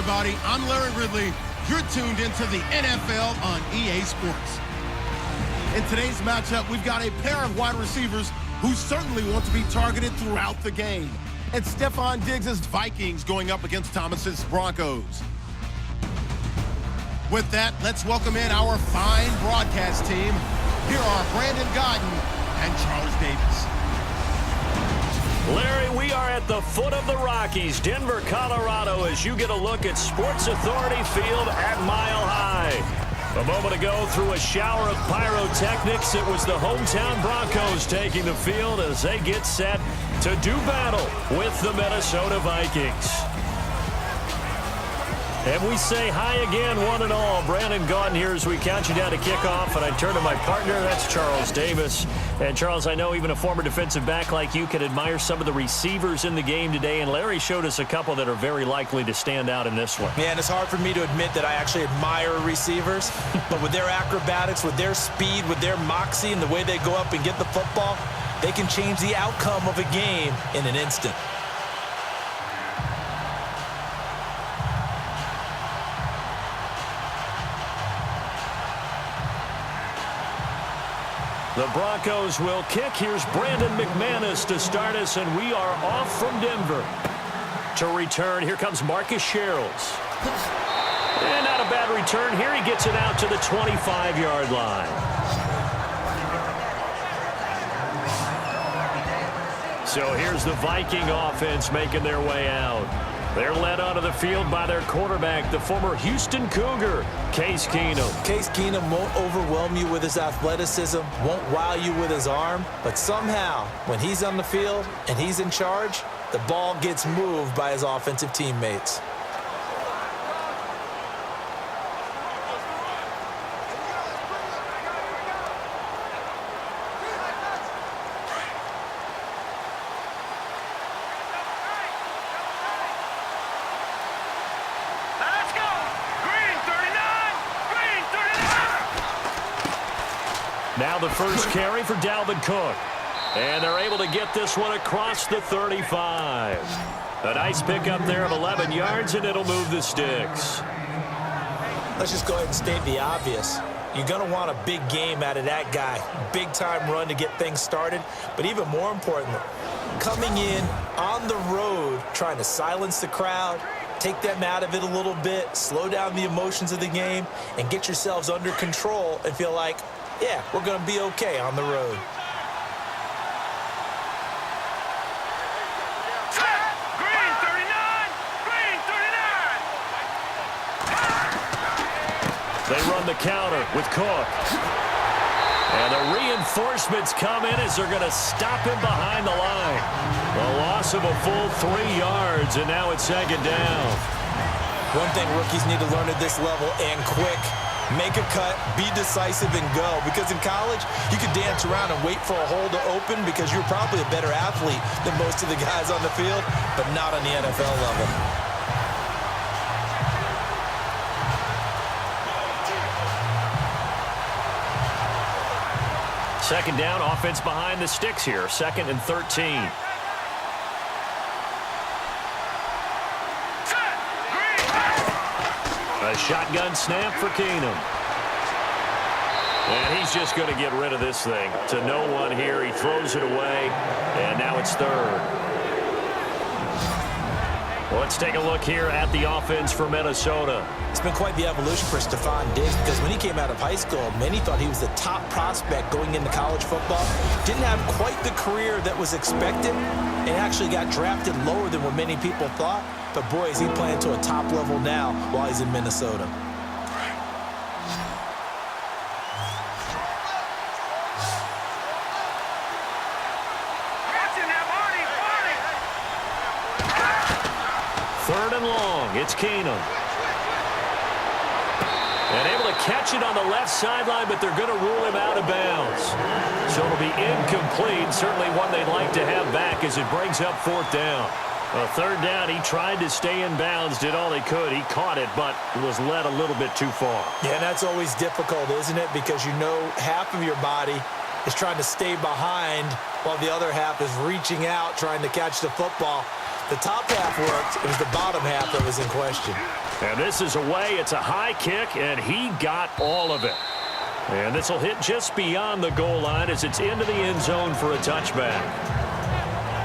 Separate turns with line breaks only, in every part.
everybody. I'm Larry Ridley. You're tuned into the NFL on EA Sports. In today's matchup, we've got a pair of wide receivers who certainly want to be targeted throughout the game. It's Stephon Diggs' Vikings going up against Thomas's Broncos. With that, let's welcome in our fine broadcast team. Here are Brandon Godden and Charles Davis.
Larry, we are at the foot of the Rockies, Denver, Colorado, as you get a look at Sports Authority Field at Mile High. A moment ago, through a shower of pyrotechnics, it was the hometown Broncos taking the field as they get set to do battle with the Minnesota Vikings. And we say hi again, one and all. Brandon Gaudin here as we count you down to kickoff. And I turn to my partner, that's Charles Davis. And Charles, I know even a former defensive back like you can admire some of the receivers in the game today. And Larry showed us a couple that are very likely to stand out in this one.
Yeah, and it's hard for me to admit that I actually admire receivers. But with their acrobatics, with their speed, with their moxie, and the way they go up and get the football, they can change the outcome of a game in an instant.
The Broncos will kick. Here's Brandon McManus to start us, and we are off from Denver. To return, here comes Marcus Sherrills. And not a bad return here. He gets it out to the 25-yard line. So here's the Viking offense making their way out. They're led onto the field by their quarterback, the former Houston Cougar, Case Keenum.
Case Keenum won't overwhelm you with his athleticism, won't wow you with his arm, but somehow, when he's on the field and he's in charge, the ball gets moved by his offensive teammates.
Now the first carry for Dalvin Cook. And they're able to get this one across the 35. A nice pickup there of 11 yards, and it'll move the sticks.
Let's just go ahead and state the obvious. You're going to want a big game out of that guy. Big-time run to get things started. But even more importantly, coming in on the road, trying to silence the crowd, take them out of it a little bit, slow down the emotions of the game, and get yourselves under control and feel like, yeah, we're going to be okay on the road.
Green 39! Green 39!
They run the counter with Cook. And the reinforcements come in as they're going to stop him behind the line. The loss of a full 3 yards, and now it's second down.
One thing rookies need to learn at this level, and quick. Make a cut, be decisive, and go. Because in college, you could dance around and wait for a hole to open because you're probably a better athlete than most of the guys on the field, but not on the NFL level.
Second down, offense behind the sticks here. 2nd and 13. A shotgun snap for Keenum. And he's just going to get rid of this thing. To no one here. He throws it away. And now it's 3rd. Let's take a look here at the offense for Minnesota.
It's been quite the evolution for Stephon Diggs because when he came out of high school, many thought he was the top prospect going into college football. Didn't have quite the career that was expected and actually got drafted lower than what many people thought. But boy, is he playing to a top level now while he's in Minnesota.
Third and long. It's Keenum. And able to catch it on the left sideline, but they're going to rule him out of bounds. So it'll be incomplete. Certainly one they'd like to have back as it brings up 4th down. A 3rd down, he tried to stay in bounds, did all he could. He caught it, but was led a little bit too far.
Yeah, and that's always difficult, isn't it? Because you know half of your body is trying to stay behind while the other half is reaching out, trying to catch the football. The top half worked. It was the bottom half that was in question.
And this is away. It's a high kick, and he got all of it. And this will hit just beyond the goal line as it's into the end zone for a touchback.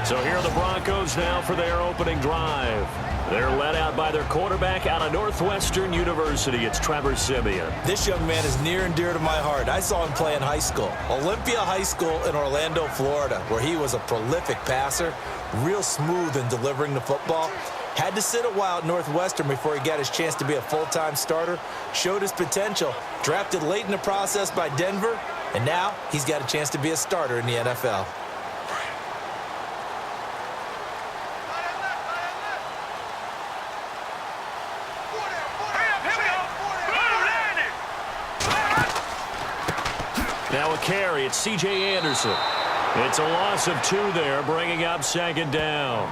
So here are the Broncos now for their opening drive. They're led out by their quarterback out of Northwestern University. It's Trevor Siemian.
This young man is near and dear to my heart. I saw him play in high school. Olympia High School in Orlando, Florida, where he was a prolific passer, real smooth in delivering the football. Had to sit a while at Northwestern before he got his chance to be a full-time starter. Showed his potential. Drafted late in the process by Denver. And now he's got a chance to be a starter in the NFL.
Now a carry. It's C.J. Anderson. It's a loss of 2 there, bringing up second down.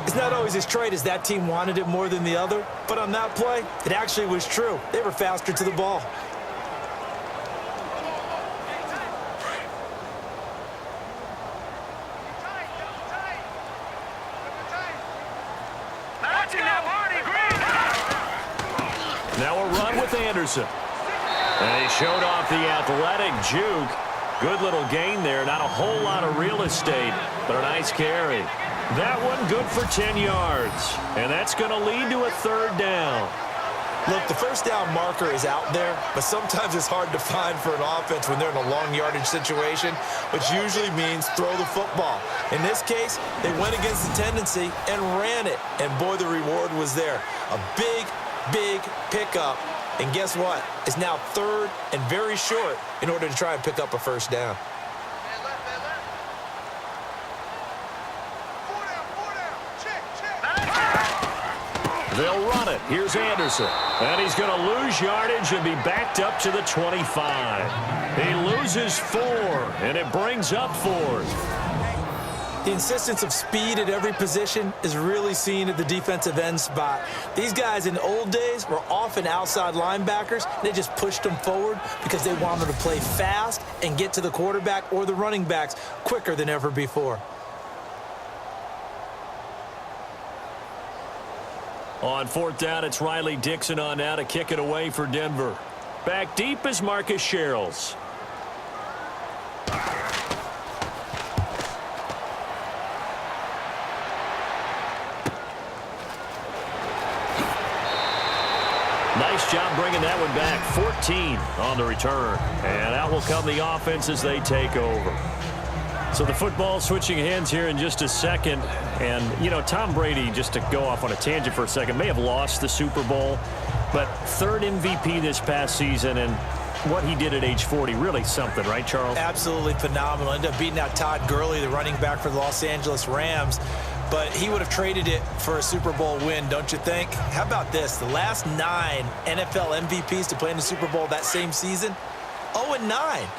It's not always as straight as that team wanted it more than the other, but on that play, it actually was true. They were faster to the ball.
Now a run with Anderson. And he showed off the athletic juke. Good little gain there. Not a whole lot of real estate, but a nice carry. That one good for 10 yards. And that's going to lead to a third down.
Look, the first down marker is out there, but sometimes it's hard to find for an offense when they're in a long yardage situation, which usually means throw the football. In this case, they went against the tendency and ran it. And boy, the reward was there. A big pickup. And guess what? It's now third and very short in order to try and pick up a first down.
They'll run it. Here's Anderson. And he's going to lose yardage and be backed up to the 25. He loses 4, and it brings up 4th.
The insistence of speed at every position is really seen at the defensive end spot. These guys in the old days were often outside linebackers. They just pushed them forward because they wanted to play fast and get to the quarterback or the running backs quicker than ever before.
On 4th down, it's Riley Dixon on now to kick it away for Denver. Back deep is Marcus Sherrills. Nice job bringing that one back. 14 on the return. And out will come the offense as they take over. So the football switching hands here in just a second. And, you know, Tom Brady, just to go off on a tangent for a second, may have lost the Super Bowl, but 3rd MVP this past season, and what he did at age 40, really something, right, Charles?
Absolutely phenomenal. Ended up beating out Todd Gurley, the running back for the Los Angeles Rams. But he would have traded it for a Super Bowl win, don't you think? How about this? The last 9 NFL MVPs to play in the Super Bowl that same season, 0-9.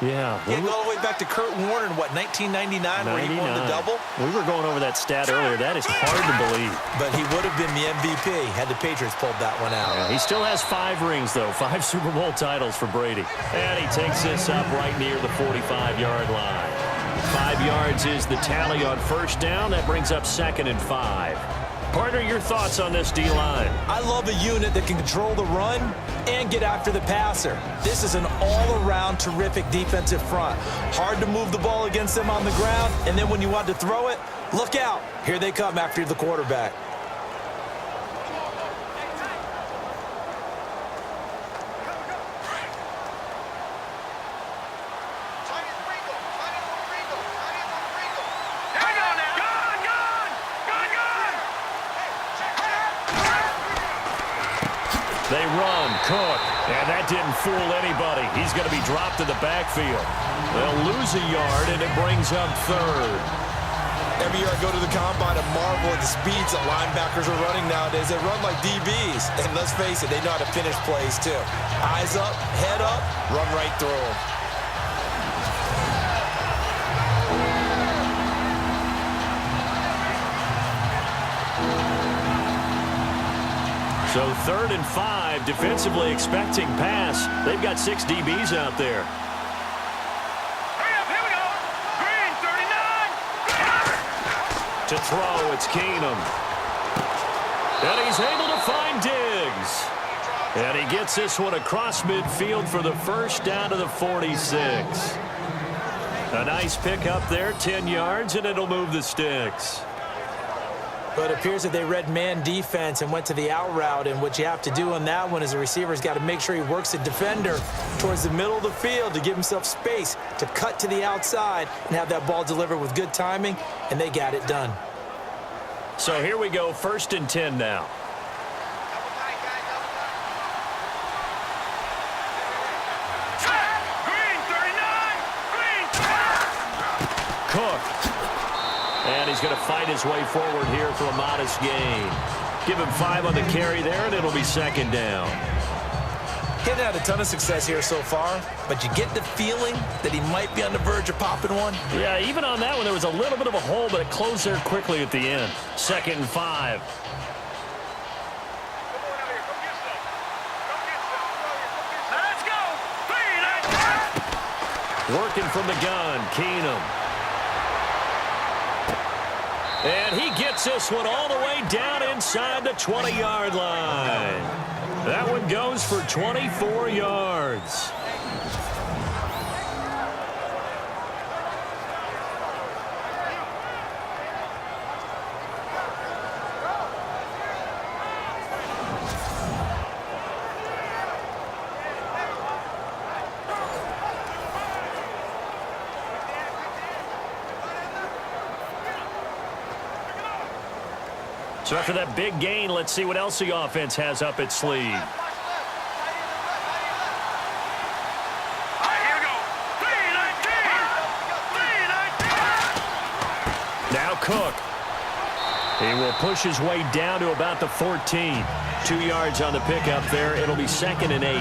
Yeah.
You go all the way back to Kurt Warner in, what, 1999, where he won the double?
We were going over that stat earlier. That is hard to believe.
But he would have been the MVP had the Patriots pulled that one out.
Yeah, he still has 5 rings, though. 5 Super Bowl titles for Brady. And he takes this up right near the 45-yard line. 5 yards is the tally on first down. That brings up 2nd and 5. Partner, your thoughts on this D-line?
I love a unit that can control the run and get after the passer. This is an all-around terrific defensive front. Hard to move the ball against them on the ground, and then when you want to throw it, look out. Here they come after the quarterback.
They run, Cook, and that didn't fool anybody. He's going to be dropped in the backfield. They'll lose a yard, and it brings up 3rd.
Every year I go to the combine and marvel at the speeds that linebackers are running nowadays. They run like DBs, and let's face it, they know how to finish plays too. Eyes up, head up, run right through them.
So 3rd and 5, defensively expecting pass. They've got 6 DBs out there.
Hurry up, here we go. Green, 39.
To throw, it's Keenum. And he's able to find Diggs. And he gets this one across midfield for the first down to the 46. A nice pickup there, 10 yards, and it'll move the sticks.
But it appears that they read man defense and went to the out route, and what you have to do on that one is the receiver's got to make sure he works the defender towards the middle of the field to give himself space to cut to the outside and have that ball delivered with good timing, and they got it done.
So here we go, 1st and 10 now. Cook. And he's going to fight his way forward here for a modest gain. Give him 5 on the carry there, and it'll be 2nd down.
He hasn't had a ton of success here so far, but you get the feeling that he might be on the verge of popping one.
Yeah, even on that one, there was a little bit of a hole, but it closed there quickly at the end. 2nd and 5.
Let's go.
Working from the gun, Keenum. And he gets this one all the way down inside the 20-yard line. That one goes for 24 yards. So after that big gain, let's see what else the offense has up its sleeve.
All right, here we go. 3-19.
Now Cook. He will push his way down to about the 14. 2 yards on the pickup there. It'll be 2nd and 8.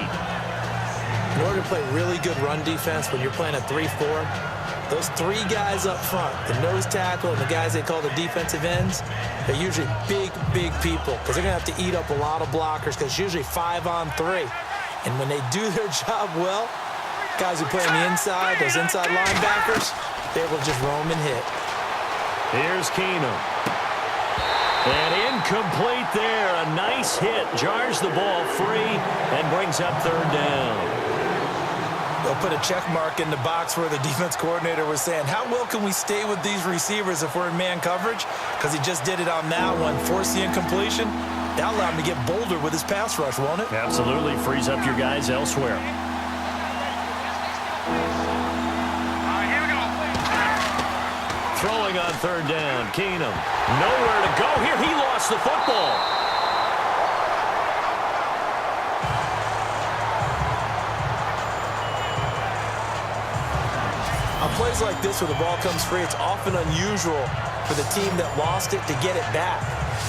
In order to play really good run defense when you're playing a 3-4, those 3 guys up front, the nose tackle and the guys they call the defensive ends, they're usually big, big people because they're going to have to eat up a lot of blockers because it's usually 5 on 3. And when they do their job well, guys who play on the inside, those inside linebackers, they're able to just roam and hit.
Here's Keenum. And incomplete there. A nice hit. Jars the ball free and brings up 3rd down.
They'll put a check mark in the box where the defense coordinator was saying, how well can we stay with these receivers if we're in man coverage? Because he just did it on that one. Force the incompletion. That'll allow him to get bolder with his pass rush, won't it?
Absolutely. Frees up your guys elsewhere.
All right, here we go.
Throwing on 3rd down. Keenum. Nowhere to go here. He lost the football.
On plays like this where the ball comes free, it's often unusual for the team that lost it to get it back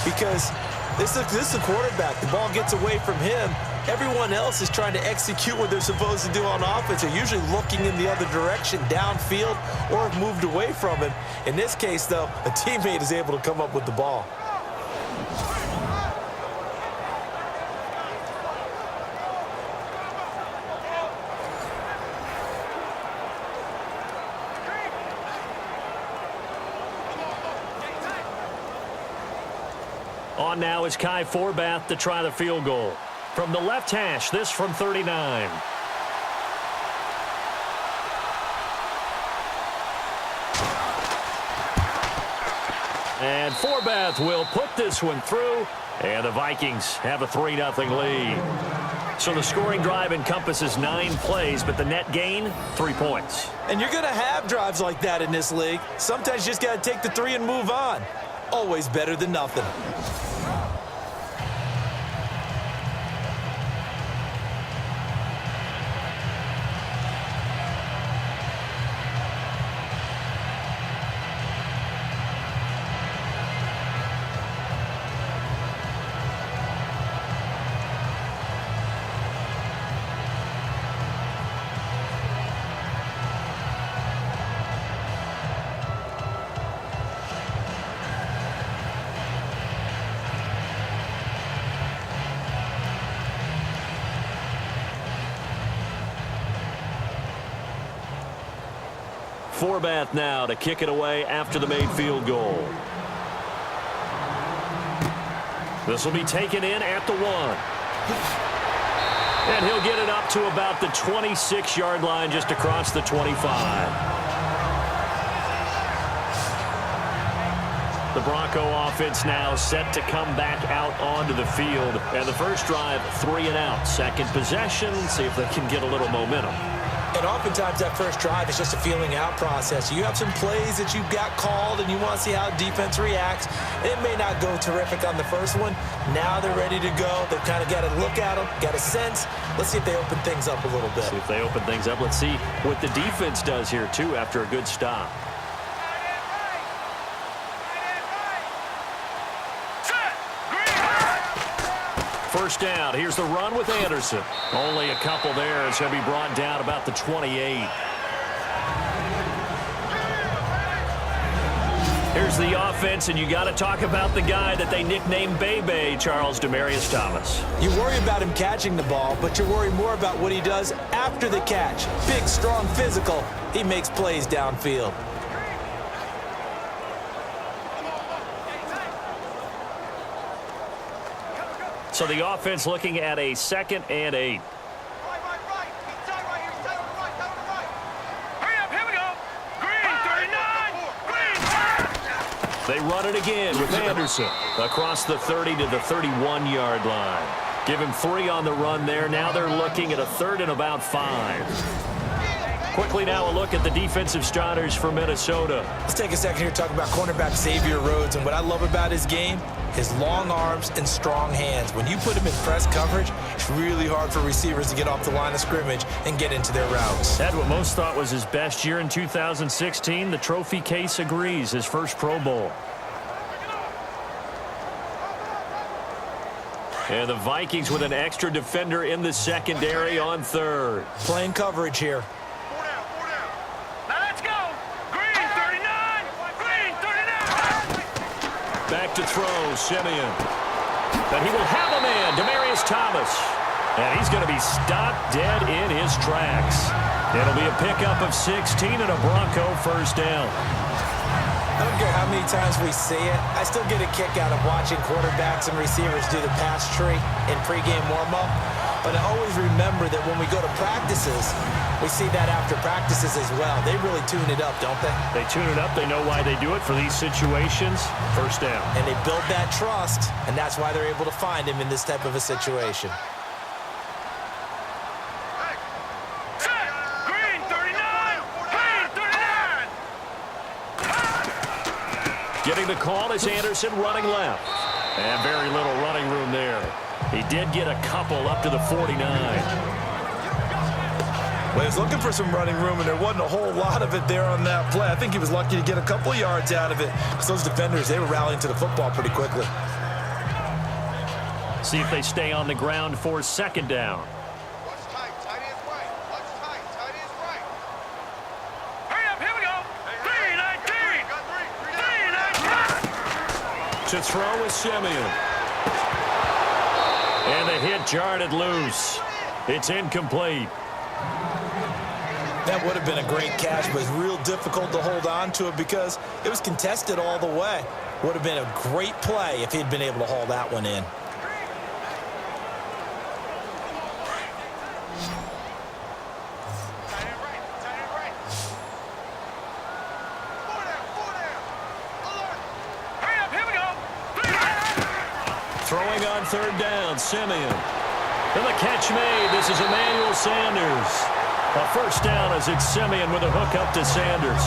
because this is the quarterback. The ball gets away from him. Everyone else is trying to execute what they're supposed to do on offense. They're usually looking in the other direction, downfield, or have moved away from him. In this case, though, a teammate is able to come up with the ball.
On now is Kai Forbath to try the field goal. From the left hash, this from 39. And Forbath will put this one through, and the Vikings have a 3-0 lead. So the scoring drive encompasses 9 plays, but the net gain, 3 points.
And you're going to have drives like that in this league. Sometimes you just got to take the 3 and move on. Always better than nothing.
Forbath now to kick it away after the made field goal. This will be taken in at the 1. And he'll get it up to about the 26-yard line just across the 25. The Bronco offense now set to come back out onto the field. And the first drive, 3 and out. Second possession, see if they can get a little momentum.
And oftentimes that first drive is just a feeling out process. You have some plays that you've got called and you want to see how defense reacts. It may not go terrific on the first one. Now they're ready to go. They've kind of got to look at them, got a sense. Let's see if they open things up a little bit.
See if they open things up. Let's see what the defense does here, too, after a good stop. First down. Here's the run with Anderson. Only a couple there as he'll be brought down about the 28. Here's the offense, and you got to talk about the guy that they nicknamed Bebe, Charles Demaryius Thomas.
You worry about him catching the ball, but you worry more about what he does after the catch. Big, strong, physical. He makes plays downfield.
So the offense looking at a 2nd and 8.
Hurry up, here we go. Green, 39. Green.
They run it again with Anderson across the 30 to the 31-yard line. Give him 3 on the run there. Now they're looking at a 3rd and about 5. Quickly now a look at the defensive starters for Minnesota.
Let's take a second here to talk about cornerback Xavier Rhodes. And what I love about his game, his long arms and strong hands. When you put him in press coverage, it's really hard for receivers to get off the line of scrimmage and get into their routes.
Had what most thought was his best year in 2016. The trophy case agrees. His first Pro Bowl. And the Vikings with an extra defender in the secondary on 3rd.
Playing coverage here.
Back to throw, Simeon. But he will have a man, Demaryius Thomas. And he's going to be stopped dead in his tracks. It'll be a pickup of 16 and a Bronco first down.
I don't care how many times we see it. I still get a kick out of watching quarterbacks and receivers do the pass tree in pregame warm-up. But I always remember that when we go to practices, we see that after practices as well. They really tune it up, don't they?
They tune it up. They know why they do it for these situations. First down.
And they build that trust, and that's why they're able to find him in this type of a situation.
Green, 39. Green, 39.
Getting the call is Anderson running left. And very little running room there. He did get a couple up to the 49.
Well, he was looking for some running room, and there wasn't a whole lot of it there on that play. I think he was lucky to get a couple yards out of it because those defenders, they were rallying to the football pretty quickly.
See if they stay on the ground for 2nd down.
Watch tight. Tight end's right. Watch tight. Tight end's right. Hurry up. Here we go. 3-19. 3-19.
To throw is Simeon. And the hit jarred it loose. It's incomplete.
That would have been a great catch, but it's real difficult to hold on to it because it was contested all the way. Would have been a great play if he'd been able to haul that one in.
Throwing on 3rd down, Simeon. And the catch made. This is Emmanuel Sanders. A first down as it's Simeon with a hook up to Sanders.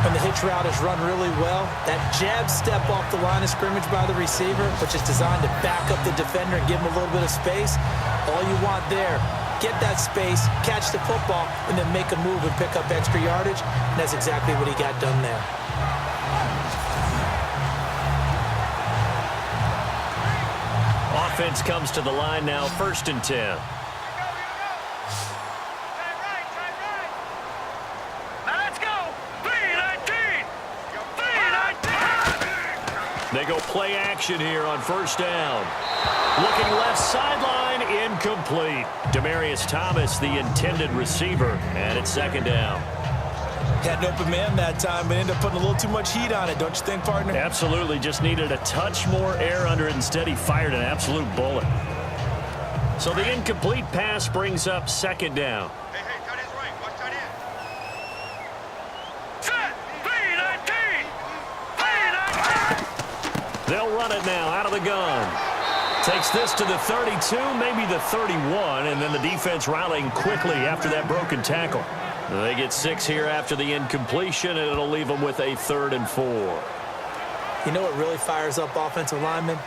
And the hitch route is run really well. That jab step off the line of scrimmage by the receiver, which is designed to back up the defender and give him a little bit of space. All you want there, get that space, catch the football, and then make a move and pick up extra yardage. And that's exactly what he got done there.
Offense comes to the line now, 1st and 10. They go play action here on 1st down. Looking left sideline, incomplete. Demaryius Thomas, the intended receiver, and it's 2nd down.
Had an open man that time, but ended up putting a little too much heat on it, don't you think, partner?
Absolutely. Just needed a touch more air under it. Instead, he fired an absolute bullet. So the incomplete pass brings up second down.
Hey, tight end's right. Watch tight end.
Set! P19!
They'll run it now out of the gun. Takes this to the 32, maybe the 31, and then the defense rallying quickly after that broken tackle. They get 6 here after the incompletion, and it'll leave them with a 3rd and 4.
You know what really fires up offensive linemen?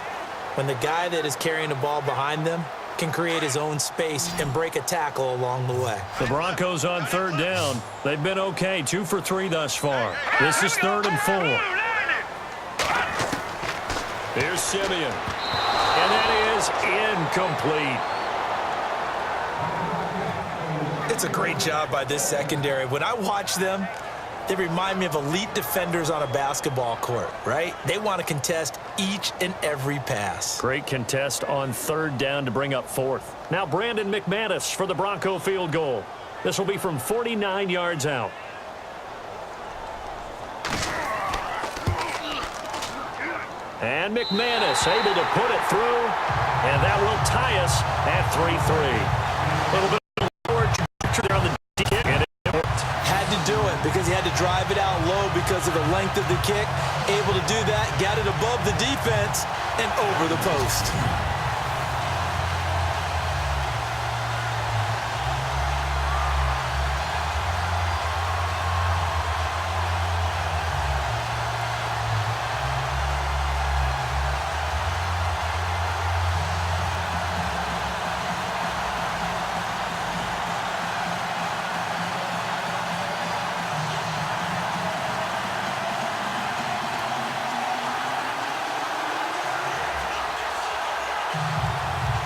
When the guy that is carrying the ball behind them can create his own space and break a tackle along the way.
The Broncos on 3rd down. They've been okay, 2 for 3 thus far. This is 3rd and 4. Here's Simeon. And that is incomplete.
It's a great job by this secondary. When I watch them, they remind me of elite defenders on a basketball court, right? They want to contest each and every pass.
Great contest on 3rd down to bring up 4th. Now Brandon McManus for the Bronco field goal. This will be from 49 yards out. And McManus able to put it through, and that will tie us at 3-3. A little bit of lower trajectory there on the kick, and it worked.
Had to do it because he had to drive it out low because of the length of the kick. Able to do that, got it above the defense and over the post.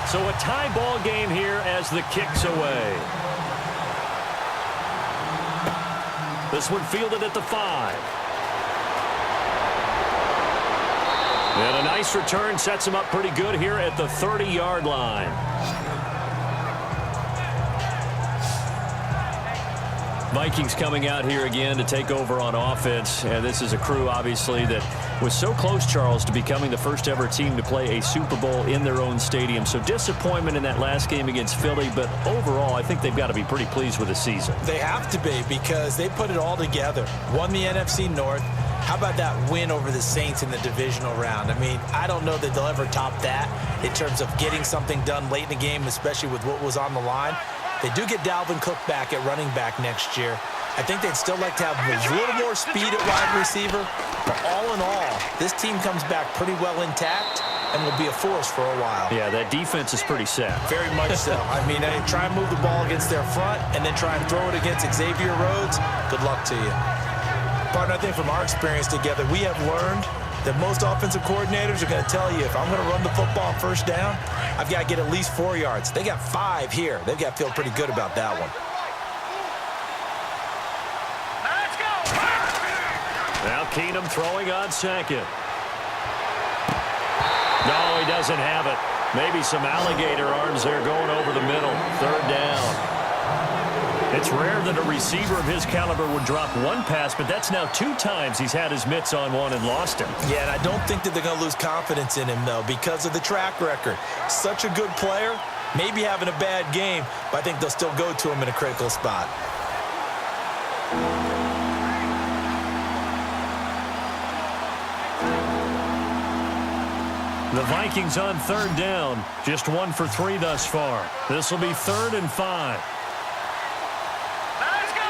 So a tie ball game here as the kick's away. This one fielded at the 5. And a nice return sets him up pretty good here at the 30-yard line. Vikings coming out here again to take over on offense. And this is a crew, obviously, that was so close, Charles, to becoming the first ever team to play a Super Bowl in their own stadium. So disappointment in that last game against Philly, but overall, I think they've got to be pretty pleased with the season.
They have to be because they put it all together. Won the NFC North. How about that win over the Saints in the divisional round? I mean, I don't know that they'll ever top that in terms of getting something done late in the game, especially with what was on the line. They do get Dalvin Cook back at running back next year. I think they'd still like to have a little more speed at wide receiver. But all in all, this team comes back pretty well intact and will be a force for a while.
Yeah, that defense is pretty set.
Very much so. I mean, they try and move the ball against their front and then try and throw it against Xavier Rhodes. Good luck to you. Partner, I think from our experience together, we have learned that most offensive coordinators are going to tell you, if I'm going to run the football on 1st down, I've got to get at least 4 yards. They got 5 here. They've got to feel pretty good about that one.
Now Keenum throwing on 2nd. No, he doesn't have it. Maybe some alligator arms there going over the middle. 3rd down. It's rare that a receiver of his caliber would drop one pass, but that's now 2 times he's had his mitts on one and lost him.
Yeah, and I don't think that they're going to lose confidence in him, though, because of the track record. Such a good player, maybe having a bad game, but I think they'll still go to him in a critical spot.
The Vikings on 3rd down, just 1 for 3 thus far. This will be 3rd and 5.
Let's go!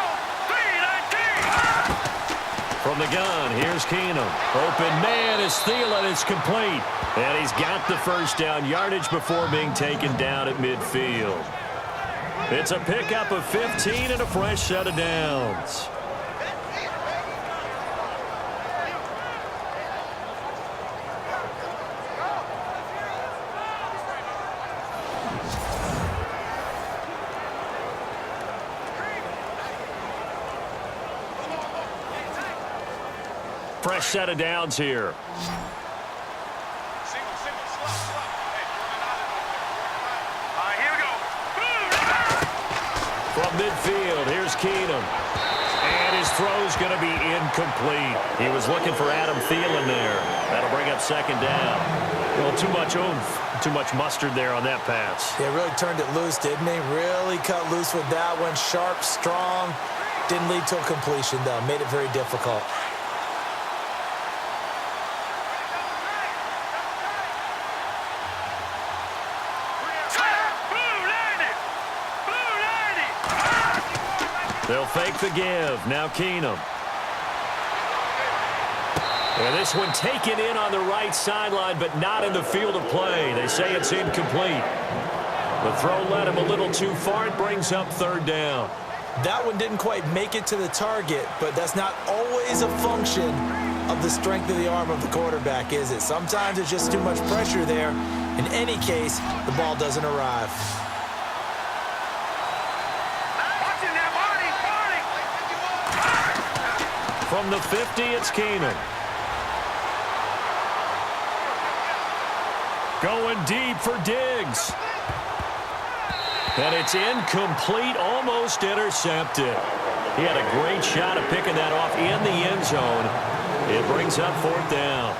From the gun, here's Keenum. Open man is Thielen. It's complete. And he's got the 1st down yardage before being taken down at midfield. It's a pickup of 15 and a fresh set of downs. Fresh set of downs here.
Single, slot. Hey, all right, here we go.
From midfield, here's Keenum. And his throw's going to be incomplete. He was looking for Adam Thielen there. That'll bring up second down. Well, too much oomph, too much mustard there on that pass.
Yeah, really turned it loose, didn't he? Really cut loose with that one. Sharp, strong. Didn't lead to a completion, though. Made it very difficult.
They'll fake the give. Now Keenum. And this one taken in on the right sideline, but not in the field of play. They say it's incomplete. The throw led him a little too far. It brings up third down.
That one didn't quite make it to the target, but that's not always a function of the strength of the arm of the quarterback, is it? Sometimes there's just too much pressure there. In any case, the ball doesn't arrive.
From the 50, it's Keenum. Going deep for Diggs. And it's incomplete, almost intercepted. He had a great shot at picking that off in the end zone. It brings up fourth down.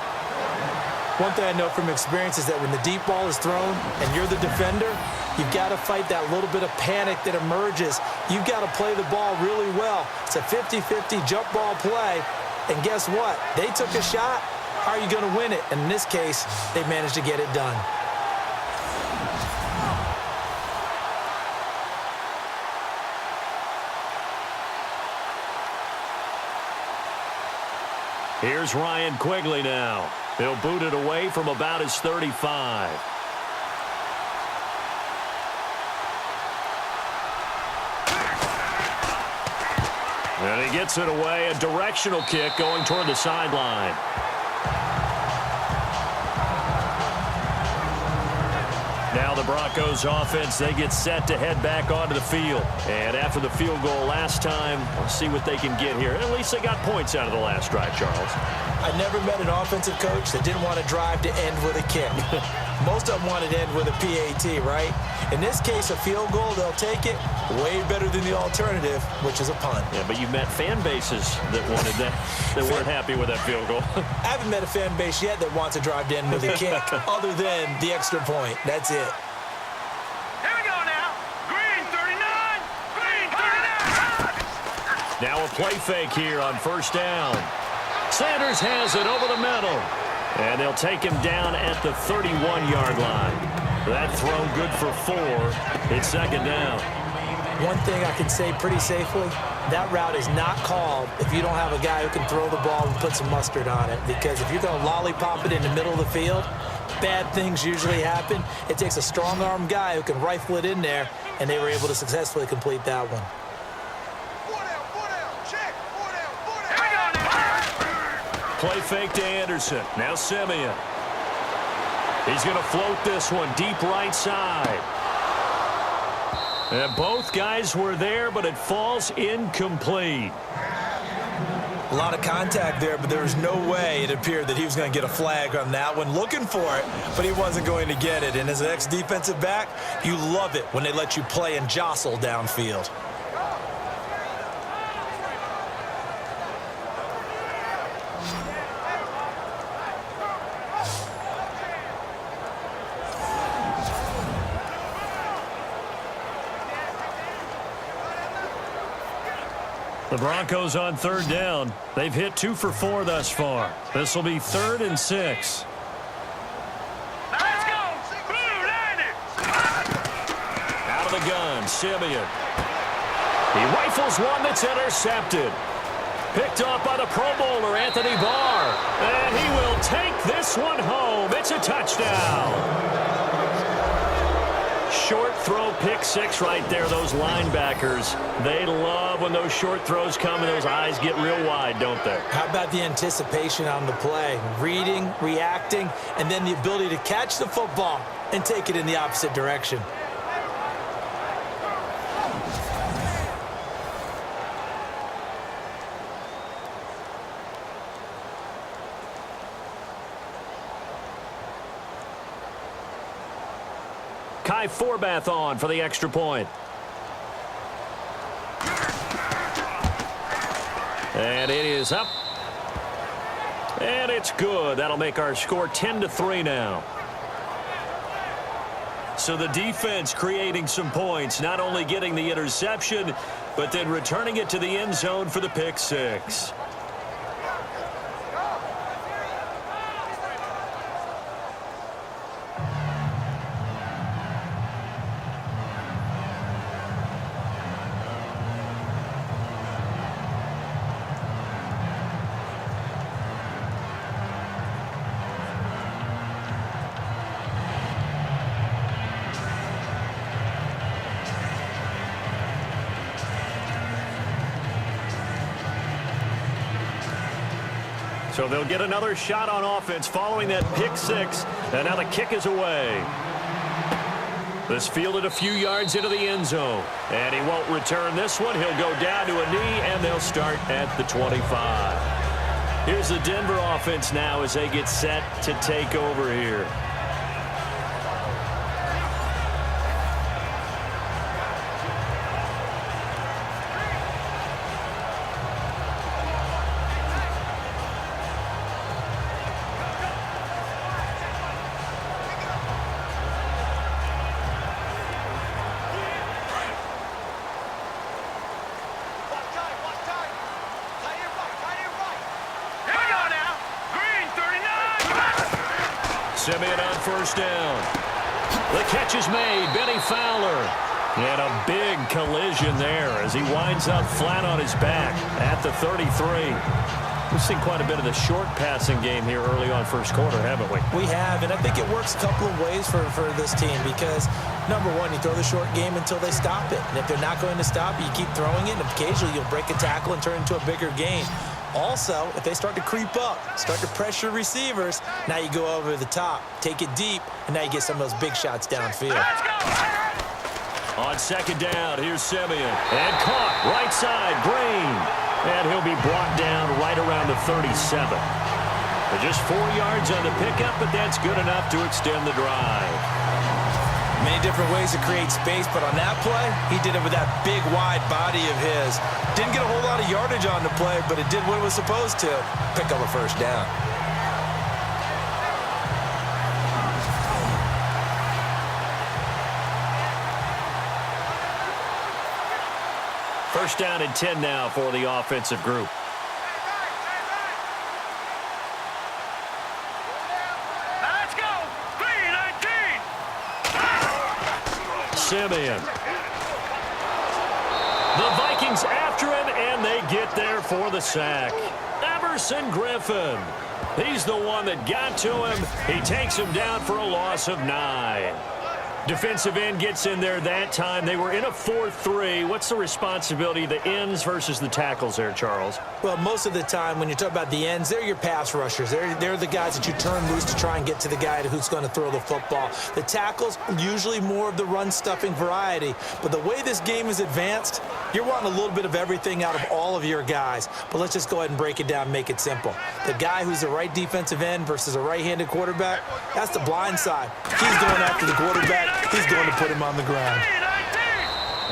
One thing I know from experience is that when the deep ball is thrown and you're the defender, you've got to fight that little bit of panic that emerges. You've got to play the ball really well. It's a 50-50 jump ball play. And guess what? They took a shot. How are you going to win it? And in this case, they managed to get it done.
Here's Ryan Quigley now. He'll boot it away from about his 35. And he gets it away. A directional kick going toward the sideline. Now the Broncos offense, they get set to head back onto the field. And after the field goal last time, we'll see what they can get here. At least they got points out of the last drive, Charles.
I never met an offensive coach that didn't want to drive to end with a kick. Most of them wanted to end with a PAT, right? In this case, a field goal, they'll take it. Way better than the alternative, which is a punt.
Yeah, but you've met fan bases that wanted that, that weren't happy with that field goal.
I haven't met a fan base yet that wants to drive to end with a kick other than the extra point. That's it.
Here we go now. Green 39. Green 39.
Now a play fake here on first down. Sanders has it over the middle. And they'll take him down at the 31-yard line. That throw good for 4. It's second down.
One thing I can say pretty safely, that route is not called if you don't have a guy who can throw the ball and put some mustard on it. Because if you're going to lollipop it in the middle of the field, bad things usually happen. It takes a strong-arm guy who can rifle it in there, and they were able to successfully complete that one.
Play fake to Anderson. Now Simeon. He's going to float this one deep right side. And both guys were there, but it falls incomplete.
A lot of contact there, but there was no way it appeared that he was going to get a flag on that one. Looking for it, but he wasn't going to get it. And as an ex-defensive back, you love it when they let you play and jostle downfield.
The Broncos on third down. They've hit 2 for 4 thus far. This will be 3rd and 6.
Let's go. Blue 90.
Out of the gun, Simeon. He rifles one that's intercepted. Picked off by the Pro Bowler, Anthony Barr. And he will take this one home. It's a touchdown. Short throw, pick 6 right there. Those linebackers, they love when those short throws come and those eyes get real wide, don't they?
How about the anticipation on the play? Reading, reacting, and then the ability to catch the football and take it in the opposite direction.
Kai Forbath on for the extra point. And it is up. And it's good. That'll make our score 10-3 now. So the defense creating some points, not only getting the interception, but then returning it to the end zone for the pick six. So they'll get another shot on offense following that pick six. And now the kick is away. This fielded a few yards into the end zone. And he won't return this one. He'll go down to a knee, and they'll start at the 25. Here's the Denver offense now as they get set to take over here. Simeon on first down. The catch is made. Benny Fowler. And a big collision there as he winds up flat on his back at the 33. We've seen quite a bit of the short passing game here early on first quarter, haven't we?
We have, and I think it works a couple of ways for this team because, number one, you throw the short game until they stop it. And if they're not going to stop it, you keep throwing it, and occasionally you'll break a tackle and turn it into a bigger gain. Also, if they start to creep up, start to pressure receivers, now you go over the top, take it deep, and now you get some of those big shots downfield.
On second down, here's Simeon. And caught, right side, Green. And he'll be brought down right around the 37. Just 4 yards on the pickup, but that's good enough to extend the drive.
Many different ways to create space, but on that play, he did it with that big, wide body of his. Didn't get a whole lot of yardage on the play, but it did what it was supposed to. Pick up a first down.
First down and 10 now for the offensive group.
Let's go! 3-19!
Simeon. The Vikings after him, and they get there for the sack. Everson Griffin. He's the one that got to him. He takes him down for a loss of 9. Defensive end gets in there that time. They were in a 4-3. What's the responsibility of the ends versus the tackles there, Charles?
Well, most of the time when you talk about the ends, they're your pass rushers. They're the guys that you turn loose to try and get to the guy who's going to throw the football. The tackles, usually more of the run-stuffing variety. But the way this game is advanced, you're wanting a little bit of everything out of all of your guys. But let's just go ahead and break it down and make it simple. The guy who's the right defensive end versus a right-handed quarterback, that's the blind side. He's going after the quarterback. He's going to put him on the ground.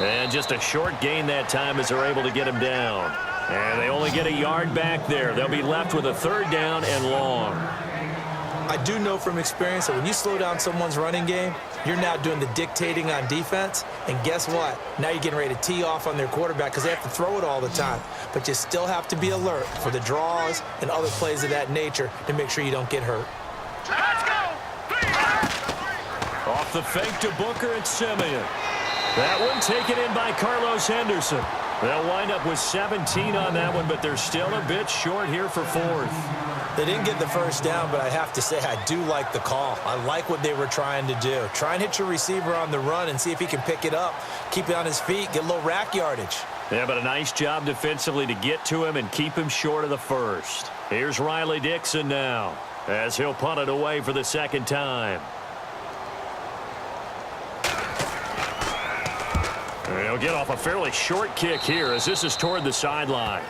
And just a short gain that time as they're able to get him down. And they only get a yard back there. They'll be left with a third down and long.
I do know from experience that when you slow down someone's running game, you're now doing the dictating on defense. And guess what? Now you're getting ready to tee off on their quarterback because they have to throw it all the time. But you still have to be alert for the draws and other plays of that nature to make sure you don't get hurt.
Let's go!
Off the fake to Booker and Simeon. That one taken in by Carlos Henderson. They'll wind up with 17 on that one, but they're still a bit short here for fourth.
They didn't get the first down, but I have to say I do like the call. I like what they were trying to do. Try and hit your receiver on the run and see if he can pick it up. Keep it on his feet, get a little rack yardage.
Yeah, but a nice job defensively to get to him and keep him short of the first. Here's Riley Dixon now as he'll punt it away for the second time. He'll get off a fairly short kick here as this is toward the sideline.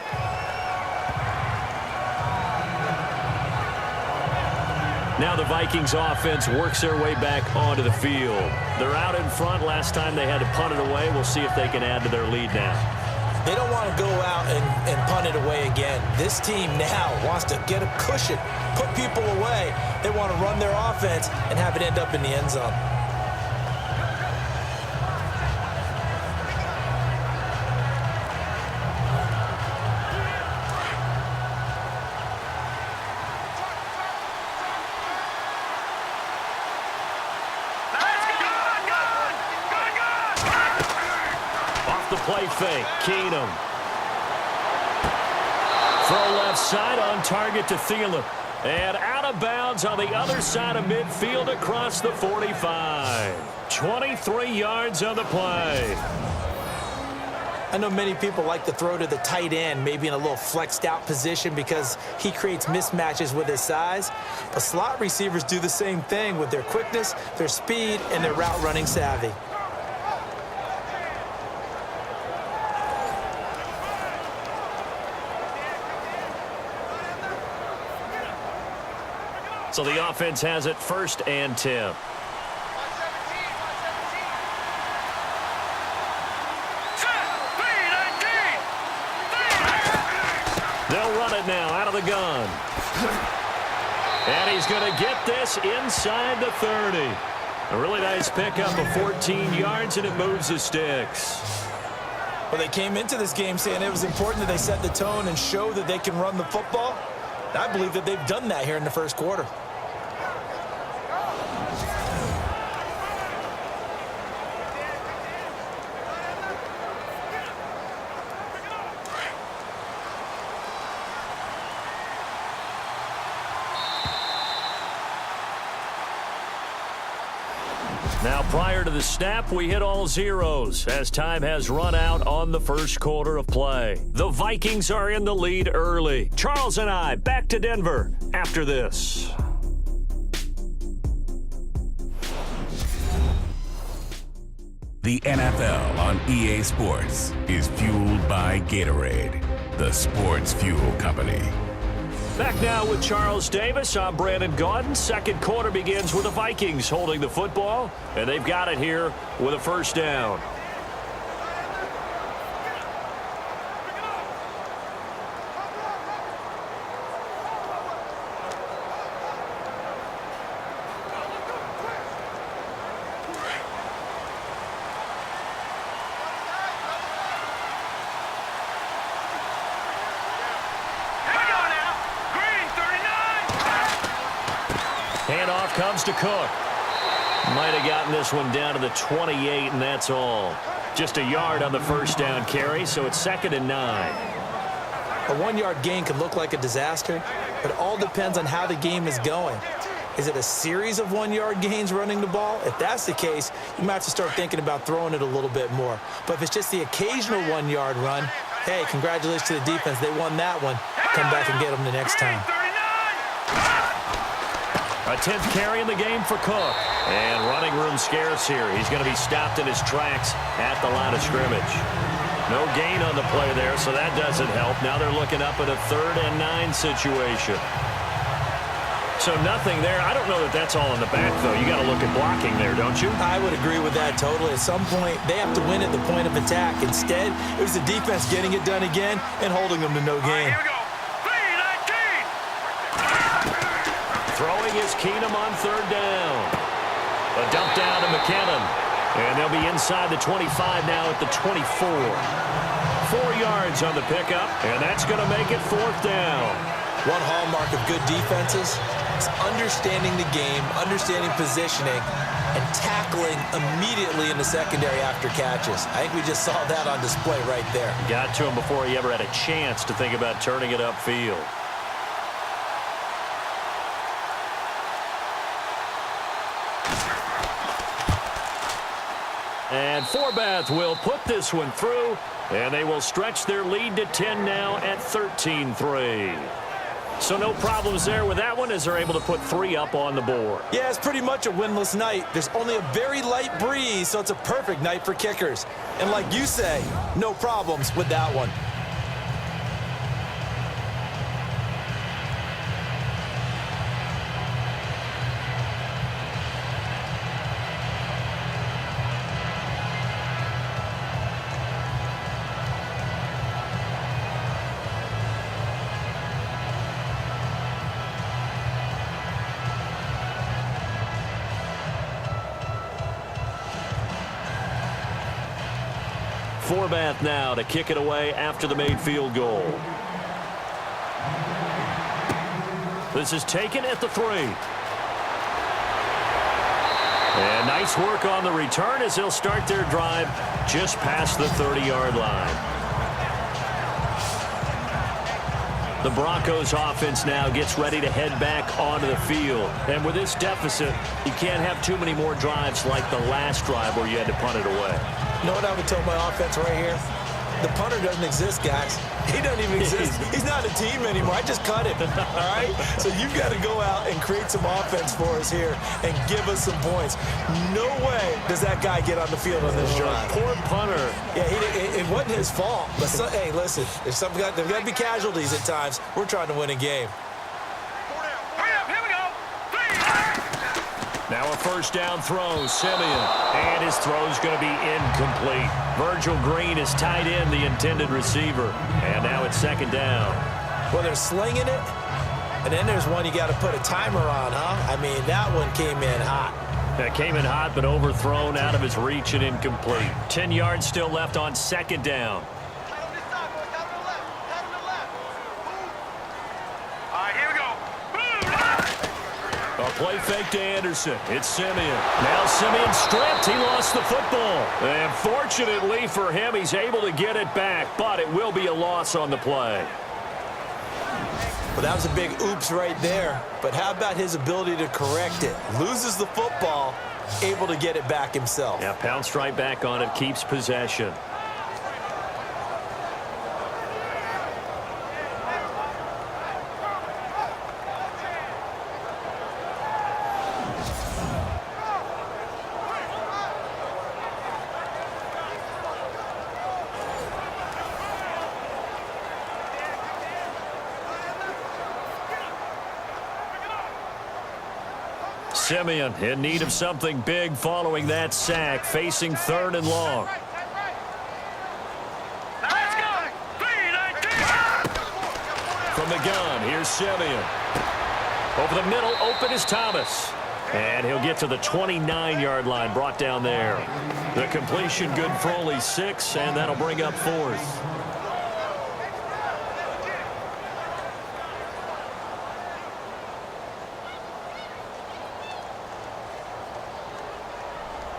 Now the Vikings offense works their way back onto the field. They're out in front. Last time they had to punt it away. We'll see if they can add to their lead now.
They don't want to go out and punt it away again. This team now wants to get a cushion, put people away. They want to run their offense and have it end up in the end zone.
Play fake, Keenum. Throw left side on target to Thielen. And out of bounds on the other side of midfield across the 45. 23 yards on the play.
I know many people like to throw to the tight end, maybe in a little flexed out position because he creates mismatches with his size. But slot receivers do the same thing with their quickness, their speed, and their route running savvy.
So the offense has it 1st and 10. They'll run it now out of the gun. And he's going to get this inside the 30. A really nice pickup of 14 yards, and it moves the sticks.
Well, they came into this game saying it was important that they set the tone and show that they can run the football. I believe that they've done that here in the first quarter.
Now, prior to the snap, we hit all zeros as time has run out on the first quarter of play. The Vikings are in the lead early. Charles and I back to Denver after this.
The NFL on EA Sports is fueled by Gatorade, the sports fuel company.
Back now with Charles Davis. I'm Brandon Gaudin. Second quarter begins with the Vikings holding the football, and they've got it here with a first down. Handoff comes to Cook. Might have gotten this one down to the 28, and that's all. Just a yard on the first down carry, so it's 2nd and 9.
A 1-yard gain could look like a disaster, but it all depends on how the game is going. Is it a series of 1-yard gains running the ball? If that's the case, you might have to start thinking about throwing it a little bit more. But if it's just the occasional 1-yard run, hey, congratulations to the defense. They won that one. Come back and get them the next time.
A 10th carry in the game for Cook. And running room scarce here. He's going to be stopped in his tracks at the line of scrimmage. No gain on the play there, so that doesn't help. Now they're looking up at a 3rd and 9 situation. So nothing there. I don't know that that's all in the back, though. You got to look at blocking there, don't you?
I would agree with that totally. At some point, they have to win at the point of attack. Instead, it was the defense getting it done again and holding them to no gain.
Throwing is Keenum on 3rd down. A dump down to McKinnon. And they'll be inside the 25 now at the 24. 4 yards on the pickup, and that's going to make it 4th down.
One hallmark of good defenses is understanding the game, understanding positioning, and tackling immediately in the secondary after catches. I think we just saw that on display right there.
Got to him before he ever had a chance to think about turning it upfield. And Forbath will put this one through, and they will stretch their lead to 10 now at 13-3. So no problems there with that one as they're able to put 3 up on the board.
Yeah, it's pretty much a winless night. There's only a very light breeze, so it's a perfect night for kickers. And like you say, no problems with that one.
Forbath now to kick it away after the made field goal. This is taken at the 3. And nice work on the return as they'll start their drive just past the 30-yard line. The Broncos offense now gets ready to head back onto the field. And with this deficit, you can't have too many more drives like the last drive where you had to punt it away.
You know what I would tell my offense right here? The punter doesn't exist, guys. He doesn't even exist. He's not a team anymore. I just cut him, all right? So you've got to go out and create some offense for us here and give us some points. No way does that guy get on the field on this drive.
Poor punter.
Yeah, it wasn't his fault. But hey, listen, there's got to be casualties at times. We're trying to win a game.
Hurry up, here we go. 3.
Now a first down throw, Simeon. And his throw's going to be incomplete. Virgil Green is tied in the intended receiver. And now it's second down.
Well, they're slinging it. And then there's one you got to put a timer on, huh? I mean, that one came in hot.
That came in hot, but overthrown out of his reach and incomplete. 10 yards still left on second down.
Tight on this side, boys. Tight on the left. Tight on the left.
All right, here we go.
A play fake to Anderson. It's Simeon. Now Simeon stripped. He lost the football. And fortunately for him, he's able to get it back, but it will be a loss on the play.
Well, that was a big oops right there. But how about his ability to correct it? Loses the football, able to get it back himself.
Yeah, pounced right back on it, keeps possession. Simeon in need of something big following that sack, facing 3rd and long.
Let's go. 3-19.
From the gun, here's Simeon. Over the middle, open is Thomas. And he'll get to the 29-yard line, brought down there. The completion good for only 6, and that'll bring up 4th.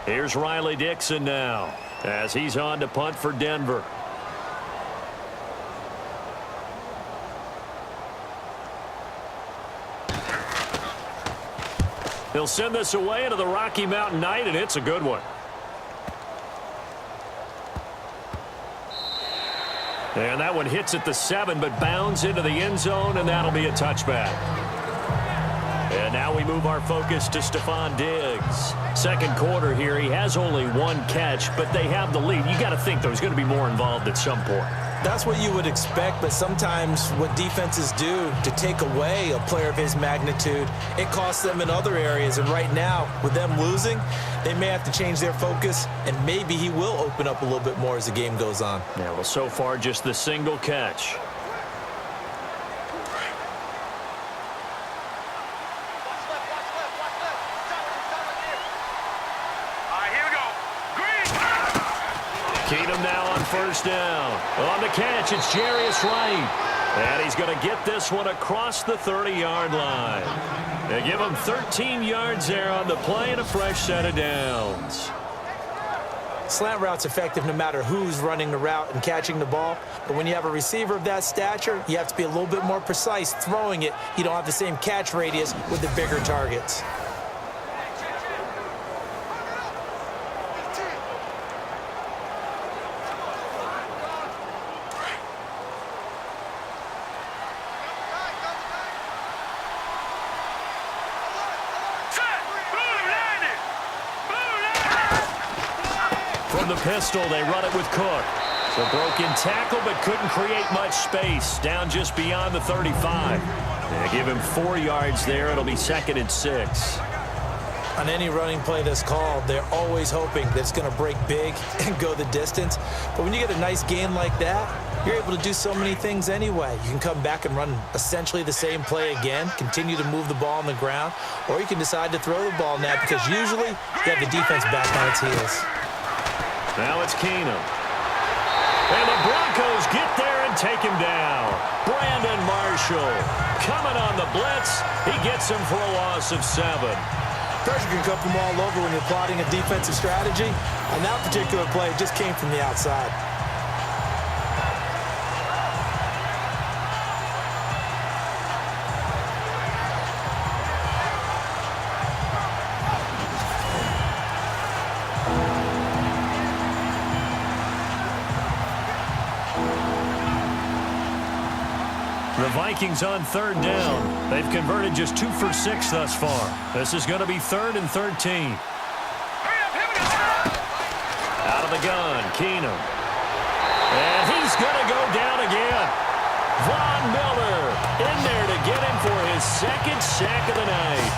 Here's Riley Dixon now as he's on to punt for Denver. He'll send this away into the Rocky Mountain Night, and it's a good one. And that one hits at the 7, but bounds into the end zone, and that'll be a touchback. And now we move our focus to Stephon Diggs. Second quarter here, he has only 1 catch, but they have the lead. You got to think there's going to be more involved at some point.
That's what you would expect, but sometimes what defenses do to take away a player of his magnitude, it costs them in other areas. And right now, with them losing, they may have to change their focus, and maybe he will open up a little bit more as the game goes on.
Yeah, well, so far, just the single catch. Keenum now on first down. On the catch, it's Jarius Wright. And he's going to get this one across the 30-yard line. They give him 13 yards there on the play and a fresh set of downs.
Slant route's effective no matter who's running the route and catching the ball. But when you have a receiver of that stature, you have to be a little bit more precise throwing it. You don't have the same catch radius with the bigger targets.
From the pistol, they run it with Cook. So broken tackle, but couldn't create much space. Down just beyond the 35. They give him 4 yards there. It'll be 2nd and 6.
On any running play that's called, they're always hoping that it's going to break big and go the distance. But when you get a nice gain like that, you're able to do so many things anyway. You can come back and run essentially the same play again, continue to move the ball on the ground, or you can decide to throw the ball now because usually you have the defense back on its heels.
Now it's Keenum. And the Broncos get there and take him down. Brandon Marshall coming on the blitz. He gets him for a loss of 7.
Pressure can come from all over when you're plotting a defensive strategy. On that particular play, it just came from the outside.
The Vikings on 3rd down. They've converted just 2 for 6 thus far. This is going to be 3rd and 13. Out of the gun, Keenum. And he's going to go down again. Von Miller in there to get him for his 2nd sack of the night.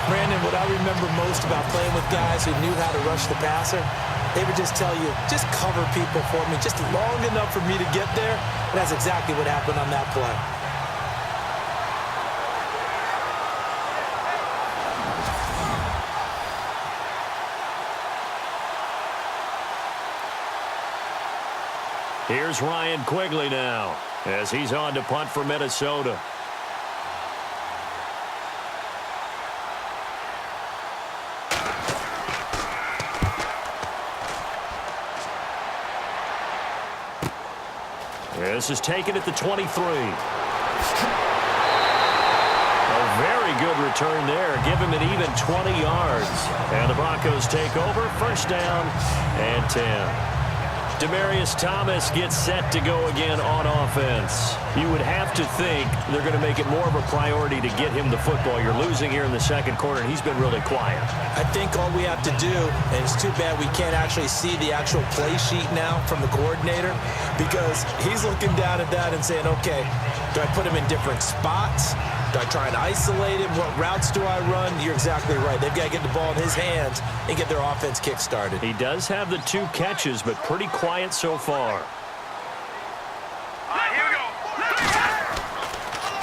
Brandon, what I remember most about playing with guys who knew how to rush the passer, they would just tell you, just cover people for me, just long enough for me to get there. And that's exactly what happened on that play.
Here's Ryan Quigley now as he's on to punt for Minnesota. This is taken at the 23. A very good return there. Give him an even 20 yards. And the Broncos take over. 1st down and 10. Demaryius Thomas gets set to go again on offense. You would have to think they're going to make it more of a priority to get him the football. You're losing here in the 2nd quarter, and he's been really quiet.
I think all we have to do, and it's too bad we can't actually see the actual play sheet now from the coordinator, because he's looking down at that and saying, okay, do I put him in different spots? Do I try and isolate him? What routes do I run? You're exactly right. They've got to get the ball in his hands and get their offense kick-started.
He does have the 2 catches, but pretty quiet so far.
Here we go.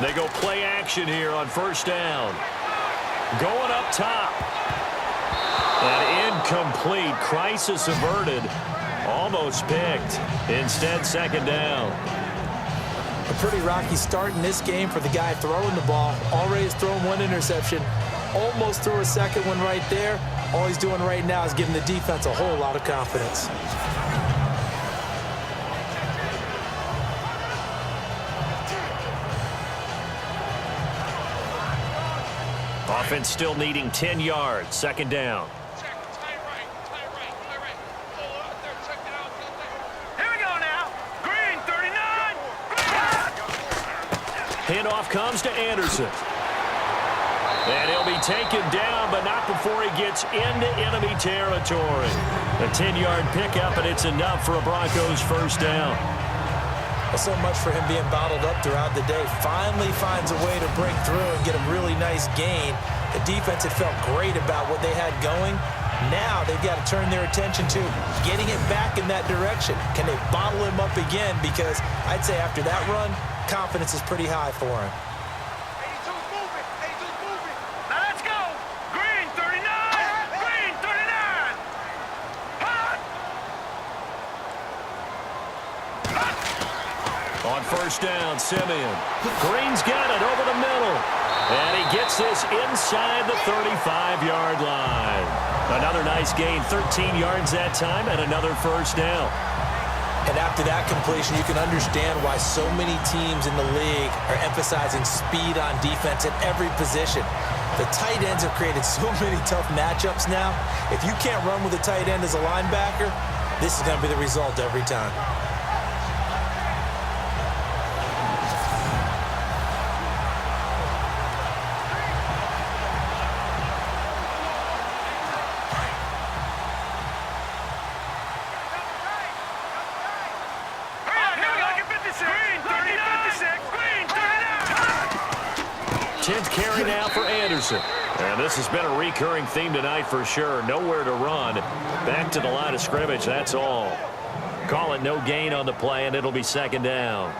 They go play action here on 1st down. Going up top. And incomplete. Crisis averted. Almost picked. Instead, 2nd down.
A pretty rocky start in this game for the guy throwing the ball. Already has thrown 1 interception. Almost threw a 2nd one right there. All he's doing right now is giving the defense a whole lot of confidence.
Offense still needing 10 yards. 2nd down. Handoff comes to Anderson. And he'll be taken down, but not before he gets into enemy territory. A 10-yard pickup, and it's enough for a Broncos 1st down.
Well, so much for him being bottled up throughout the day. Finally finds a way to break through and get a really nice gain. The defense had felt great about what they had going. Now they've got to turn their attention to getting it back in that direction. Can they bottle him up again? Because I'd say after that run, confidence is pretty high for him.
82's moving. 82's moving. Now let's go. Green 39. Green 39. Hot.
On 1st down, Simeon. Green's got it over the middle. And he gets this inside the 35-yard line. Another nice gain, 13 yards that time, and another 1st down.
And after that completion, you can understand why so many teams in the league are emphasizing speed on defense at every position. The tight ends have created so many tough matchups now. If you can't run with a tight end as a linebacker, this is going to be the result every time.
Green 39. Green 39.
10th carry now for Anderson. And this has been a recurring theme tonight for sure. Nowhere to run. Back to the line of scrimmage, that's all. Call it no gain on the play, and it'll be 2nd down.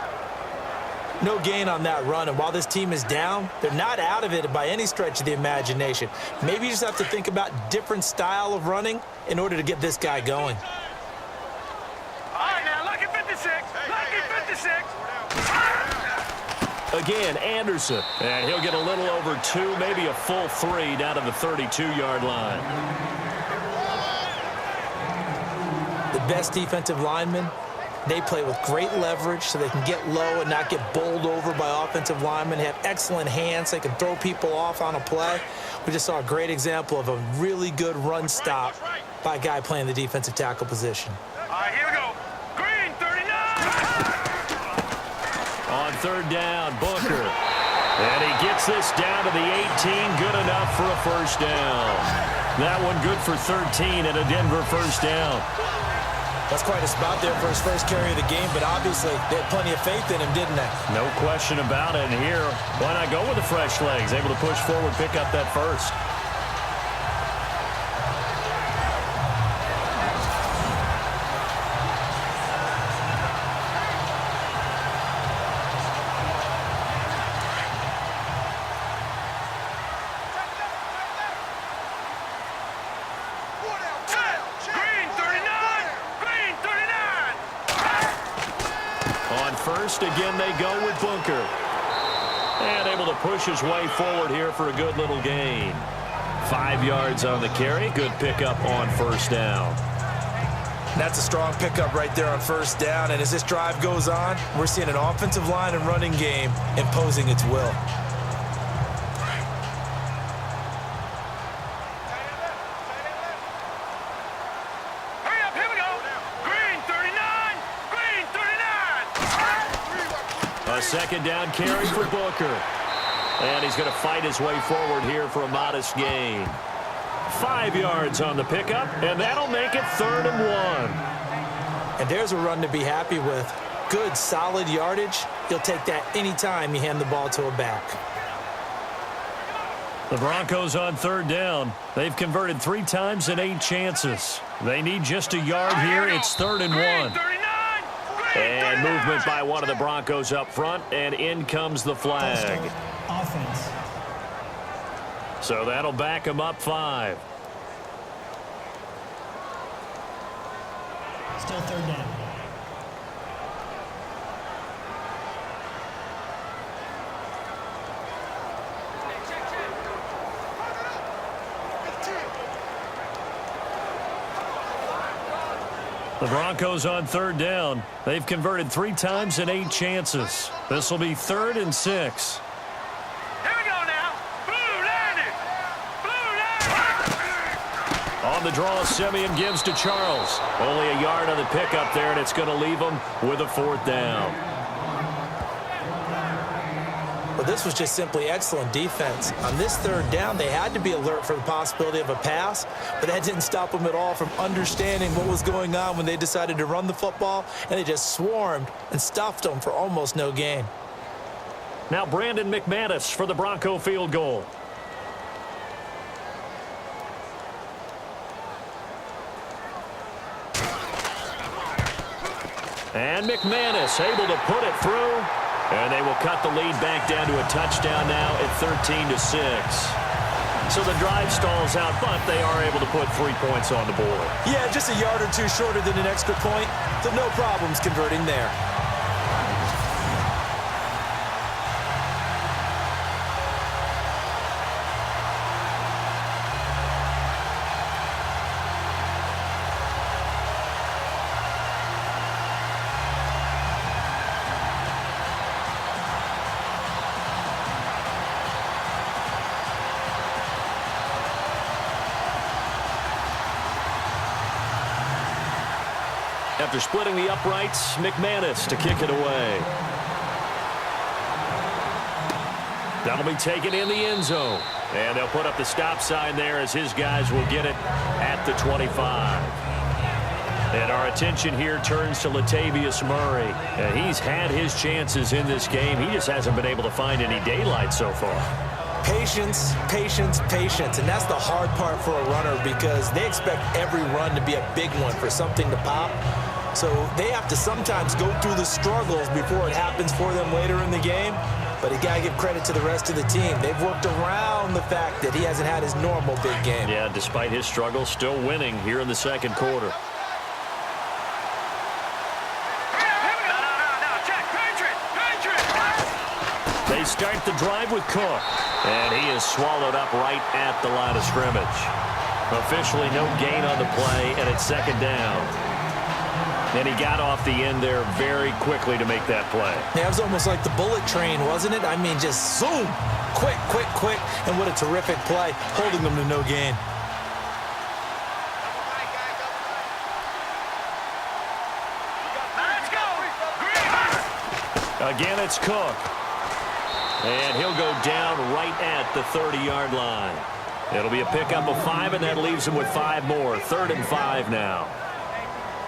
No gain on that run, and while this team is down, they're not out of it by any stretch of the imagination. Maybe you just have to think about different style of running in order to get this guy going.
All right, now look at 56.
Again, Anderson. And he'll get a little over 2, maybe a full 3 down to the 32-yard line.
The best defensive linemen, they play with great leverage so they can get low and not get bowled over by offensive linemen. They have excellent hands. They can throw people off on a play. We just saw a great example of a really good run stop by a guy playing the defensive tackle position.
All right, here we go. Green, 39.
On third down, Booker. And he gets this down to the 18, good enough for a first down. That one good for 13 and a Denver first down.
That's quite a spot there for his first carry of the game, but obviously they had plenty of faith in him, didn't they?
No question about it. And here, why not go with the fresh legs? Able to push forward, pick up that first.
Green, 39. Green, 39.
On first, again, they go with Booker. And able to push his way forward here for a good little gain. 5 yards on the carry. Good pickup on first down.
That's a strong pickup right there on first down. And as this drive goes on, we're seeing an offensive line and running game imposing its will.
Hurry up, here we go. Green, 39. Green, 39.
A second down carry for Booker. And he's going to fight his way forward here for a modest gain. 5 yards on the pickup, and that'll make it 3rd and 1.
And there's a run to be happy with. Good, solid yardage. You'll take that anytime you hand the ball to a back.
The Broncos on third down. They've converted 3 times in 8 chances. They need just a yard here. It's 3rd and 1. And movement by one of the Broncos up front, and in comes the flag.
Offense.
So that'll back them up 5.
Still 3rd down.
The Broncos on third down. They've converted 3 times in 8 chances. This will be 3rd and 6.
Here we go now. Blue landed. Blue landed.
On the draw, Simeon gives to Charles. Only a yard on the pickup there, and it's going to leave him with a 4th down.
Well, this was just simply excellent defense. On this 3rd down, they had to be alert for the possibility of a pass, but that didn't stop them at all from understanding what was going on when they decided to run the football, and they just swarmed and stuffed them for almost no gain.
Now Brandon McManus for the Bronco field goal. And McManus able to put it through. And they will cut the lead back down to a touchdown now at 13-6. So the drive stalls out, but they are able to put 3 points on the board.
Yeah, just a yard or two shorter than an extra point, so no problems converting there.
After splitting the uprights, McManus to kick it away. That'll be taken in the end zone. And they'll put up the stop sign there as his guys will get it at the 25. And our attention here turns to Latavius Murray. And he's had his chances in this game. He just hasn't been able to find any daylight so far.
Patience, patience, patience. And that's the hard part for a runner because they expect every run to be a big one for something to pop. So they have to sometimes go through the struggles before it happens for them later in the game. But you got to give credit to the rest of the team. They've worked around the fact that he hasn't had his normal big game.
Yeah, despite his struggles, still winning here in the second quarter. They start the drive with Cook. And he is swallowed up right at the line of scrimmage. Officially no gain on the play, and it's second down. And he got off the end there very quickly to make that play.
Yeah, it was almost like the bullet train, wasn't it? I mean, just zoom. Quick, quick, quick. And what a terrific play, holding them to no gain.
Let's go. Green.
Again, it's Cook. And he'll go down right at the 30-yard line. It'll be a pickup of 5, and that leaves him with 5 more. 3rd and 5 now.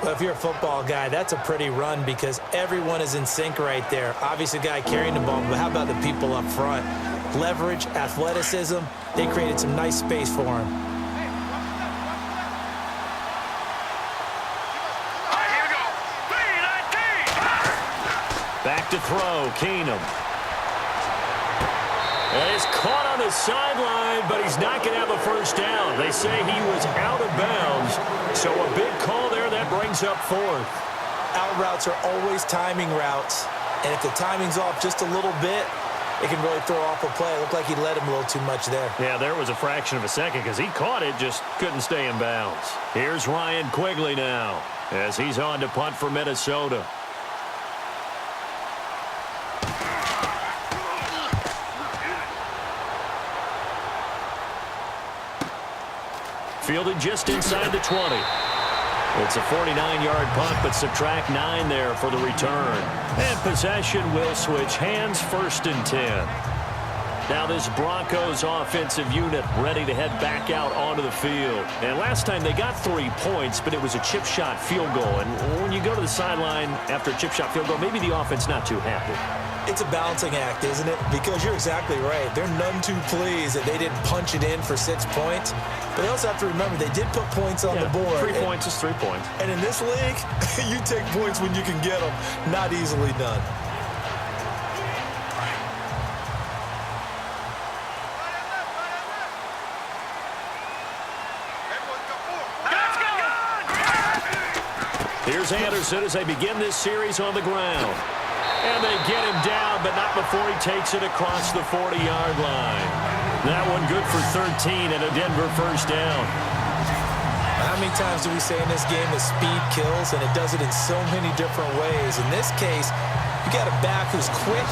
Well, if you're a football guy, that's a pretty run because everyone is in sync right there. Obviously, the guy carrying the ball, but how about the people up front? Leverage, athleticism, they created some nice space for him.
All right, here we go. 3-19.
Back to throw, Keenum. And he's caught on the sideline, but he's not going to have a first down. They say he was out of bounds, so a big call there that brings up 4th.
Out routes are always timing routes, and if the timing's off just a little bit, it can really throw off a play. It looked like he let him a little too much there.
Yeah, there was a fraction of a second because he caught it, just couldn't stay in bounds. Here's Ryan Quigley now as he's on to punt for Minnesota. Fielded just inside the 20. It's a 49-yard punt, but subtract 9 there for the return. And possession will switch hands, 1st and 10. Now this Broncos offensive unit ready to head back out onto the field. And last time they got 3 points, but it was a chip shot field goal. And when you go to the sideline after a chip shot field goal, maybe the offense not too happy.
It's a balancing act, isn't it? Because you're exactly right. They're none too pleased that they didn't punch it in for 6 points. But they also have to remember they did put points on the board.
3 points is 3 points.
And in this league, you take points when you can get them. Not easily done.
Here's Anderson as they begin this series on the ground. And they get him down, but not before he takes it across the 40-yard line. That one good for 13 and a Denver first down.
How many times do we say in this game that speed kills, and it does it in so many different ways? In this case, you got a back who's quick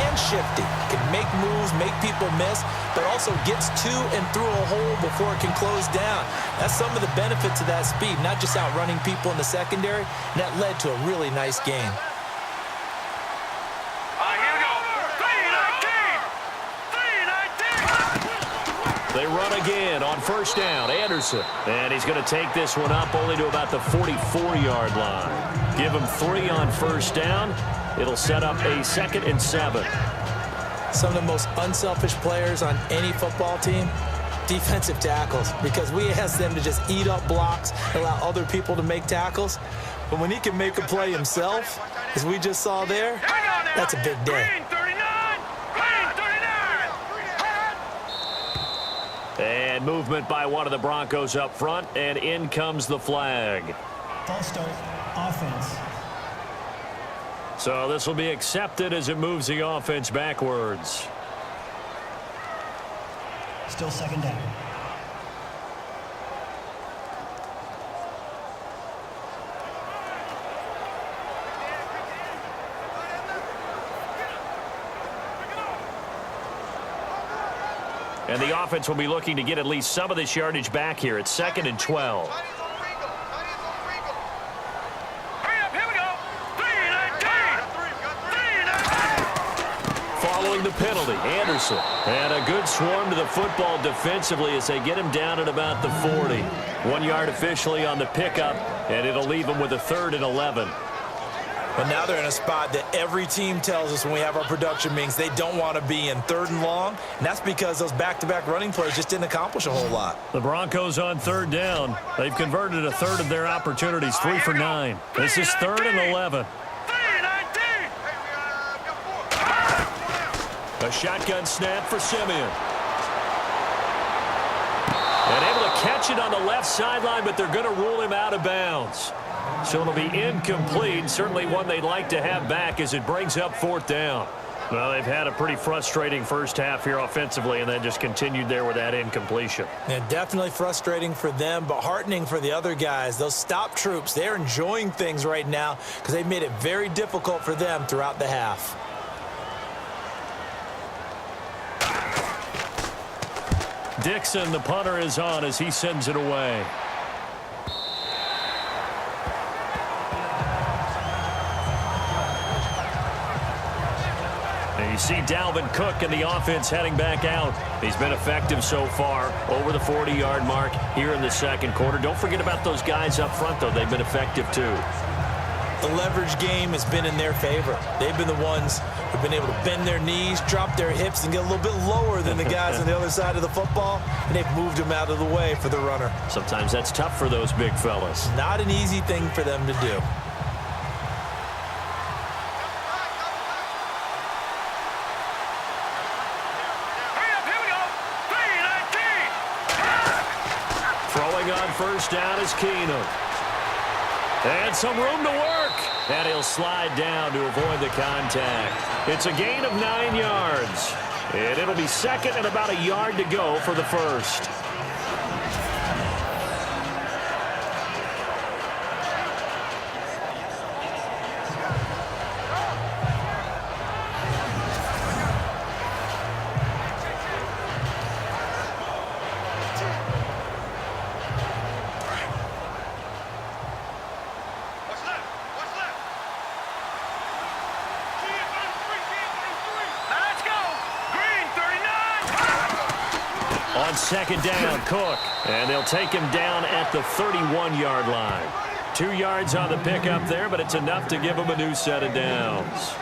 and shifty, can make moves, make people miss, but also gets to and through a hole before it can close down. That's some of the benefits of that speed, not just outrunning people in the secondary, and that led to a really nice game.
They run again on first down. Anderson. And he's going to take this one up only to about the 44-yard line. Give him 3 on first down. It'll set up a 2nd and 7.
Some of the most unselfish players on any football team, defensive tackles, because we ask them to just eat up blocks, allow other people to make tackles. But when he can make a play himself, as we just saw there, that's a big day.
And movement by one of the Broncos up front, and in comes the flag.
False start, offense.
So this will be accepted as it moves the offense backwards.
Still second down.
And the offense will be looking to get at least some of this yardage back here. It's 2nd and 12. Following the penalty, Anderson. And a good swarm to the football defensively as they get him down at about the 40. 1 yard officially on the pickup, and it'll leave him with a 3rd and 11.
But now they're in a spot that every team tells us when we have our production meetings they don't want to be in, 3rd and long. And that's because those back-to-back running plays just didn't accomplish a whole lot.
The Broncos on 3rd down. They've converted a 1/3 of their opportunities, 3 for 9. This is 3rd and 11. A shotgun snap for Simeon. And able to catch it on the left sideline, but they're going to rule him out of bounds. So it'll be incomplete. Certainly one they'd like to have back as it brings up 4th down. Well, they've had a pretty frustrating first half here offensively, and then just continued there with that incompletion.
Yeah, definitely frustrating for them, but heartening for the other guys. Those stop troops, they're enjoying things right now because they've made it very difficult for them throughout the half.
Dixon, the punter, is on as he sends it away. And you see Dalvin Cook and the offense heading back out. He's been effective so far, over the 40-yard mark here in the second quarter. Don't forget about those guys up front, though. They've been effective, too.
The leverage game has been in their favor. They've been the ones who've been able to bend their knees, drop their hips, and get a little bit lower than the guys on the other side of the football, and they've moved them out of the way for the runner.
Sometimes that's tough for those big fellas.
Not an easy thing for them to do.
Throwing on first down is Keenum. And some room to work. And he'll slide down to avoid the contact. It's a gain of 9 yards. And it'll be second and about a yard to go for the first. On second down, Cook. And they'll take him down at the 31-yard line. 2 yards on the pickup there, but it's enough to give him a new set of downs.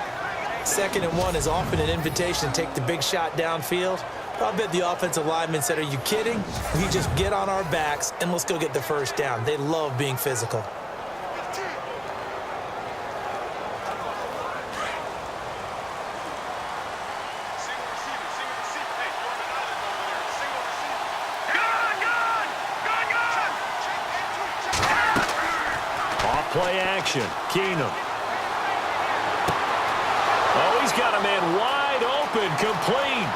Second and 1 is often an invitation to take the big shot downfield. I bet the offensive lineman said, "Are you kidding? We just get on our backs and let's go get the first down." They love being physical.
Play action. Keenum. Oh, he's got a man wide open, complete.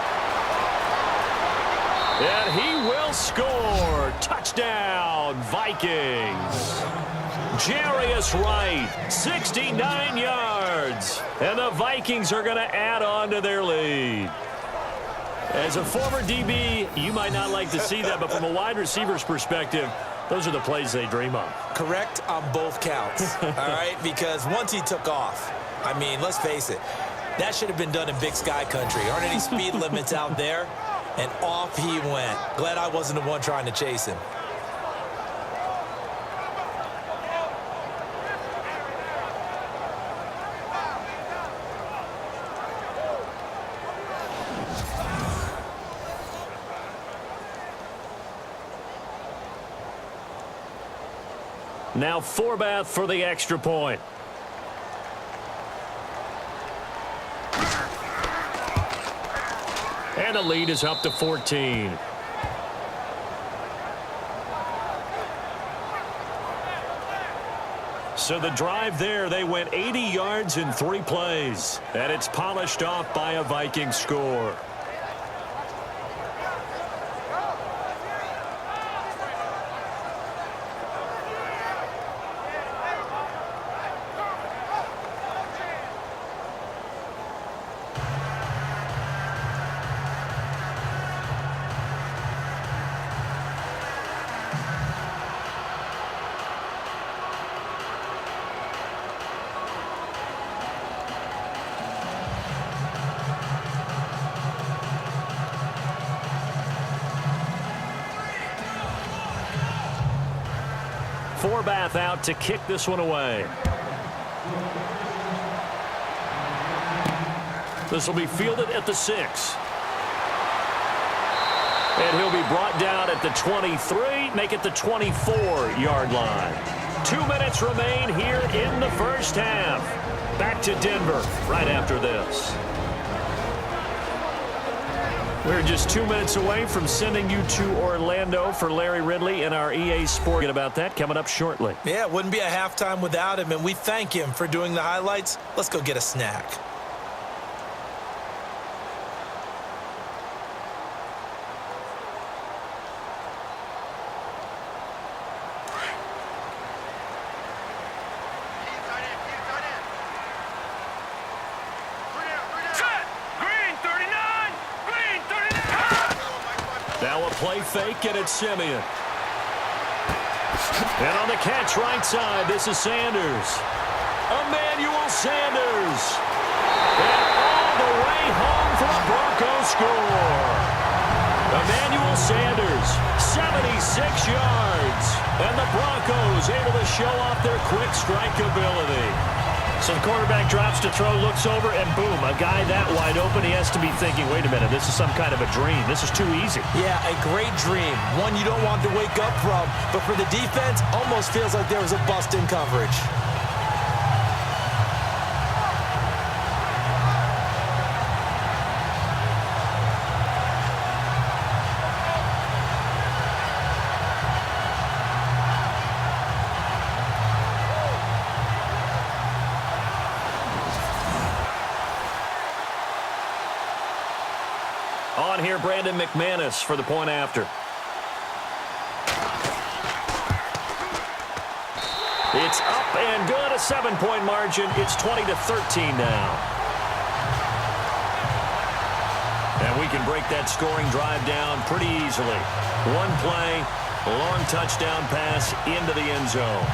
And he will score. Touchdown, Vikings. Jarius Wright, 69 yards. And the Vikings are going to add on to their lead. As a former DB, you might not like to see that, but from a wide receiver's perspective, those are the plays they dream of.
Correct on both counts, all right? Because once he took off, I mean, let's face it, that should have been done in Big Sky country. Aren't any speed limits out there? And off he went. Glad I wasn't the one trying to chase him.
Now Forbath for the extra point. And the lead is up to 14. So the drive there, they went 80 yards in 3 plays. And it's polished off by a Viking score. Forbath out to kick this one away. This will be fielded at the 6. And he'll be brought down at the 23, make it the 24-yard line. 2 minutes remain here in the first half. Back to Denver right after this. We're just 2 minutes away from sending you to Orlando for Larry Ridley and our EA Sport. Get about that coming up shortly.
Yeah, it wouldn't be a halftime without him, and we thank him for doing the highlights. Let's go get a snack.
play fake, and it's Simeon. And on the catch right side, this is Sanders. Emmanuel Sanders. And all the way home for a Broncos score. Emmanuel Sanders, 76 yards. And the Broncos able to show off their quick strike ability.
So the quarterback drops to throw, looks over, and boom, a guy that wide open, he has to be thinking, wait a minute, this is some kind of a dream. This is too easy.
Yeah, a great dream. One you don't want to wake up from. But for the defense, almost feels like there was a bust in coverage.
On here, Brandon McManus for the point after. It's up and good, a 7-point margin. It's 20-13 now. And we can break that scoring drive down pretty easily. One play, a long touchdown pass into the end zone.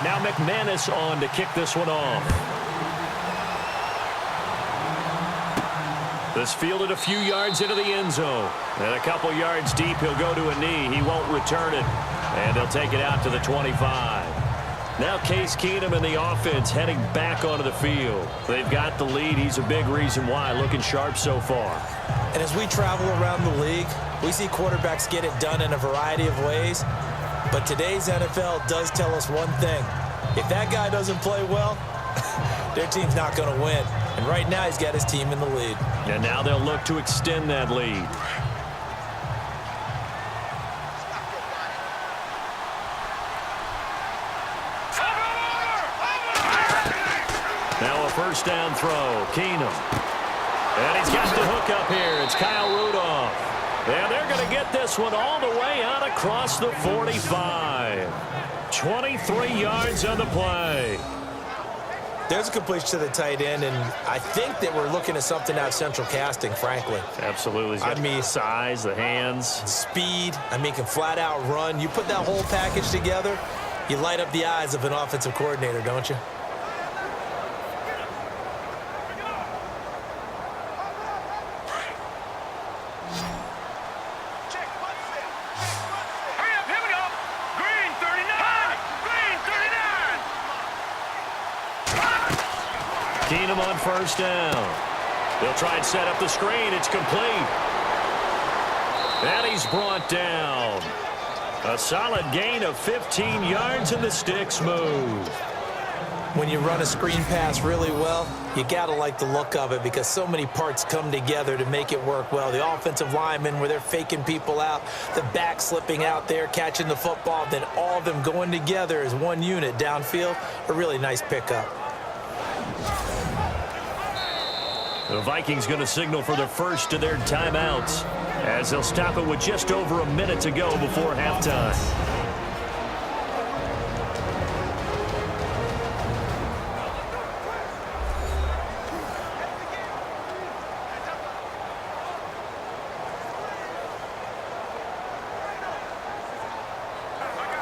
Now McManus on to kick this one off. This fielded a few yards into the end zone. And a couple yards deep, he'll go to a knee. He won't return it. And he'll take it out to the 25. Now Case Keenum and the offense heading back onto the field. They've got the lead. He's a big reason why. Looking sharp so far.
And as we travel around the league, we see quarterbacks get it done in a variety of ways. But today's NFL does tell us one thing. If that guy doesn't play well, their team's not going to win. And right now, he's got his team in the lead.
And now they'll look to extend that lead. Now a first down throw. Keenum. And he's got the hook up here. It's Kyle Rudolph. And they're going to get this one all the way out across the 45. 23 yards on the play.
There's a completion to the tight end, and I think that we're looking at something out of central casting, frankly.
Absolutely. He's got the size, the hands.
Speed. I mean, can flat out run. You put that whole package together, you light up the eyes of an offensive coordinator, don't you?
Keenum on first down. They'll try and set up the screen. It's complete. And he's brought down. A solid gain of 15 yards, and the sticks move.
When you run a screen pass really well, you got to like the look of it because so many parts come together to make it work well. The offensive linemen, where they're faking people out, the back slipping out there, catching the football, then all of them going together as one unit downfield. A really nice pickup.
The Vikings going to signal for the first of their timeouts as they'll stop it with just over a minute to go before halftime.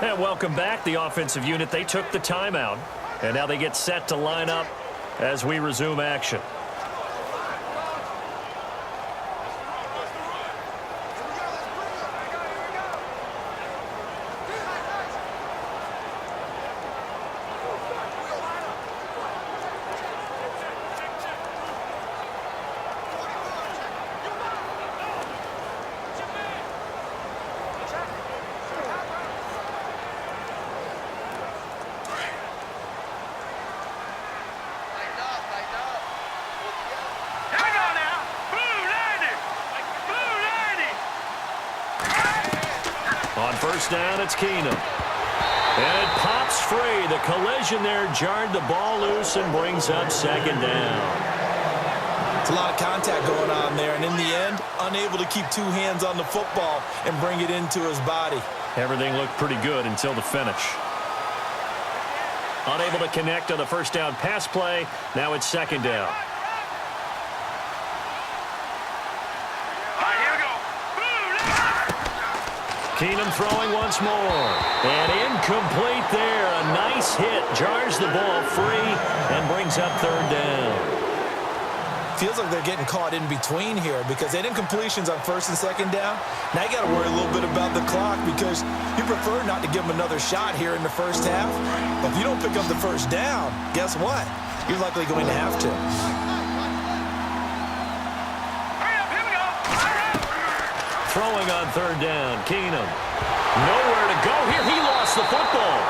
And welcome back, the offensive unit. They took the timeout, and now they get set to line up as we resume action. On first down, it's Keenum. And it pops free. The collision there jarred the ball loose and brings up second down.
It's a lot of contact going on there, and in the end, unable to keep two hands on the football and bring it into his body.
Everything looked pretty good until the finish. Unable to connect on the first down pass play. Now it's second down. Keenum throwing once more. And incomplete there. A nice hit. Jars the ball free and brings up third down.
Feels like they're getting caught in between here because they had incompletions on first and second down. Now you got to worry a little bit about the clock because you prefer not to give them another shot here in the first half. But if you don't pick up the first down, guess what? You're likely going to have to.
Throwing on third down, Keenum. Nowhere to go here. He lost the football.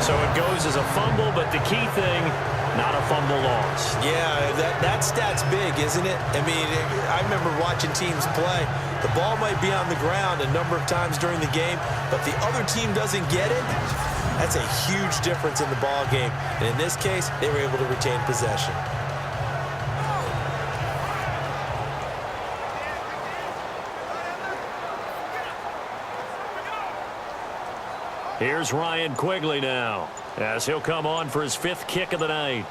So it goes as a fumble, but the key thing, not a fumble loss.
Yeah, that stat's big, isn't it? I mean, I remember watching teams play. The ball might be on the ground a number of times during the game, but the other team doesn't get it. That's a huge difference in the ball game. And in this case, they were able to retain possession.
Here's Ryan Quigley now, as he'll come on for his fifth kick of the night.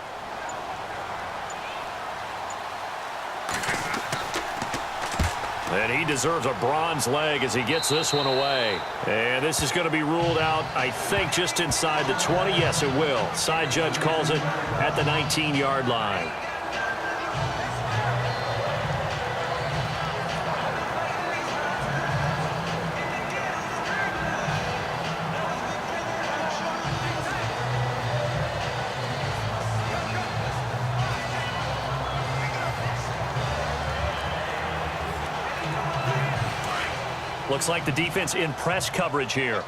And he deserves a bronze leg as he gets this one away. And this is going to be ruled out, I think, just inside the 20. Yes, it will. Side judge calls it at the 19-yard line. Looks like the defense in press coverage here.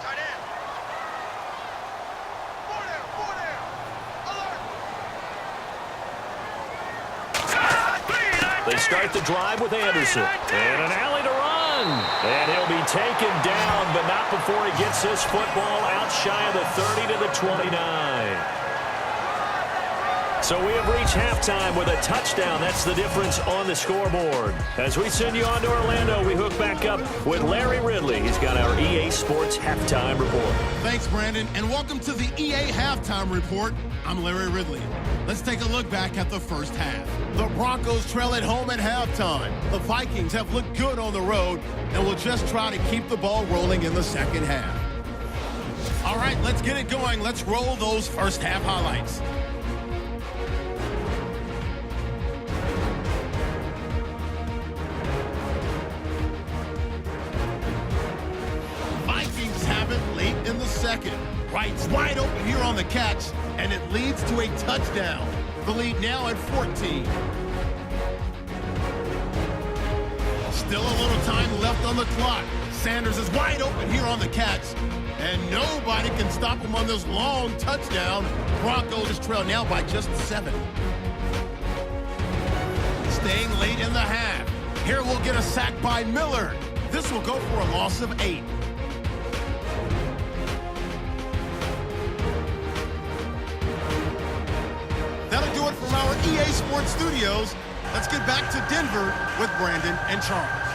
They start the drive with Anderson. And an alley to run. And he'll be taken down, but not before he gets his football out shy of the 30 to the 29. So we have reached halftime with a touchdown. That's the difference on the scoreboard. As we send you on to Orlando, we hook back up with Larry Ridley. He's got our EA Sports Halftime Report.
Thanks, Brandon, and welcome to the EA Halftime Report. I'm Larry Ridley. Let's take a look back at the first half. The Broncos trail at home at halftime. The Vikings have looked good on the road and will just try to keep the ball rolling in the second half. All right, let's get it going. Let's roll those first half highlights. Late in the second. Wright's wide open here on the catch, and it leads to a touchdown. The lead now at 14. Still a little time left on the clock. Sanders is wide open here on the catch, and nobody can stop him on this long touchdown. Broncos trail now by just 7. Staying late in the half. Here we'll get a sack by Miller. This will go for a loss of 8. That'll do it from our EA Sports Studios. Let's get back to Denver with Brandon and Charles.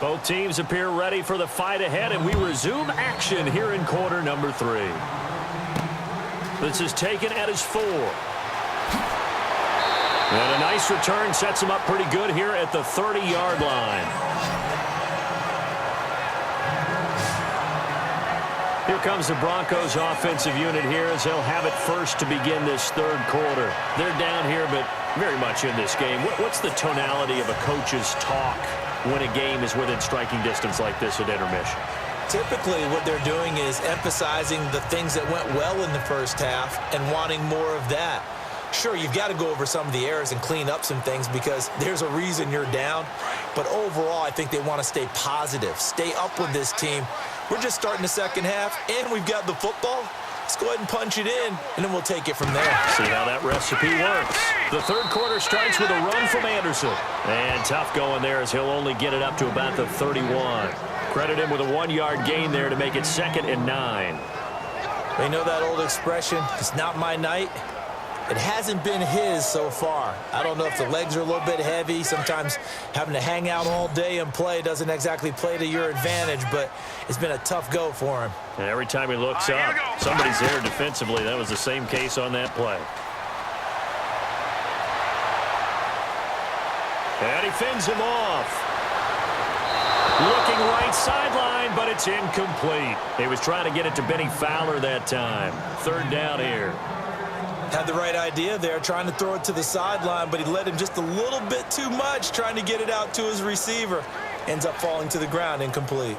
Both teams appear ready for the fight ahead, and we resume action here in quarter number 3. This is taken at his 4. And a nice return sets him up pretty good here at the 30-yard line. Here comes the Broncos offensive unit here as they'll have it first to begin this third quarter. They're down here, but very much in this game. What's the tonality of a coach's talk when a game is within striking distance like this at intermission?
Typically, what they're doing is emphasizing the things that went well in the first half and wanting more of that. Sure, you've got to go over some of the errors and clean up some things because there's a reason you're down. But overall, I think they want to stay positive, stay up with this team. We're just starting the second half, and we've got the football. Let's go ahead and punch it in, and then we'll take it from there.
See how that recipe works. The third quarter starts with a run from Anderson. And tough going there as he'll only get it up to about the 31. Credit him with a 1-yard gain there to make it 2nd and 9.
You know that old expression, it's not my night? It hasn't been his so far. I don't know if the legs are a little bit heavy. Sometimes having to hang out all day and play doesn't exactly play to your advantage, but it's been a tough go for him.
And every time he looks up, somebody's there defensively. That was the same case on that play. And he fends him off. Looking right sideline, but it's incomplete. He was trying to get it to Benny Fowler that time. 3rd down here.
Had the right idea there, trying to throw it to the sideline, but he led him just a little bit too much, trying to get it out to his receiver. Ends up falling to the ground, incomplete.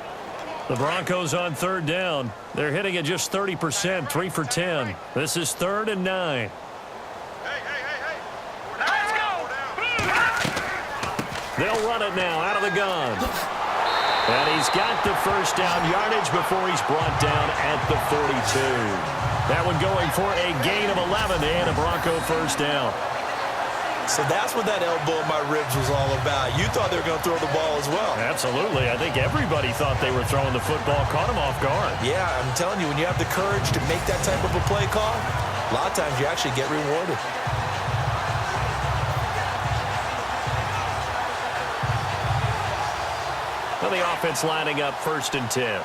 The Broncos on 3rd down. They're hitting at just 30%, 3 for 10. This is 3rd and 9.
Let's go!
They'll run it now out of the gun. And he's got the first down yardage before he's brought down at the 42. That one going for a gain of 11 and a Bronco first down.
So that's what that elbow in my ribs was all about. You thought they were going to throw the ball as well.
Absolutely. I think everybody thought they were throwing the football, caught him off guard.
Yeah, I'm telling you, when you have the courage to make that type of a play call, a lot of times you actually get rewarded.
Well, the offense lining up 1st and 10.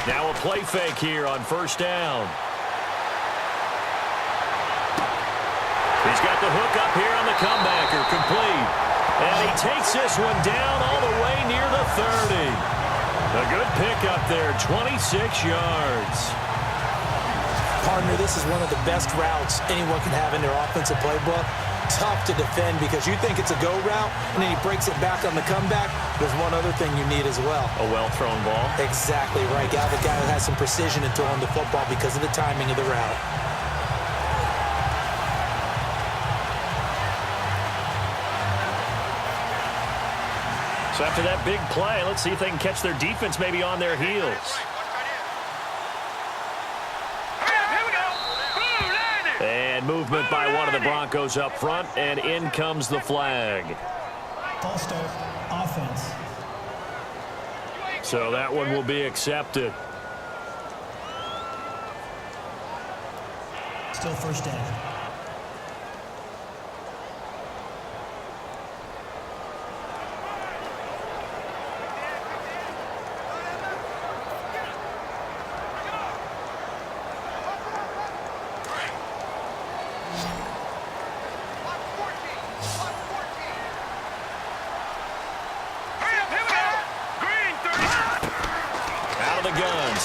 Now a play fake here on 1st down. He's got the hook up here on the comebacker, complete. And he takes this one down all the way near the 30. A good pickup there, 26 yards.
Partner, this is one of the best routes anyone can have in their offensive playbook. Tough to defend because you think it's a go route, and then he breaks it back on the comeback. There's one other thing you need as well.
A well-thrown ball.
Exactly right. Got the guy who has some precision in throwing the football because of the timing of the route.
So after that big play, let's see if they can catch their defense maybe on their heels. And movement by one of the Broncos up front, and in comes the flag.
False start, offense.
So that one will be accepted.
Still 1st down.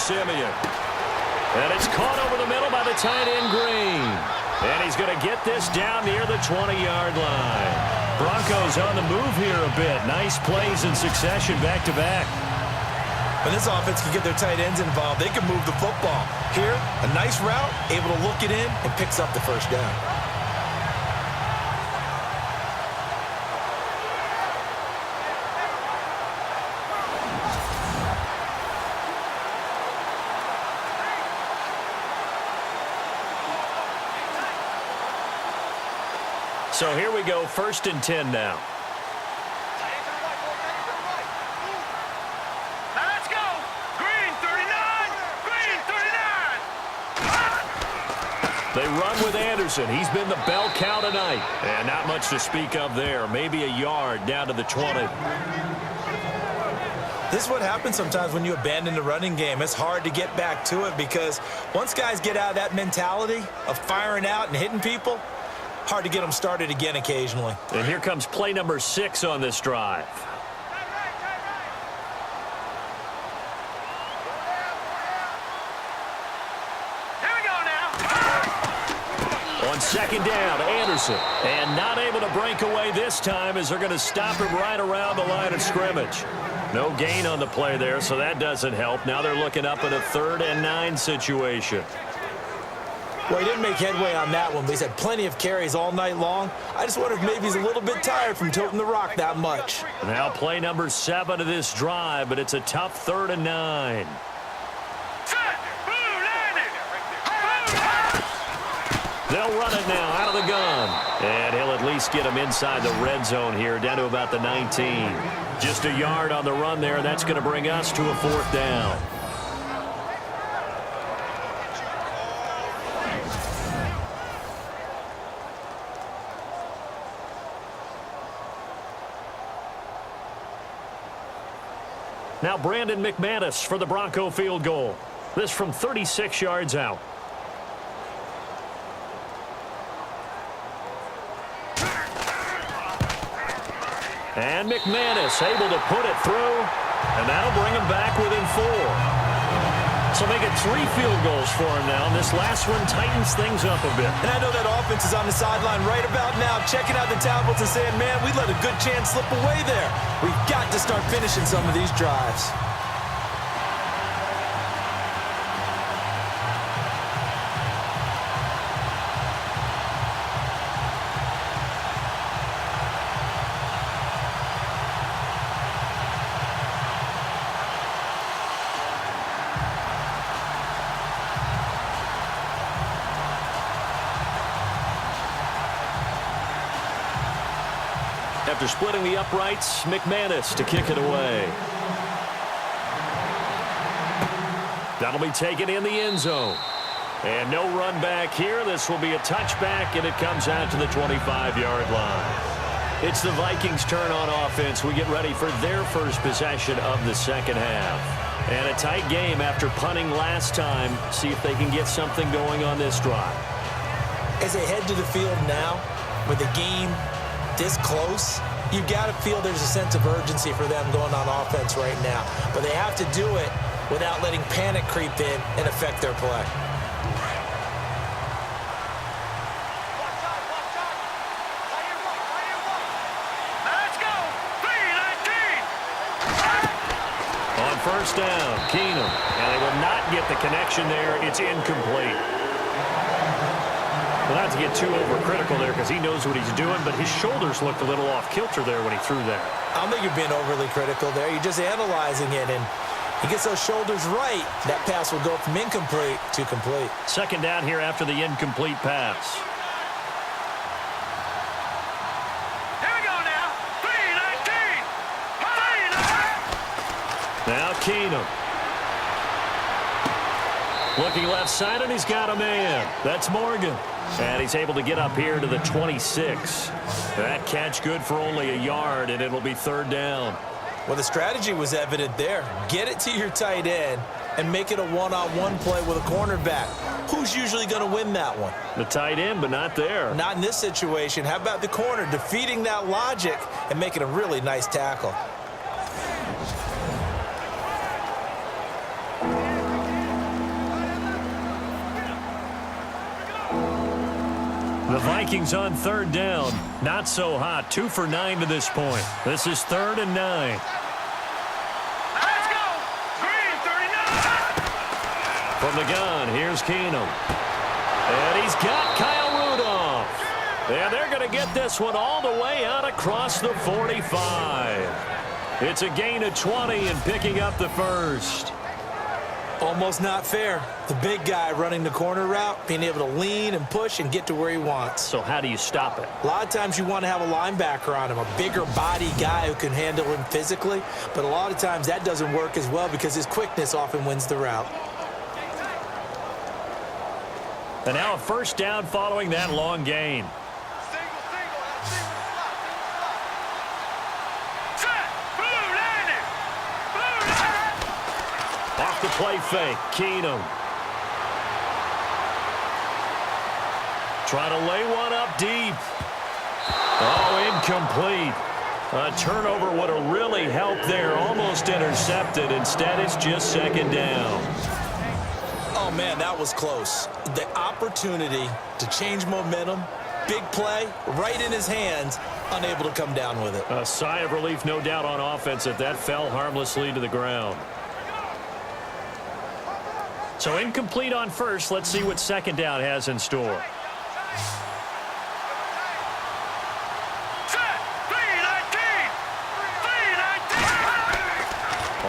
Simeon. And it's caught over the middle by the tight end, Green. And he's going to get this down near the 20-yard line. Broncos on the move here a bit. Nice plays in succession back-to-back.
When this offense can get their tight ends involved, they can move the football. Here, a nice route, able to look it in, and picks up the first down.
So here we go, 1st and 10 now.
Let's go! Green 39! Green 39!
run with Anderson. He's been the bell cow tonight. And not much to speak of there. Maybe a yard down to the 20.
This is what happens sometimes when you abandon the running game. It's hard to get back to it because once guys get out of that mentality of firing out and hitting people, hard to get them started again occasionally.
And here comes play number 6 on this drive. On second down, Anderson. And not able to break away this time as they're going to stop him right around the line of scrimmage. No gain on the play there, so that doesn't help. Now they're looking up at a 3rd and 9 situation.
Well, he didn't make headway on that one, but he's had plenty of carries all night long. I just wonder if maybe he's a little bit tired from toting the rock that much.
Now play number 7 of this drive, but it's a tough 3rd and 9. They'll run it now out of the gun. And he'll at least get him inside the red zone here, down to about the 19. Just a yard on the run there. That's going to bring us to a 4th down. Now Brandon McManus for the Bronco field goal. This from 36 yards out. And McManus able to put it through, and that'll bring him back within 4. So make it 3 field goals for him now, and this last one tightens things up a bit.
And I know that offense is on the sideline right about now, checking out the tablets and saying, man, we let a good chance slip away there. We've got to start finishing some of these drives.
After splitting the uprights, McManus to kick it away. That'll be taken in the end zone. And no run back here. This will be a touchback, and it comes out to the 25-yard line. It's the Vikings' turn on offense. We get ready for their first possession of the second half. And a tight game after punting last time. See if they can get something going on this drive.
As they head to the field now, with the game this close, you got to feel there's a sense of urgency for them going on offense right now. But they have to do it without letting panic creep in and affect their play.
Let's go! 3-19!
On first down, Keenum. And they will not get the connection there. It's incomplete. Well, not to get too overcritical there because he knows what he's doing, but his shoulders looked a little off kilter there when he threw that.
I don't think you're being overly critical there. You're just analyzing it, and he gets those shoulders right. That pass will go from incomplete to complete.
Second down here after the incomplete pass.
Here we go now. 3-19!
Now Keenum. Looking left side, and he's got a man. That's Morgan. And he's able to get up here to the 26. That catch good for only a yard, and it'll be 3rd down.
Well, the strategy was evident there. Get it to your tight end and make it a one-on-one play with a cornerback. Who's usually going to win that one?
The tight end, but not there.
Not in this situation. How about the corner defeating that logic and making a really nice tackle?
The Vikings on 3rd down. Not so hot. 2 for 9 to this point. This is 3rd and 9.
Let's go! Green 39!
From the gun, here's Keenum. And he's got Kyle Rudolph. And they're going to get this one all the way out across the 45. It's a gain of 20 and picking up the first.
Almost not fair. The big guy running the corner route, being able to lean and push and get to where he wants.
So how do you stop it?
A lot of times you want to have a linebacker on him, a bigger body guy who can handle him physically. But a lot of times that doesn't work as well because his quickness often wins the route.
And now a first down following that long gain.
Single, and a single slot.
Set. Blue landing. Blue landing.
Off the play fake, Keenum. Trying to lay one up deep. Oh, incomplete. A turnover would have really helped there. Almost intercepted. Instead, it's just second down.
Oh, man, that was close. The opportunity to change momentum, big play, right in his hands, unable to come down with it.
A sigh of relief, no doubt, on offense that fell harmlessly to the ground. So incomplete on first. Let's see what second down has in store.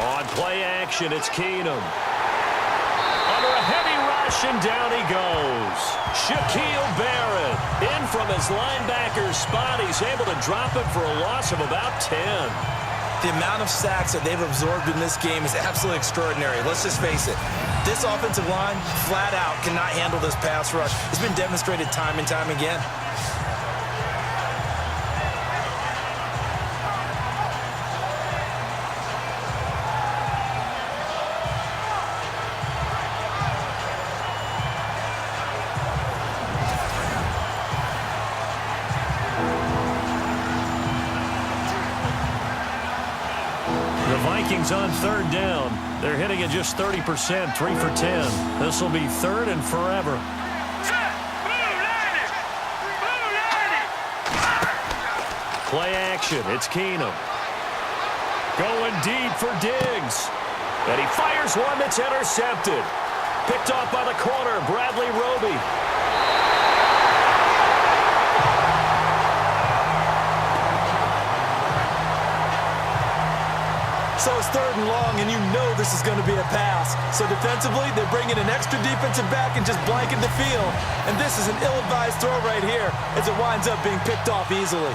On play action, it's Keenum. Under a heavy rush, and down he goes. Shaquille Barrett in from his linebacker spot. He's able to drop it for a loss of about 10.
The amount of sacks that they've absorbed in this game is absolutely extraordinary. Let's just face it. This offensive line, flat out, cannot handle this pass rush. It's been demonstrated time and time again.
Vikings on third down. They're hitting at just 30%, 3 for 10. This will be third and forever. Play action. It's Keenum. Going deep for Diggs. And he fires one that's intercepted. Picked off by the corner, Bradley Roby.
So it's third and long, and you know this is going to be a pass. So defensively, they bring in an extra defensive back and just blanket the field. And this is an ill-advised throw right here as it winds up being picked off easily.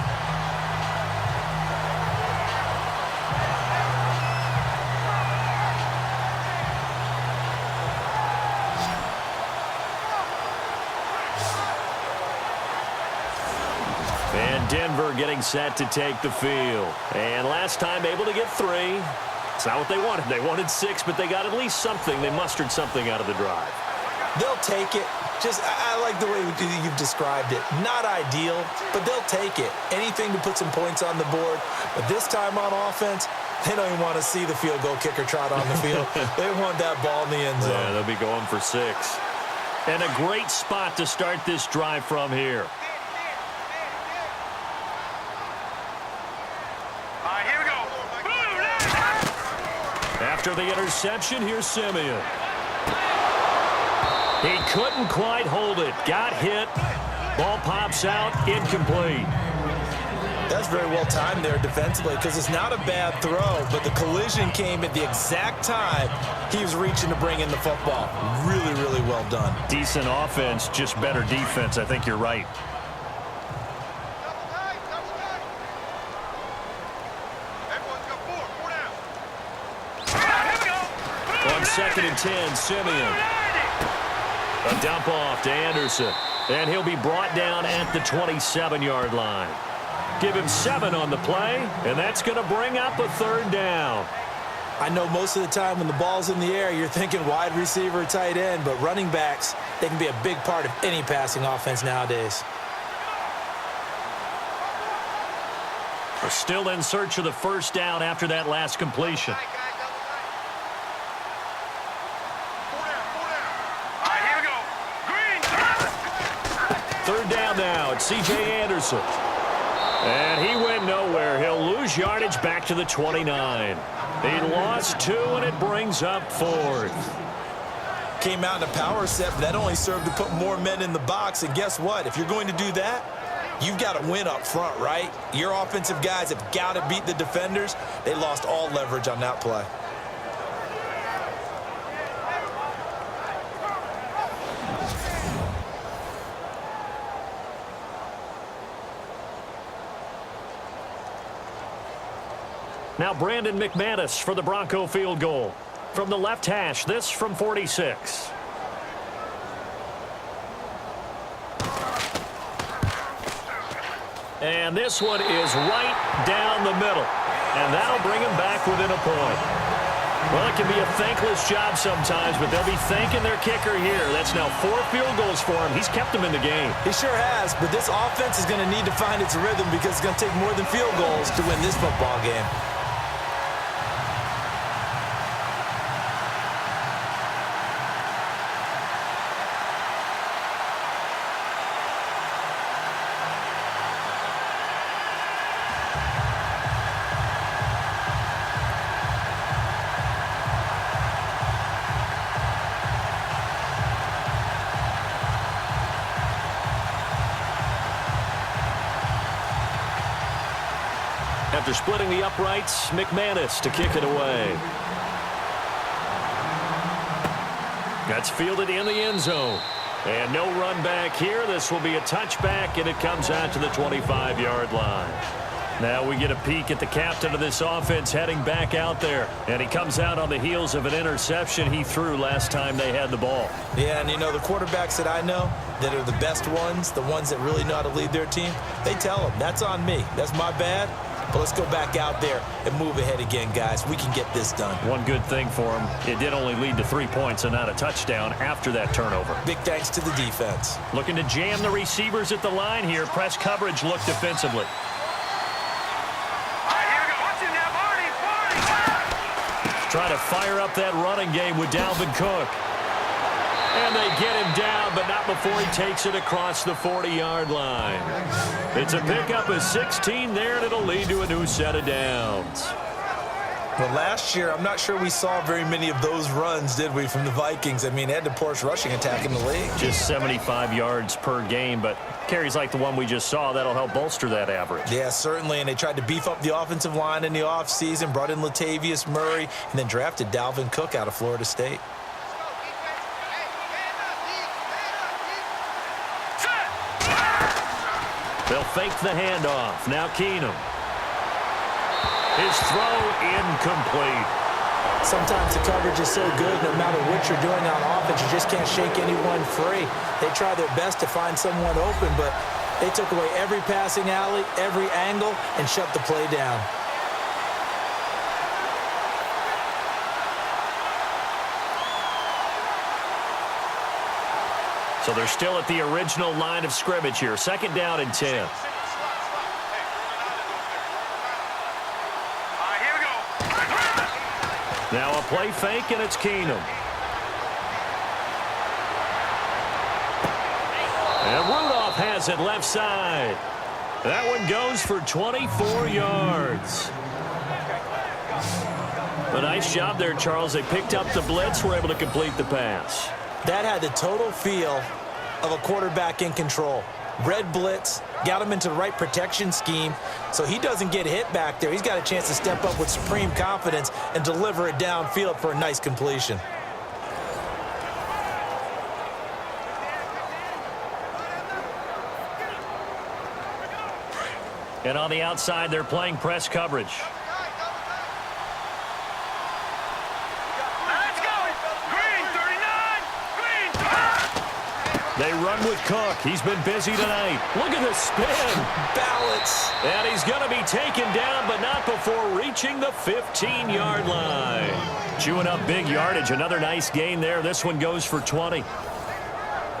And Denver getting set to take the field. And last time able to get 3. It's not what they wanted. They wanted 6, but they got at least something. They mustered something out of the drive.
They'll take it. I like the way you've described it. Not ideal, but they'll take it. Anything to put some points on the board. But this time on offense, they don't even want to see the field goal kicker trot on the field. They want that ball in the end zone.
Yeah, they'll be going for 6. And a great spot to start this drive from here. After the interception, here's Simeon. He couldn't quite hold it. Got hit. Ball pops out. Incomplete.
That's very well timed there defensively because it's not a bad throw, but the collision came at the exact time he was reaching to bring in the football. Really, really well done.
Decent offense, just better defense. I think you're right. On 2nd and 10, Simeon. A dump off to Anderson. And he'll be brought down at the 27-yard line. Give him 7 on the play, and that's going to bring up a third down.
I know most of the time when the ball's in the air, you're thinking wide receiver, tight end, but running backs, they can be a big part of any passing offense nowadays.
We're still in search of the first down after that last completion. Third down now. It's C.J. Anderson. And he went nowhere. He'll lose yardage back to the 29. He lost 2, and it brings up 4th.
Came out in a power set, but that only served to put more men in the box. And guess what? If you're going to do that, you've got to win up front, right? Your offensive guys have got to beat the defenders. They lost all leverage on that play.
Now Brandon McManus for the Bronco field goal. From the left hash, this from 46. And this one is right down the middle. And that'll bring him back within a point. Well, it can be a thankless job sometimes, but they'll be thanking their kicker here. That's now 4 field goals for him. He's kept them in the game.
He sure has, but this offense is going to need to find its rhythm because it's going to take more than field goals to win this football game.
After splitting the uprights, McManus to kick it away. That's fielded in the end zone. And no run back here. This will be a touchback, and it comes out to the 25-yard line. Now we get a peek at the captain of this offense heading back out there. And he comes out on the heels of an interception he threw last time they had the ball.
Yeah, and you know, the quarterbacks that I know that are the best ones, the ones that really know how to lead their team, they tell them, that's on me. That's my bad. But let's go back out there and move ahead again, guys. We can get this done.
One good thing for him, it did only lead to 3 points and not a touchdown after that turnover.
Big thanks to the defense.
Looking to jam the receivers at the line here. Press coverage look defensively. Try to fire up that running game with Dalvin Cook. And they get him down, but not before he takes it across the 40-yard line. It's a pickup of 16 there, and it'll lead to a new set of downs.
Well, last year, I'm not sure we saw very many of those runs, did we, from the Vikings? I mean, they had the poorest rushing attack in the league.
Just 75 yards per game, but carries like the one we just saw, that'll help bolster that average.
Yeah, certainly, and they tried to beef up the offensive line in the offseason, brought in Latavius Murray, and then drafted Dalvin Cook out of Florida State.
They'll fake the handoff. Now Keenum. His throw incomplete.
Sometimes the coverage is so good, no matter what you're doing on offense, you just can't shake anyone free. They try their best to find someone open, but they took away every passing alley, every angle, and shut the play down.
So they're still at the original line of scrimmage here. 2nd down and 10. Now a play fake, and it's Keenum. And Rudolph has it left side. That one goes for 24 yards. A nice job there, Charles. They picked up the blitz, were able to complete the pass.
That had the total feel of a quarterback in control. Red blitz, got him into the right protection scheme, so he doesn't get hit back there. He's got a chance to step up with supreme confidence and deliver it downfield for a nice completion.
And on the outside, they're playing press coverage. They run with Cook. He's been busy tonight. Look at the spin.
Balance.
And he's going to be taken down, but not before reaching the 15-yard line. Chewing up big yardage. Another nice gain there. This one goes for 20.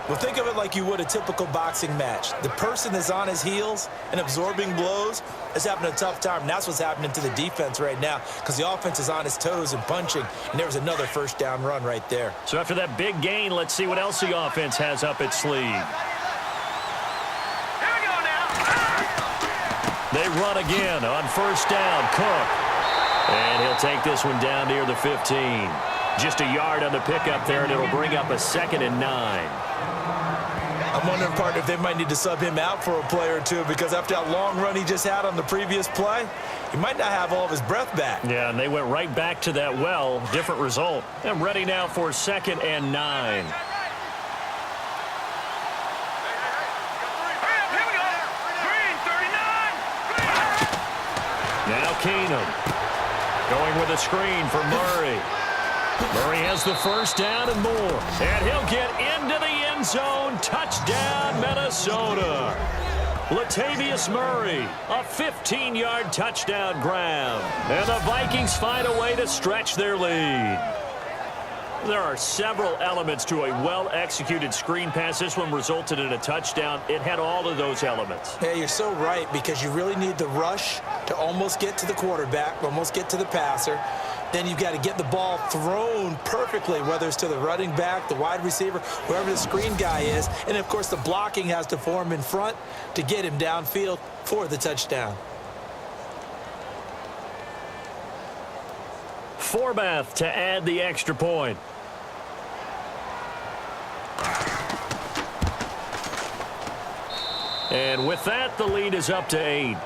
Well, think of it like you would a typical boxing match. The person that's on his heels and absorbing blows is having a tough time. And that's what's happening to the defense right now because the offense is on his toes and punching. And there was another 1st down run right there.
So after that big gain, let's see what else the offense has up its sleeve.
Here we go now.
They run again on 1st down. Cook. And he'll take this one down near the 15. Just a yard on the pickup there, and it'll bring up a 2nd and 9.
I'm wondering, partner, if they might need to sub him out for a play or two because after that long run he just had on the previous play, he might not have all of his breath back.
Yeah, and they went right back to that well. Different result. And ready now for 2nd and 9.
Here we go. Green, 39.
Now Keenum. Going with a screen for Murray. Murray has the 1st down and more. And he'll get into the end zone. Touchdown, Minnesota. Latavius Murray, a 15-yard touchdown grab. And the Vikings find a way to stretch their lead. There are several elements to a well-executed screen pass. This one resulted in a touchdown. It had all of those elements.
Yeah, you're so right, because you really need the rush to almost get to the quarterback, almost get to the passer. Then you've got to get the ball thrown perfectly, whether it's to the running back, the wide receiver, whoever the screen guy is. And, of course, the blocking has to form in front to get him downfield for the touchdown.
Forbath to add the extra point. And with that, the lead is up to 8.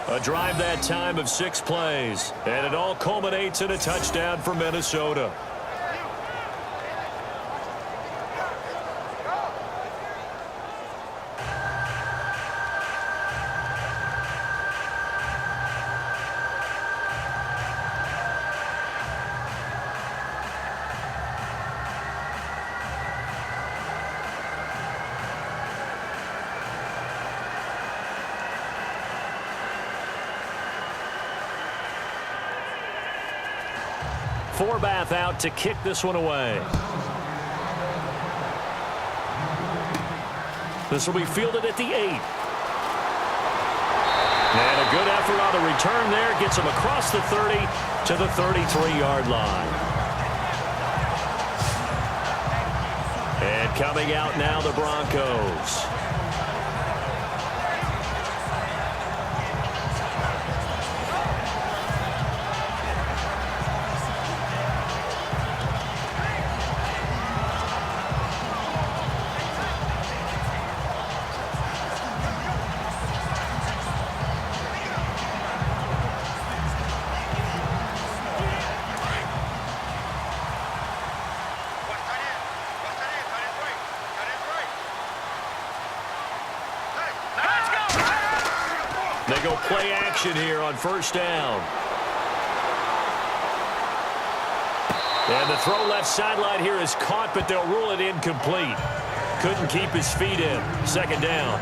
A drive that time of 6 plays, and it all culminates in a touchdown for Minnesota. Forbath out to kick this one away. This will be fielded at the 8. And a good effort on the return there. Gets him across the 30 to the 33-yard line. And coming out now, the Broncos. They go play action here on first down. And the throw left sideline here is caught, but they'll rule it incomplete. Couldn't keep his feet in. Second down.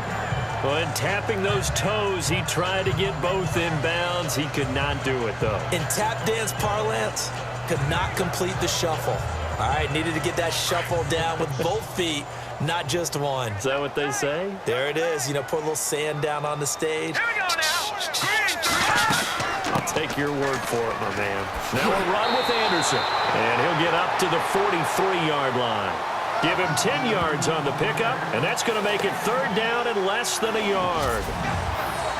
When tapping those toes, he tried to get both in bounds. He could not do it, though.
In tap dance parlance, could not complete the shuffle. All right, needed to get that shuffle down with both feet, not just one.
Is that what they say?
There it is. You know, put a little sand down on the stage.
Here we go now.
I'll take your word for it, my man. Now a run with Anderson. And he'll get up to the 43-yard line. Give him 10 yards on the pickup, and that's going to make it third down and less than a yard.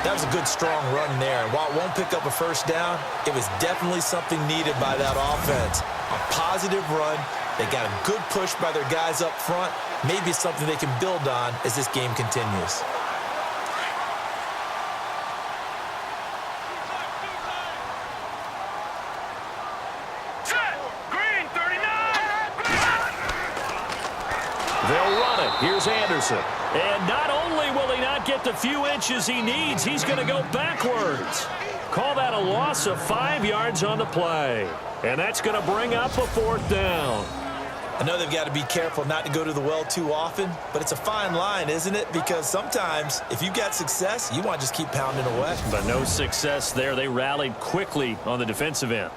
That was a good, strong run there. While it won't pick up a first down, it was definitely something needed by that offense. A positive run. They got a good push by their guys up front. Maybe something they can build on as this game continues.
Green 39.
They'll run it. Here's Anderson. And not only will he not get the few inches he needs, he's going to go backwards. Call that a loss of 5 yards on the play. And that's going to bring up a fourth down.
I know they've got to be careful not to go to the well too often, but it's a fine line, isn't it? Because sometimes, if you've got success, you want to just keep pounding away.
But no success there. They rallied quickly on the defensive end.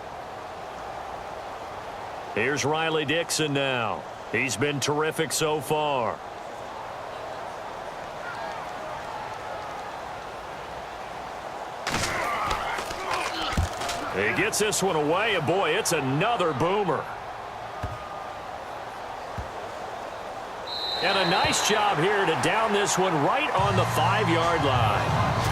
Here's Riley Dixon now. He's been terrific so far. He gets this one away, and boy, it's another boomer. And a nice job here to down this one right on the 5-yard line.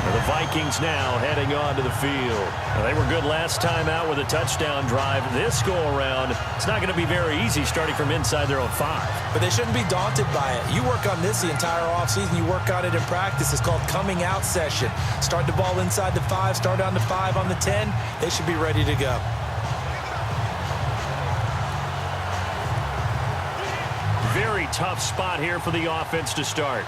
The Vikings now heading onto the field. Now, they were good last time out with a touchdown drive. This go-around, it's not going to be very easy starting from inside their own 5.
But they shouldn't be daunted by it. You work on this the entire offseason. You work on it in practice. It's called coming out session. Start the ball inside the 5, start on the 5 on the 10. They should be ready to go.
Very tough spot here for the offense to start.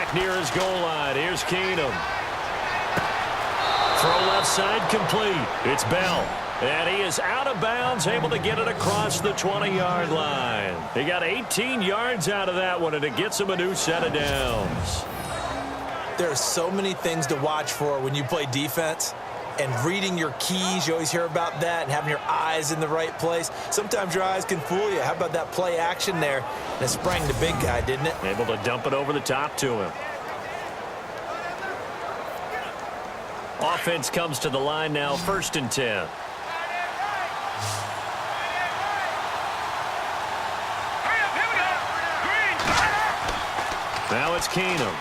back near his goal line. Here's Keenum. Throw left side complete. It's Bell. And he is out of bounds, able to get it across the 20-yard line. He got 18 yards out of that one, and it gets him a new set of downs.
There are so many things to watch for when you play defense. And reading your keys, you always hear about that, and having your eyes in the right place. Sometimes your eyes can fool you. How about that play action there? And it sprang the big guy, didn't it?
Able to dump it over the top to him. Offense comes to the line now, 1st and 10. Now it's Keenum.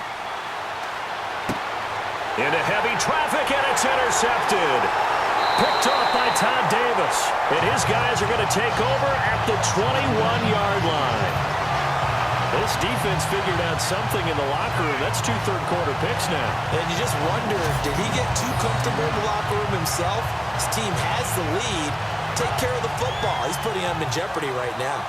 Into heavy traffic, and it's intercepted. Picked off by Todd Davis. And his guys are going to take over at the 21-yard line. This defense figured out something in the locker room. That's 2 third-quarter picks now.
And you just wonder, did he get too comfortable in the locker room himself? His team has the lead. Take care of the football. He's putting them in jeopardy right now.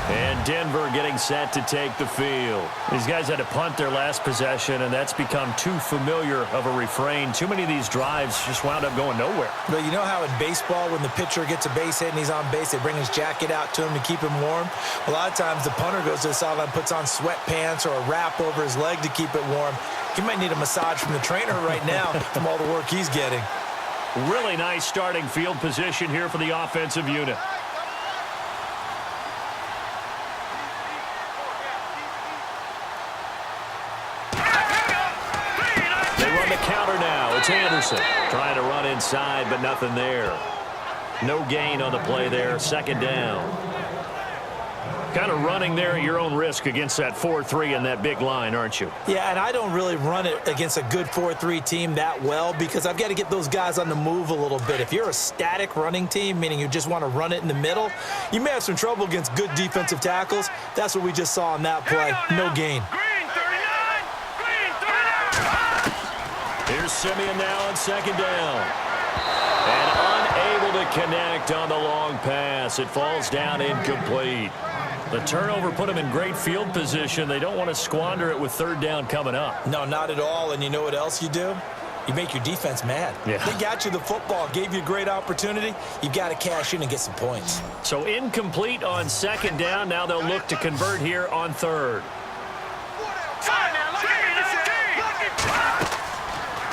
And Denver getting set to take the field. These guys had to punt their last possession, and that's become too familiar of a refrain. Too many of these drives just wound up going nowhere.
But you know how in baseball, when the pitcher gets a base hit and he's on base, they bring his jacket out to him to keep him warm? A lot of times the punter goes to the sideline, puts on sweatpants or a wrap over his leg to keep it warm. He might need a massage from the trainer right now from all the work he's getting.
Really nice starting field position here for the offensive unit. Counter now. It's Anderson trying to run inside, but nothing there. No gain on the play there. 2nd down. Kind of running there at your own risk against that 4-3 and that big line, aren't you?
Yeah, and I don't really run it against a good 4-3 team that well because I've got to get those guys on the move a little bit. If you're a static running team, meaning you just want to run it in the middle, you may have some trouble against good defensive tackles. That's what we just saw on that play. No gain.
Here's Simeon now on 2nd down. And unable to connect on the long pass. It falls down incomplete. The turnover put them in great field position. They don't want to squander it with 3rd down coming up.
No, not at all. And you know what else you do? You make your defense mad.
Yeah.
They got you the football, gave you a great opportunity. You've got to cash in and get some points.
So incomplete on 2nd down. Now they'll look to convert here on 3rd.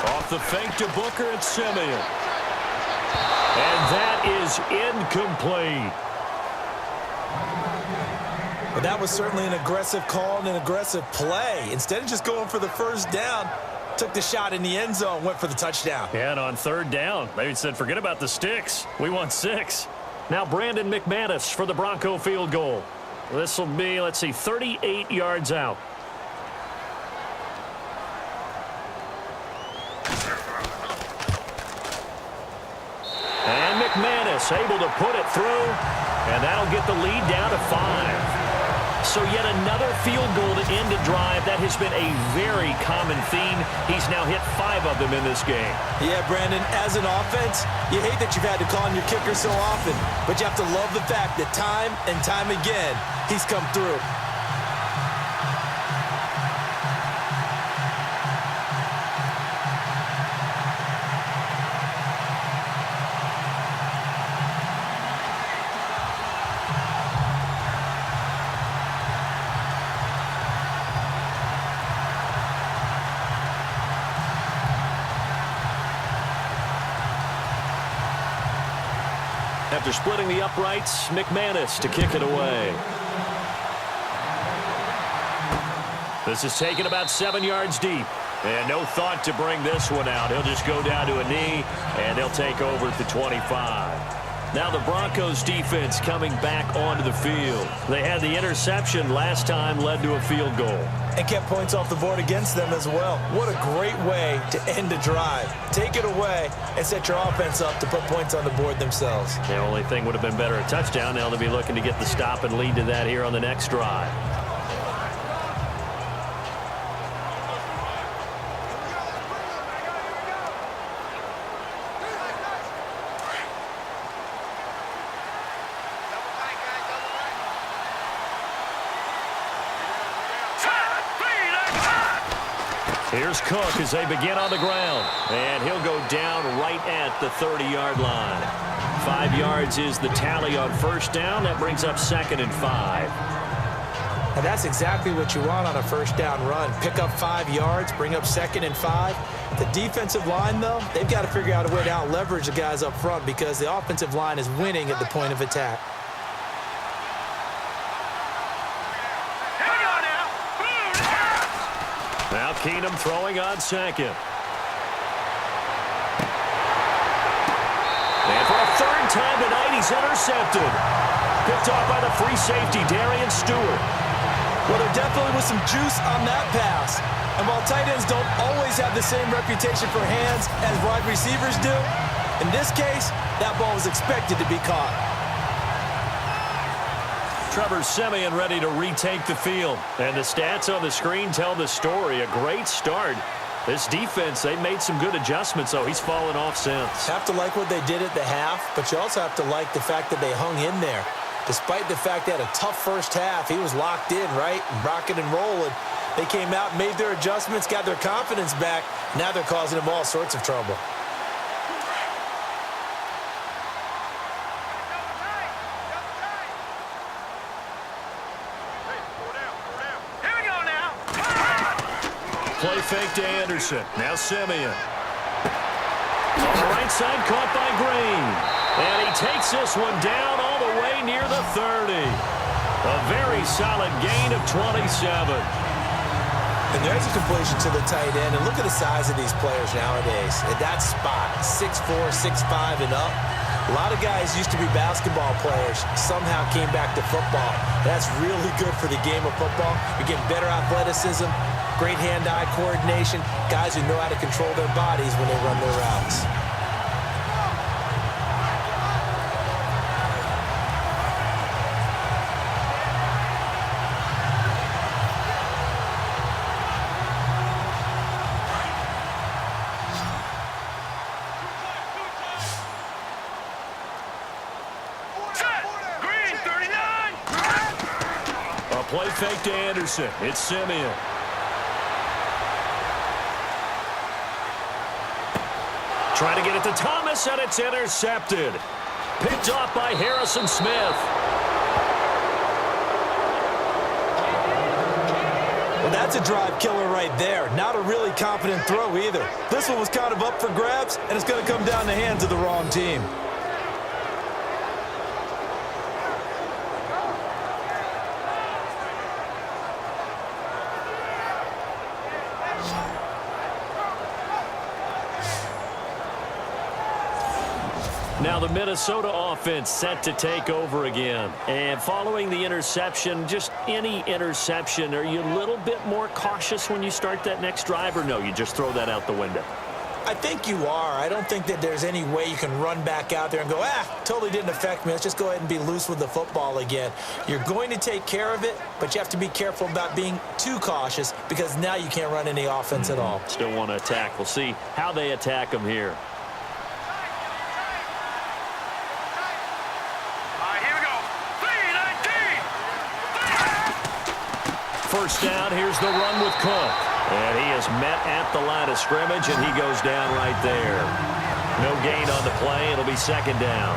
Off the fake to Booker and Simeon. And that is incomplete.
But that was certainly an aggressive call and an aggressive play. Instead of just going for the 1st down, took the shot in the end zone, went for the touchdown.
Yeah, and on 3rd down, they said, forget about the sticks. We want 6. Now Brandon McManus for the Bronco field goal. This will be, let's see, 38 yards out. And McManus able to put it through, and that'll get the lead down to 5. So yet another field goal to end a drive. That has been a very common theme. He's now hit 5 of them in this game.
Yeah, Brandon, as an offense, you hate that you've had to call on your kicker so often, but you have to love the fact that time and time again, he's come through.
After splitting the uprights, McManus to kick it away. This is taken about 7 yards deep. And no thought to bring this one out. He'll just go down to a knee, and they'll take over at the 25. Now the Broncos defense coming back onto the field. They had the interception last time, led to a field goal.
And kept points off the board against them as well. What a great way to end a drive. Take it away and set your offense up to put points on the board themselves.
The only thing would have been better a touchdown. Now they'll be looking to get the stop and lead to that here on the next drive. Here's Cook as they begin on the ground. And he'll go down right at the 30-yard line. 5 yards is the tally on first down. That brings up 2nd and 5.
And that's exactly what you want on a first down run. Pick up 5 yards, bring up 2nd and 5. The defensive line, though, they've got to figure out a way to out-leverage the guys up front because the offensive line is winning at the point of attack.
Now Keenum throwing on 2nd. And for a 3rd time tonight, he's intercepted. Picked off by the free safety, Darian Stewart.
Well, there definitely was some juice on that pass. And while tight ends don't always have the same reputation for hands as wide receivers do, in this case, that ball was expected to be caught.
Trevor Siemian ready to retake the field. And the stats on the screen tell the story. A great start. This defense, they made some good adjustments, though. He's fallen off since.
Have to like what they did at the half, but you also have to like the fact that they hung in there. Despite the fact they had a tough first half, he was locked in, right? Rocking and rolling. They came out, made their adjustments, got their confidence back. Now they're causing him all sorts of trouble.
Play fake to Anderson. Now Siemian. On the right side, caught by Green. And he takes this one down all the way near the 30. A very solid gain of 27.
And there's a completion to the tight end. And look at the size of these players nowadays. At that spot, 6'4", 6'5", and up. A lot of guys used to be basketball players, somehow came back to football. That's really good for the game of football. You're getting better athleticism, great hand-eye coordination, guys who know how to control their bodies when they run their routes.
Play fake to Anderson. It's Siemian. Trying to get it to Thomas, and it's intercepted. Picked off by Harrison Smith.
Well, that's a drive killer right there. Not a really confident throw either. This one was kind of up for grabs, and it's going to come down the hands of the wrong team.
Now the Minnesota offense set to take over again. And following the interception, just any interception, are you a little bit more cautious when you start that next drive, or no, you just throw that out the window?
I think you are. I don't think that there's any way you can run back out there and go, totally didn't affect me. Let's just go ahead and be loose with the football again. You're going to take care of it, but you have to be careful about being too cautious because now you can't run any offense at all.
Still want to attack. We'll see how they attack them here. First down, here's the run with Cook. And he is met at the line of scrimmage, and he goes down right there. No gain on the play. It'll be 2nd down.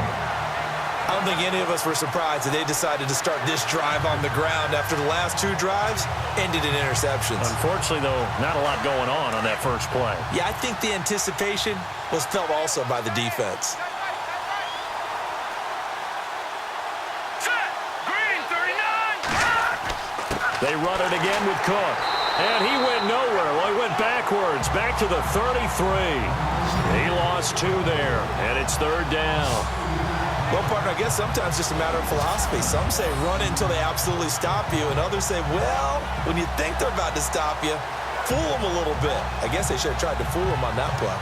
I don't think any of us were surprised that they decided to start this drive on the ground after the last 2 drives ended in interceptions.
Unfortunately, though, not a lot going on that first play.
Yeah, I think the anticipation was felt also by the defense.
They run it again with Cook. And he went nowhere. Well, he went backwards, back to the 33. He lost 2 there, and it's 3rd down.
Well, partner, I guess sometimes it's just a matter of philosophy. Some say run it until they absolutely stop you, and others say, well, when you think they're about to stop you, fool them a little bit. I guess they should have tried to fool them on that play.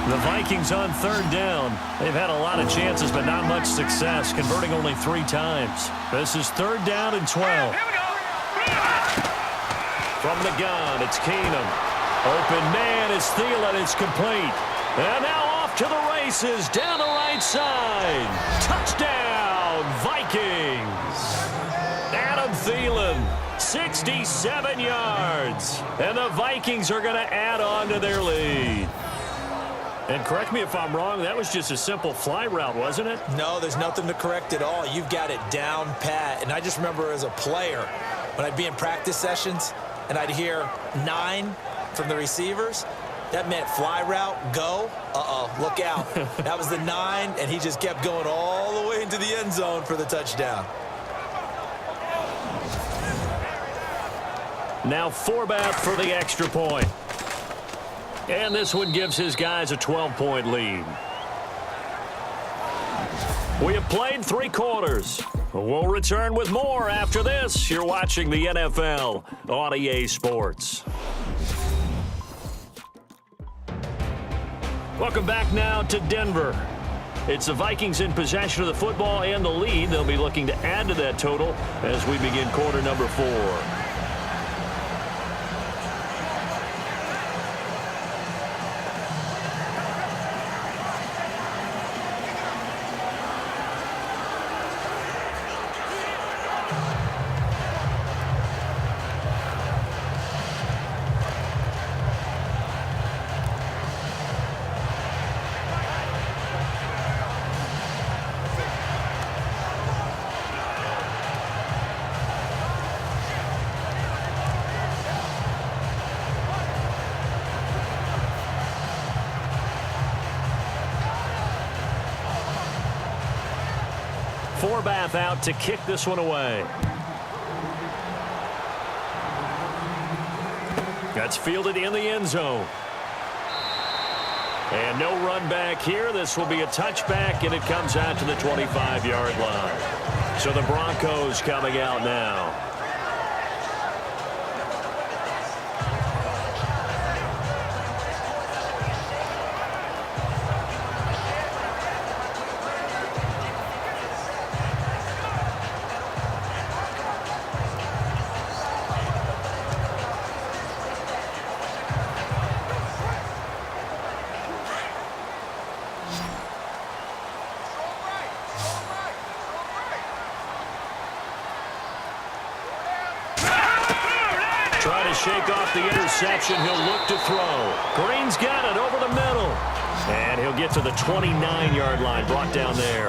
The Vikings on 3rd down. They've had a lot of chances, but not much success, converting only 3 times. This is 3rd down and 12. From the gun, it's Keenum. Open man is Thielen. It's complete. And now off to the races down the right right side. Touchdown, Vikings. Adam Thielen, 67 yards. And the Vikings are going to add on to their lead. And correct me if I'm wrong, that was just a simple fly route, wasn't it?
No, there's nothing to correct at all. You've got it down pat. And I just remember as a player, when I'd be in practice sessions and I'd hear 9 from the receivers, that meant fly route, go. Look out. That was the 9, and he just kept going all the way into the end zone for the touchdown.
Now Forbath for the extra point. And this one gives his guys a 12-point lead. We have played 3 quarters. We'll return with more after this. You're watching the NFL on EA Sports. Welcome back now to Denver. It's the Vikings in possession of the football and the lead. They'll be looking to add to that total as we begin quarter number 4. Forbath out to kick this one away. That's fielded in the end zone. And no run back here. This will be a touchback, and it comes out to the 25-yard line. So the Broncos coming out now. Trying to shake off the interception. He'll look to throw. Green's got it over the middle. And he'll get to the 29-yard line, brought down there.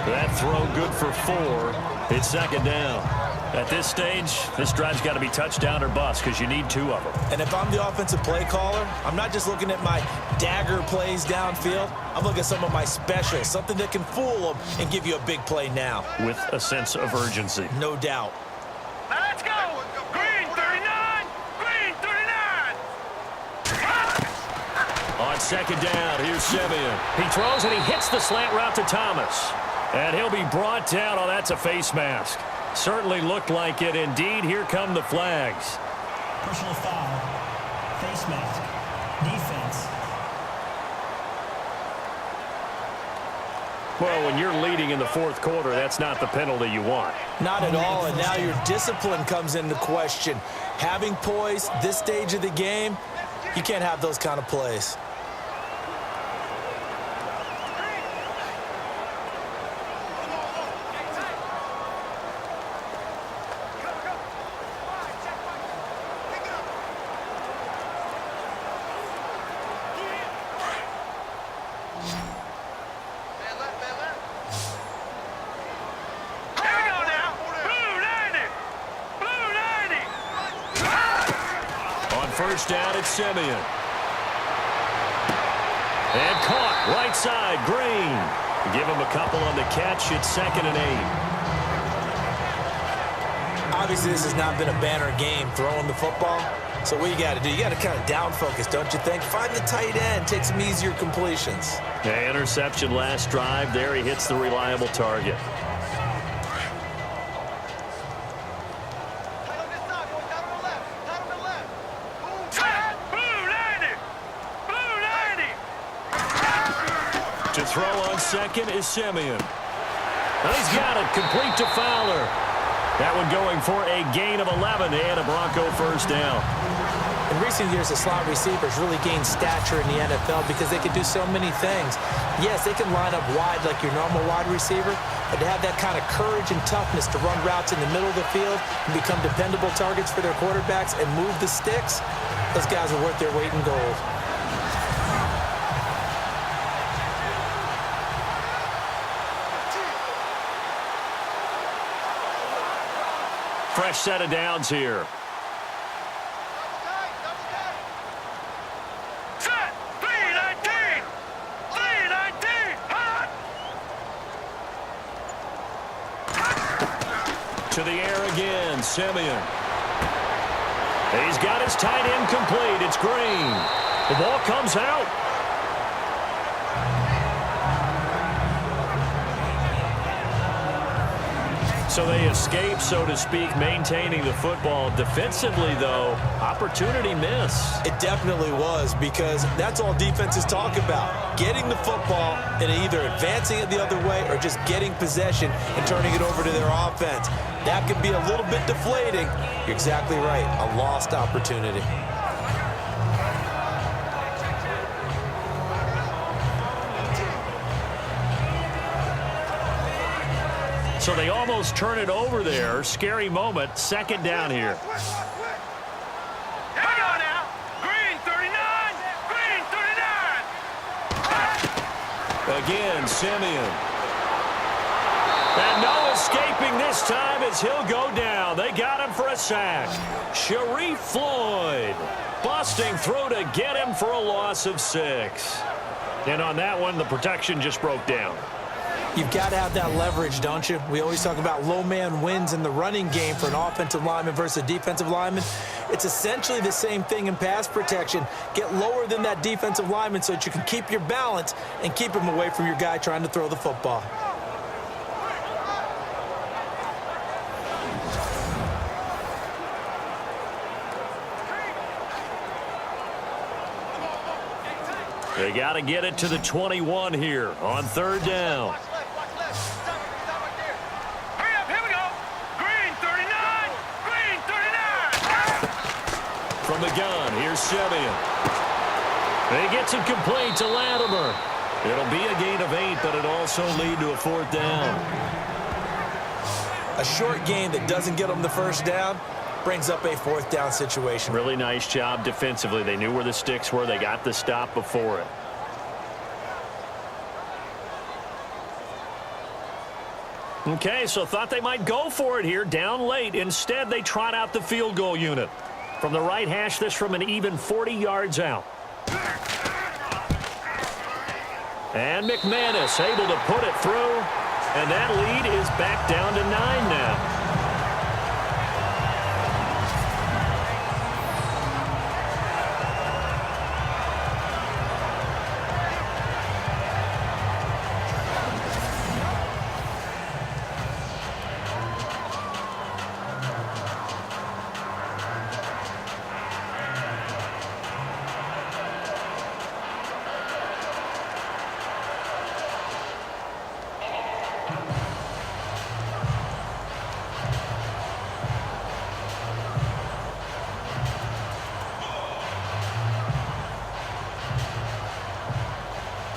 That throw good for 4. It's second down. At this stage, this drive's got to be touchdown or bust because you need 2 of them.
And if I'm the offensive play caller, I'm not just looking at my dagger plays downfield. I'm looking at some of my specials, something that can fool them and give you a big play now.
With a sense of urgency.
No doubt.
Now let's go. Green 39. Green 39.
On second down, here's Simeon. He throws and he hits the slant route to Thomas. And he'll be brought down. Oh, that's a face mask. Certainly looked like it. Indeed, here come the flags.
Personal foul. Face mask. Defense.
Well, when you're leading in the fourth quarter, that's not the penalty you want.
Not at all, and now your discipline comes into question. Having poise, this stage of the game, you can't have those kind of plays.
First down at Simeon. And caught right side, Green. Give him a couple on the catch. It's 2nd and 8.
Obviously, this has not been a banner game throwing the football. So what you got to do, you got to kind of down focus, don't you think? Find the tight end, take some easier completions.
Yeah, interception last drive. There he hits the reliable target. To throw on second is Simeon. And he's got it, complete to Fowler. That one going for a gain of 11 and a Bronco first down.
In recent years, the slot receivers really gained stature in the NFL because they can do so many things. Yes, they can line up wide like your normal wide receiver, but to have that kind of courage and toughness to run routes in the middle of the field and become dependable targets for their quarterbacks and move the sticks, those guys are worth their weight in gold.
Fresh set of downs here.
Set. 319. 319. Hot.
To the air again, Simeon. He's got his tight end complete. It's Green. The ball comes out. So they escape, so to speak, maintaining the football. Defensively, though, opportunity miss.
It definitely was, because that's all defenses talk about. Getting the football and either advancing it the other way or just getting possession and turning it over to their offense. That could be a little bit deflating. You're exactly right. A lost opportunity.
So they almost turn it over there. Scary moment. Second down here.
Hang on now. Green 39. Green 39.
Again, Simeon. And no escaping this time as he'll go down. They got him for a sack. Sharif Floyd busting through to get him for a loss of 6. And on that one, the protection just broke down.
You've got to have that leverage, don't you? We always talk about low man wins in the running game for an offensive lineman versus a defensive lineman. It's essentially the same thing in pass protection. Get lower than that defensive lineman so that you can keep your balance and keep him away from your guy trying to throw the football.
They got to get it to the 21 here on third down.
Hurry up. Here we go. Green 39. Green 39.
From the gun, here's Simeon. He gets it complete to Latimer. It'll be a gain of 8, but it'll also lead to a 4th down.
A short gain that doesn't get them the first down brings up a 4th down situation.
Really nice job defensively. They knew where the sticks were. They got the stop before it. Okay, so thought they might go for it here, down late. Instead, they trot out the field goal unit. From the right hash, this from an even 40 yards out. And McManus able to put it through. And that lead is back down to 9 now.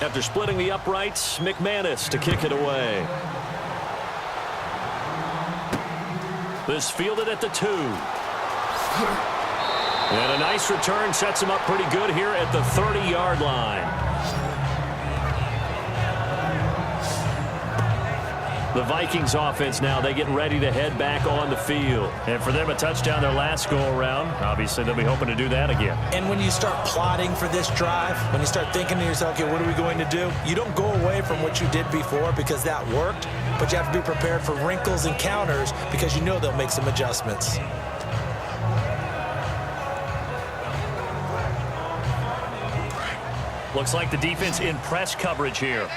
After splitting the uprights, McManus to kick it away. This fielded at the 2. And a nice return sets him up pretty good here at the 30-yard line. The Vikings offense now, they get ready to head back on the field. And for them, a touchdown their last go-around. Obviously, they'll be hoping to do that again.
And when you start plotting for this drive, when you start thinking to yourself, okay, what are we going to do? You don't go away from what you did before because that worked, but you have to be prepared for wrinkles and counters because you know they'll make some adjustments.
Looks like the defense in press coverage here.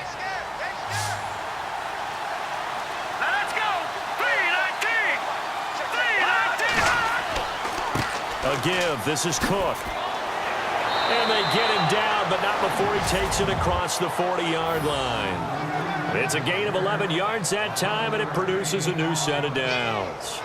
A give. This is Cook. And they get him down, but not before he takes it across the 40-yard line. It's a gain of 11 yards that time, and it produces a new set of downs.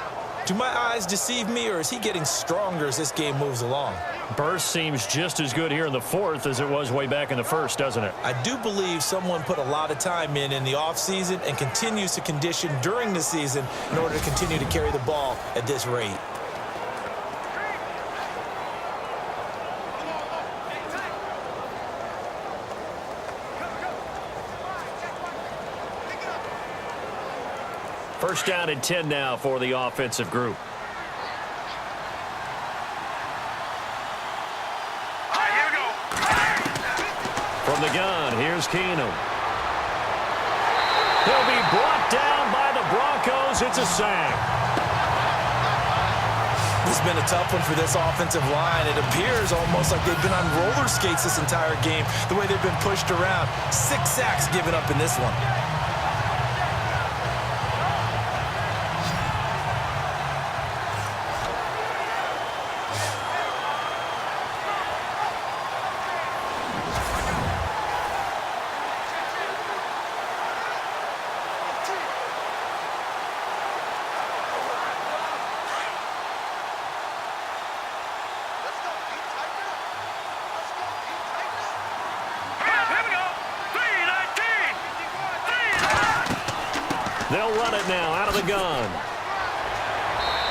Do my eyes deceive me, or is he getting stronger as this game moves along?
Burst seems just as good here in the fourth as it was way back in the first, doesn't it?
I do believe someone put a lot of time in the offseason and continues to condition during the season in order to continue to carry the ball at this rate.
First down and 10 now for the offensive group.
Here we go.
From the gun, here's Keenum. He'll be brought down by the Broncos. It's a sack.
This has been a tough one for this offensive line. It appears almost like they've been on roller skates this entire game, the way they've been pushed around. 6 sacks given up in this one.
They'll run it now out of the gun.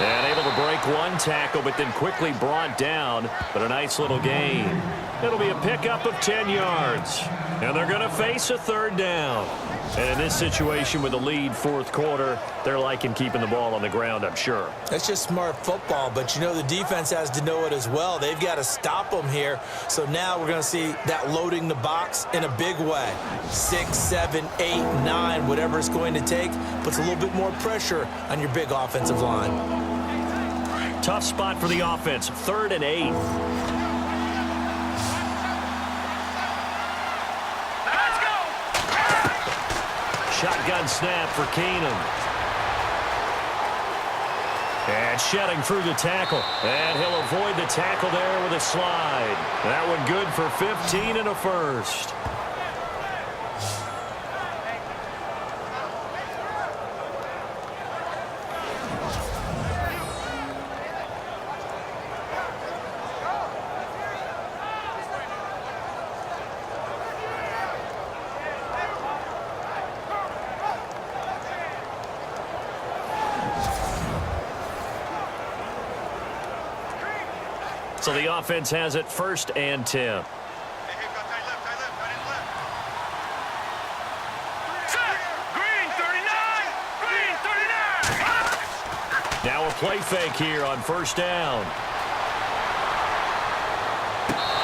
And able to break one tackle, but then quickly brought down. But a nice little gain. It'll be a pickup of 10 yards. And they're going to face a third down. And in this situation with the lead fourth quarter, they're liking keeping the ball on the ground, I'm sure.
That's just smart football, but you know the defense has to know it as well. They've got to stop them here. So now we're going to see that loading the box in a big way. 6, 7, 8, 9, whatever it's going to take, puts a little bit more pressure on your big offensive line.
Tough spot for the offense, 3rd and 8. Shotgun snap for Keenum. And shedding through the tackle. And he'll avoid the tackle there with a slide. That one good for 15 and a first. So the offense has it 1st and 10. Now a play fake here on 1st down.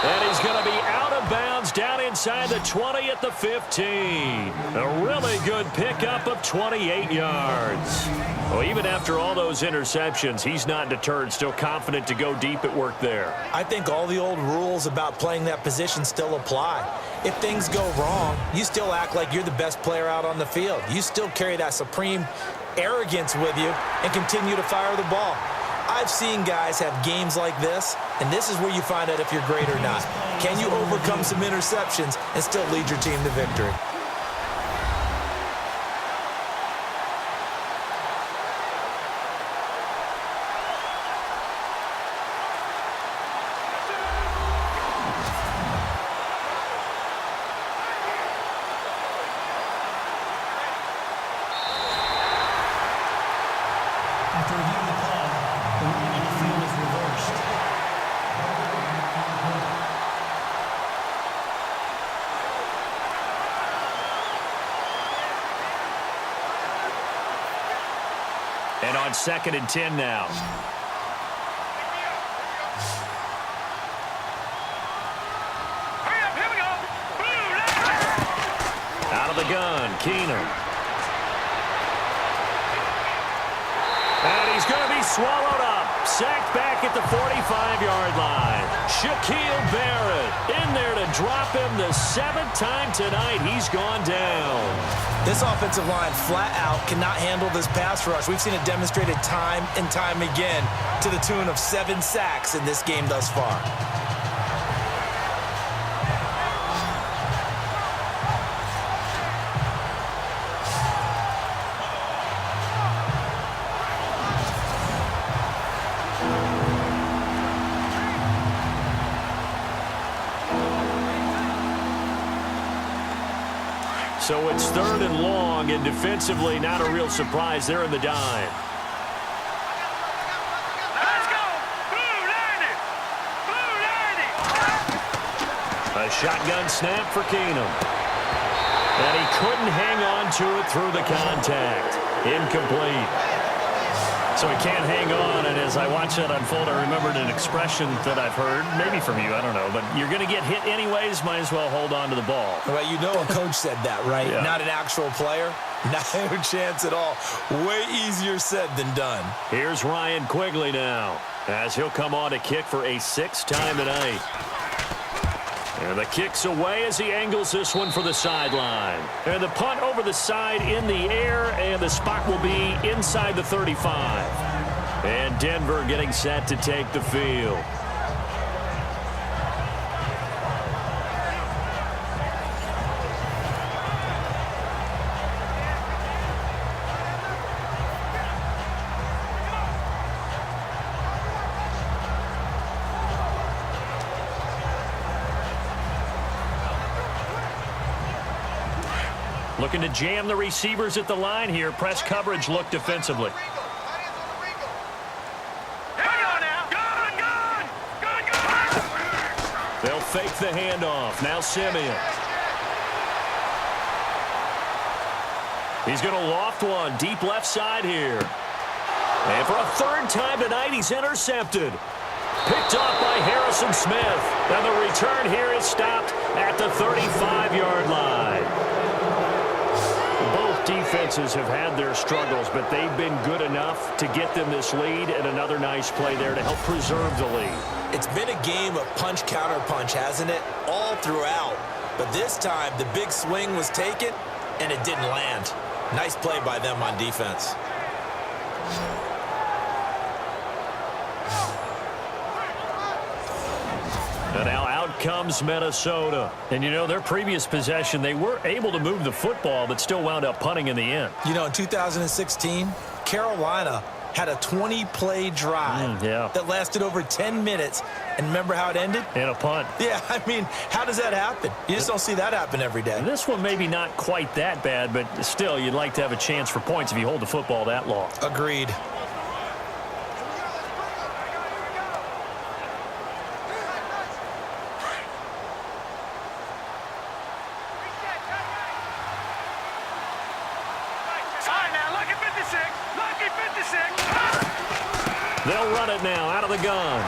And he's going to be out of bounds down inside the 20 at the 15. A really good pickup of 28 yards. Well, even after all those interceptions, he's not deterred, still confident to go deep at work there.
I think all the old rules about playing that position still apply. If things go wrong, you still act like you're the best player out on the field. You still carry that supreme arrogance with you and continue to fire the ball. I've seen guys have games like this, and this is where you find out if you're great or not. Can you overcome some interceptions and still lead your team to victory?
After reviewing the play, the ruling on the field is reversed.
And on 2nd and 10 now.
Here we go.
Out of the gun, Keenum. And he's going to be swallowed up. Sacked back at the 45-yard line. Shaquille Barrett in there to drop him the 7th time tonight. He's gone down.
This offensive line flat out cannot handle this pass rush. We've seen it demonstrated time and time again to the tune of 7 sacks in this game thus far.
So it's 3rd and long, and defensively, not a real surprise. They're in the dime.
Let's go! Blue 90! Blue 90!
A shotgun snap for Keenum. And he couldn't hang on to it through the contact. Incomplete. So he can't hang on, and as I watch that unfold, I remembered an expression that I've heard, maybe from you, I don't know, but you're going to get hit anyways, might as well hold on to the ball.
Well, you know a coach said that, right?
Yeah.
Not an actual player. No chance at all. Way easier said than done.
Here's Ryan Quigley now, as he'll come on to kick for a 6th time tonight. And the kick's away as he angles this one for the sideline. And the punt over the side in the air, and the spot will be inside the 35. And Denver getting set to take the field. Looking to jam the receivers at the line here. Press coverage look defensively. They'll fake the handoff. Now Simeon. He's going to loft one deep left side here. And for a 3rd time tonight, he's intercepted. Picked off by Harrison Smith. And the return here is stopped at the 35-yard line. Both defenses have had their struggles, but they've been good enough to get them this lead, and another nice play there to help preserve the lead.
It's been a game of punch-counter-punch, hasn't it? All throughout. But this time, the big swing was taken, and it didn't land. Nice play by them on defense.
And now out comes Minnesota. And, you know, their previous possession, they were able to move the football, but still wound up punting in the end.
You know, in 2016, Carolina had a 20-play drive that lasted over 10 minutes. And remember how it ended?
In a punt.
Yeah, I mean, how does that happen? You just don't see that happen every day.
This one maybe not quite that bad, but still, you'd like to have a chance for points if you hold the football that long.
Agreed.
They'll run it now out of the gun.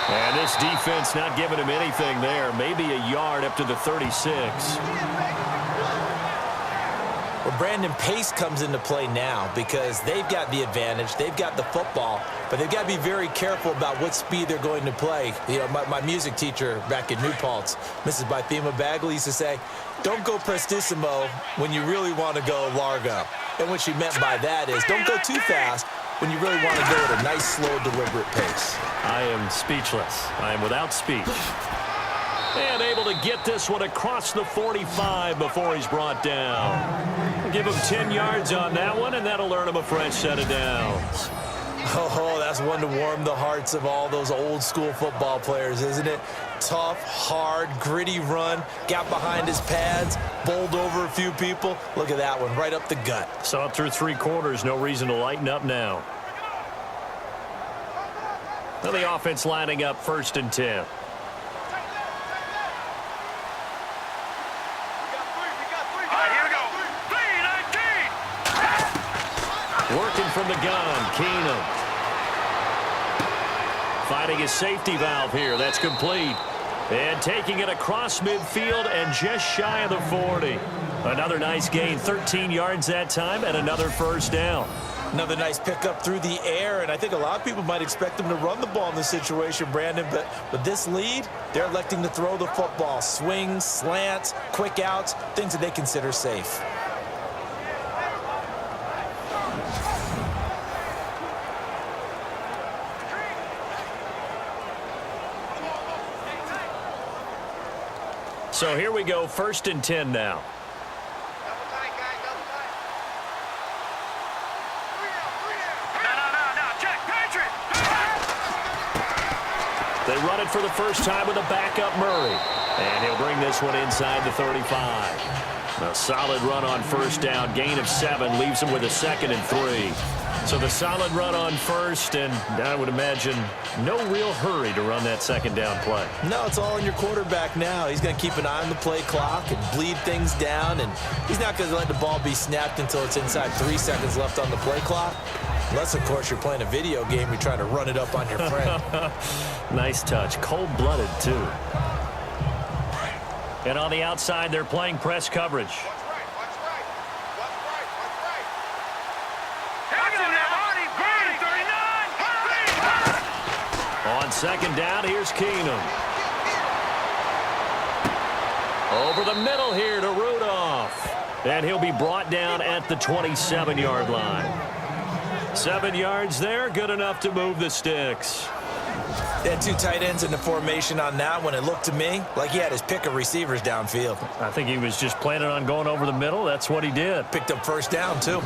And this defense not giving him anything there. Maybe a yard up to the 36.
Well, Brandon, pace comes into play now because they've got the advantage. They've got the football, but they've got to be very careful about what speed they're going to play. You know, my music teacher back in New Paltz, Mrs. Bythema Bagley, used to say, don't go prestissimo when you really want to go largo. And what she meant by that is don't go too fast when you really want to go at a nice, slow, deliberate pace.
I am speechless. I am without speech. And able to get this one across the 45 before he's brought down. Give him 10 yards on that one, and that'll earn him a fresh set of downs.
Oh, that's one to warm the hearts of all those old-school football players, isn't it? Tough, hard, gritty run, got behind his pads, bowled over a few people. Look at that one, right up the gut.
Saw it through 3 quarters, no reason to lighten up now. Now the offense lining up 1st and 10. Working from the gun, Keenum. Finding his safety valve here. That's complete. And taking it across midfield and just shy of the 40. Another nice gain, 13 yards that time, and another first down.
Another nice pickup through the air, and I think a lot of people might expect them to run the ball in this situation, Brandon, but with this lead, they're electing to throw the football. Swings, slants, quick outs, things that they consider safe.
So here we go, 1st and 10 now. They run it for the first time with a backup Murray.
And he'll bring this one inside the 35. A solid run on first down. Gain of 7 leaves him with a 2nd and 3. So the solid run on first, and I would imagine no real hurry to run that 2nd down play.
No, it's all on your quarterback now. He's going to keep an eye on the play clock and bleed things down, and he's not going to let the ball be snapped until it's inside 3 seconds left on the play clock. Unless, of course, you're playing a video game, you're trying to run it up on your friend.
Nice touch. Cold-blooded, too. And on the outside, they're playing press coverage. On 2nd down, here's Keenum. Over the middle here to Rudolph. And he'll be brought down at the 27-yard line. 7 yards there, good enough to move the sticks.
They had 2 tight ends in the formation on that one. It looked to me like he had his pick of receivers downfield.
I think he was just planning on going over the middle. That's what he did.
Picked up first down, too.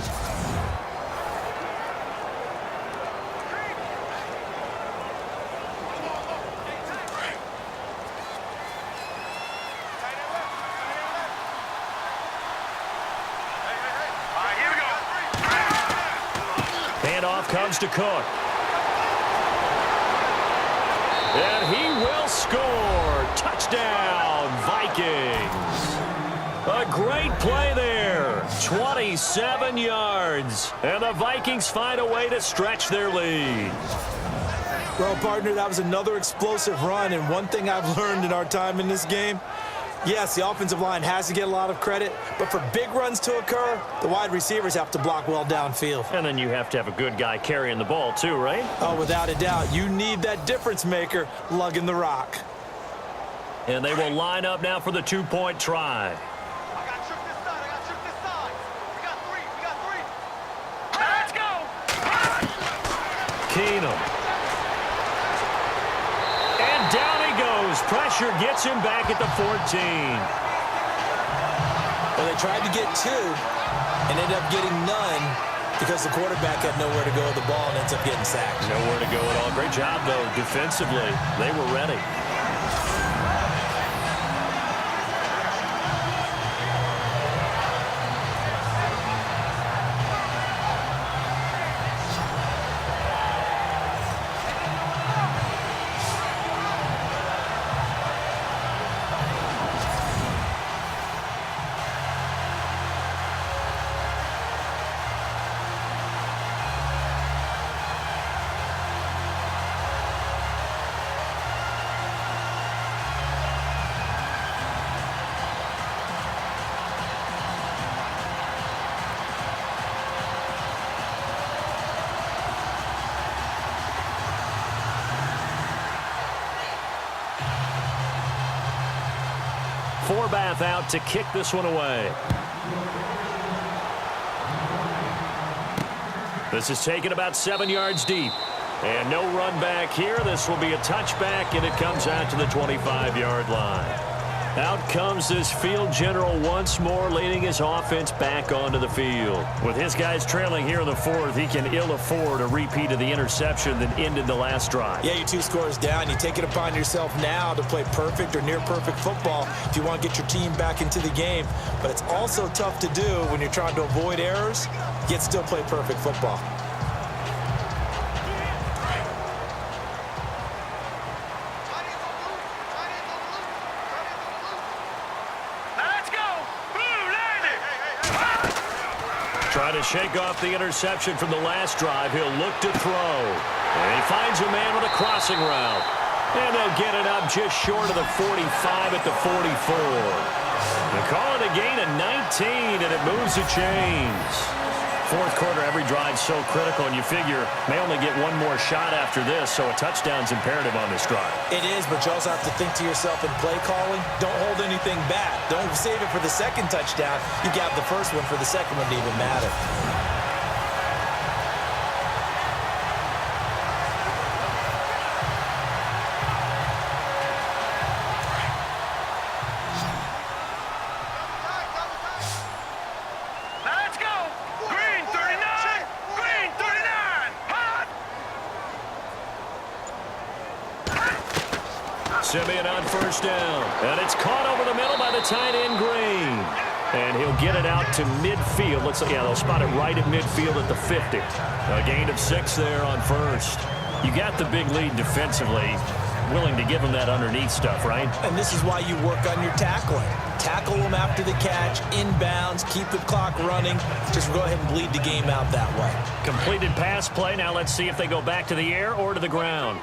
Comes to Cook. And he will score. Touchdown, Vikings. A great play there. 27 yards. And the Vikings find a way to stretch their lead.
Well, partner, that was another explosive run. And one thing I've learned in our time in this game, yes, the offensive line has to get a lot of credit, but for big runs to occur, the wide receivers have to block well downfield.
And then you have to have a good guy carrying the ball too, right?
Oh, without a doubt. You need that difference maker lugging the rock.
And they will line up now for the 2-point try.
Let's go!
Keenum. And down he goes. Pressure gets him back at the 14.
Well, they tried to get 2 and ended up getting none because the quarterback had nowhere to go with the ball and ends up getting sacked.
Nowhere to go at all. Great job, though, defensively. They were ready. Forbath out to kick this one away. This is taken about 7 yards deep. And no run back here. This will be a touchback, and it comes out to the 25-yard line. Out comes this field general once more, leading his offense back onto the field. With his guys trailing here in the 4th, he can ill afford a repeat of the interception that ended the last drive.
Yeah, you're 2 scores down. You take it upon yourself now to play perfect or near perfect football if you want to get your team back into the game. But it's also tough to do when you're trying to avoid errors, yet still play perfect football.
Trying to shake off the interception from the last drive. He'll look to throw. And he finds a man with a crossing route. And they'll get it up just short of the 45 at the 44. They call it a gain of 19, and it moves the chains. 4th quarter, every drive's so critical, and you figure may only get one more shot after this, so a touchdown's imperative on this drive.
It is, but you also have to think to yourself in play calling, don't hold anything back. Don't save it for the second touchdown. You got the first one for the second one to even matter.
Simeon on first down. And it's caught over the middle by the tight end, Green. And he'll get it out to midfield. They'll spot it right at midfield at the 50. A gain of 6 there on first. You got the big lead defensively. Willing to give him that underneath stuff, right?
And this is why you work on your tackling. Tackle them after the catch, inbounds, keep the clock running. Just go ahead and bleed the game out that way.
Completed pass play. Now let's see if they go back to the air or to the ground.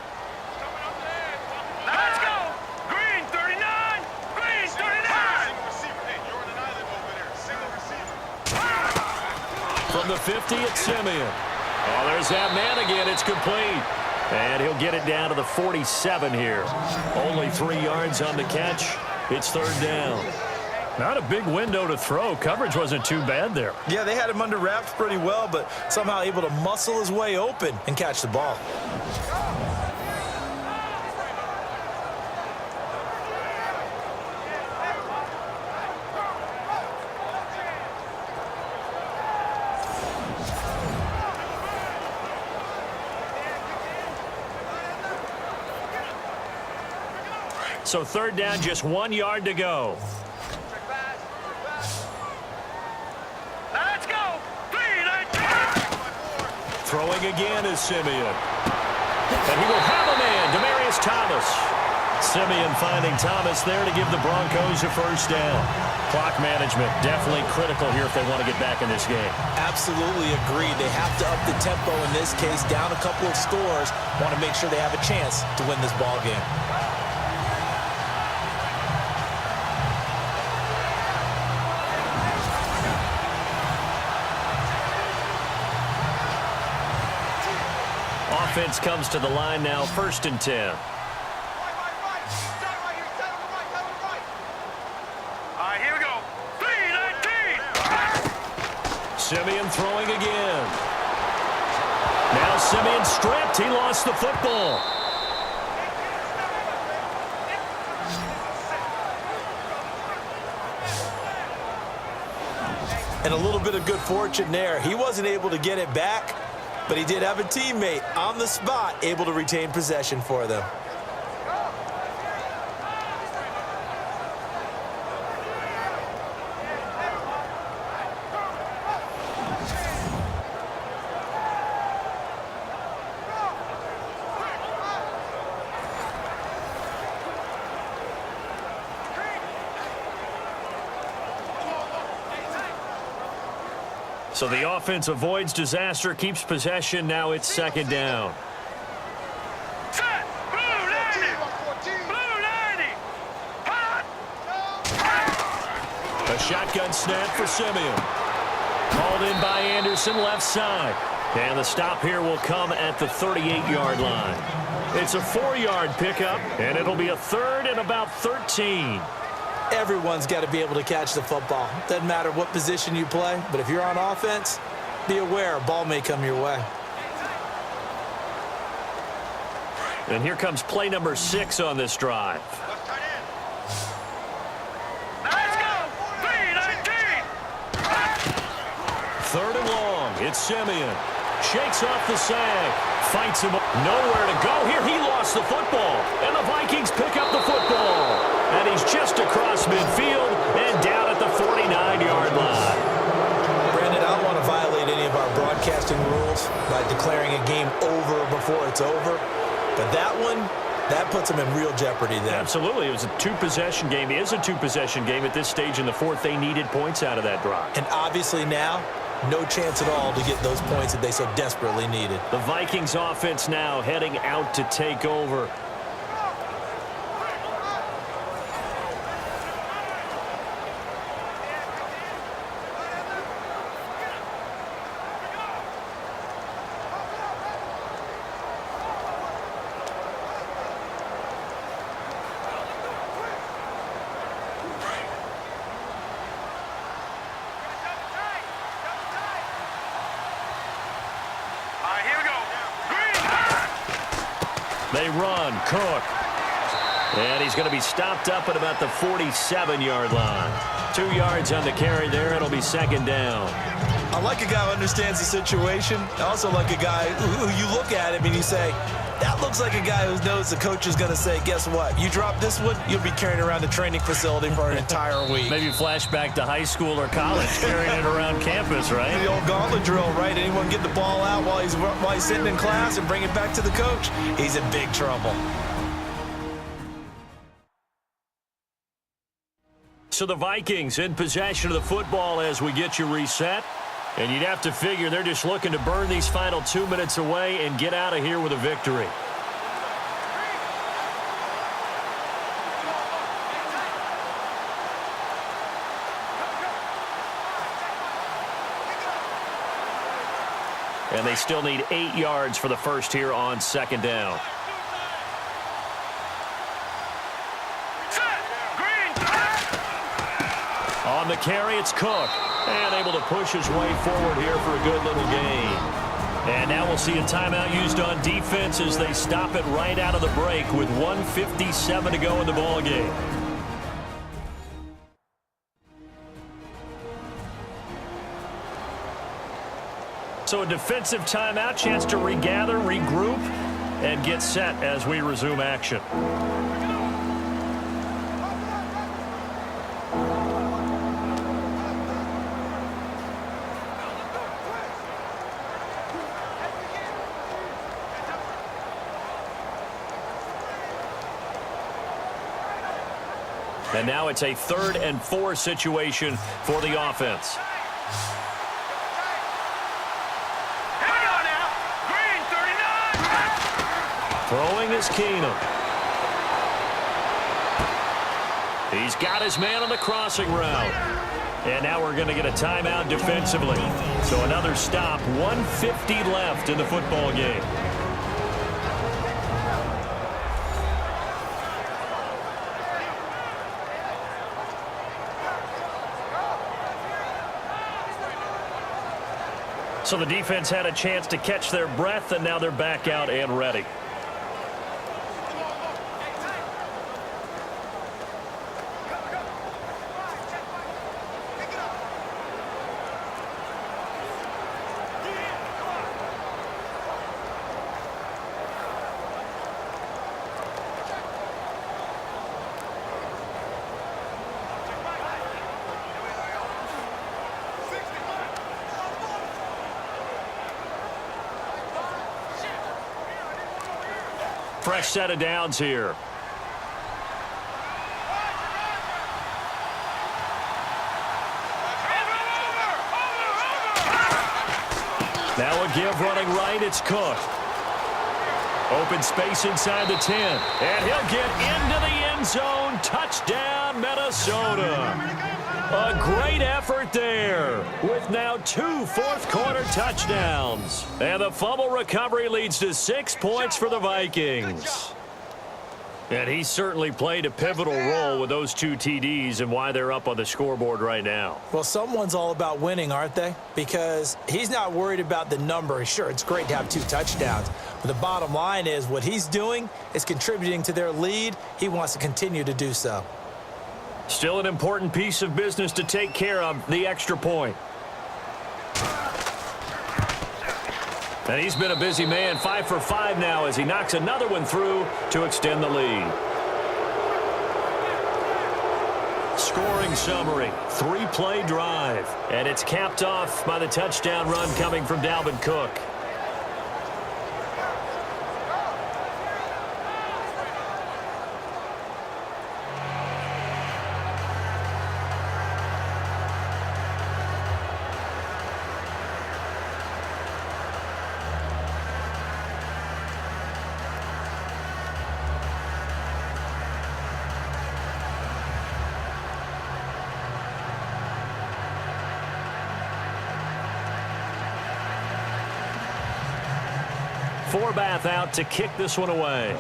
Let's go! Green 39! Green 39!
From the 50, it's Simeon. Oh, there's that man again. It's complete. And he'll get it down to the 47 here. Only 3 yards on the catch. It's third down. Not a big window to throw. Coverage wasn't too bad there.
Yeah, they had him under wraps pretty well, but somehow able to muscle his way open and catch the ball.
So third down, just 1 yard to go.
Let's go!
Throwing again is Simeon. And he will have a man, Demaryius Thomas. Simeon finding Thomas there to give the Broncos a first down. Clock management definitely critical here if they want to get back in this game.
Absolutely agreed. They have to up the tempo in this case, down a couple of scores. Want to make sure they have a chance to win this ball game.
Offense comes to the line now, 1st and 10.
All right, here we go. 3-19!
Simeon throwing again. Now Simeon stripped. He lost the football.
And a little bit of good fortune there. He wasn't able to get it back, but he did have a teammate on the spot able to retain possession for them.
So the offense avoids disaster, keeps possession. Now it's 2nd down.
Set! Blue 90! Blue 90! Hot!
A shotgun snap for Simeon. Called in by Anderson, left side. And the stop here will come at the 38-yard line. It's a 4-yard pickup, and it'll be a 3rd and about 13.
Everyone's got to be able to catch the football. Doesn't matter what position you play, but if you're on offense, be aware a ball may come your way.
And here comes play number 6 on this drive.
Let's go! 3-19!
3rd and long. It's Simeon. Shakes off the sag. Fights him. Nowhere to go here. He lost the football. And the Vikings pick up the football. And he's just across midfield and down at the 49-yard line.
Brandon, I don't want to violate any of our broadcasting rules by declaring a game over before it's over. But that one, that puts them in real jeopardy there.
Absolutely. It was a 2-possession game. It is a 2-possession game at this stage in the 4th. They needed points out of that drive.
And obviously now, no chance at all to get those points that they so desperately needed.
The Vikings offense now heading out to take over. They run. Cook. And he's going to be stopped up at about the 47-yard line. 2 yards on the carry there. It'll be 2nd down.
I like a guy who understands the situation. I also like a guy who you look at him and you say, that looks like a guy who knows the coach is going to say, guess what? You drop this one, you'll be carrying around the training facility for an entire week.
Maybe flashback to high school or college, carrying it around campus, right?
The old gauntlet drill, right? Anyone get the ball out while he's sitting in class and bring it back to the coach, he's in big trouble.
So the Vikings in possession of the football as we get you reset. And you'd have to figure they're just looking to burn these final 2 minutes away and get out of here with a victory. And they still need 8 yards for the first here on second down. On the carry, it's Cook. And able to push his way forward here for a good little gain. And now we'll see a timeout used on defense as they stop it right out of the break with 1:57 to go in the ballgame. So a defensive timeout, chance to regather, regroup, and get set as we resume action. And now it's a 3rd and 4 situation for the offense.
Here we go now. Green 39.
Throwing is Keenum. He's got his man on the crossing route. And now we're going to get a timeout defensively. So another stop, 1:50 left in the football game. So the defense had a chance to catch their breath, and now they're back out and ready. Fresh set of downs here. Now a give running right, it's Cook. Open space inside the 10. And he'll get into the end zone. Touchdown, Minnesota. A great effort there with now 2 fourth-quarter touchdowns. And the fumble recovery leads to 6 points for the Vikings. And he certainly played a pivotal role with those 2 TDs and why they're up on the scoreboard right now.
Well, someone's all about winning, aren't they? Because he's not worried about the number. Sure, it's great to have 2 touchdowns. But the bottom line is what he's doing is contributing to their lead. He wants to continue to do so.
Still an important piece of business to take care of, the extra point. And he's been a busy man, 5 for 5 now as he knocks another one through to extend the lead. Scoring summary, 3-play drive. And it's capped off by the touchdown run coming from Dalvin Cook. Forbath out to kick this one away.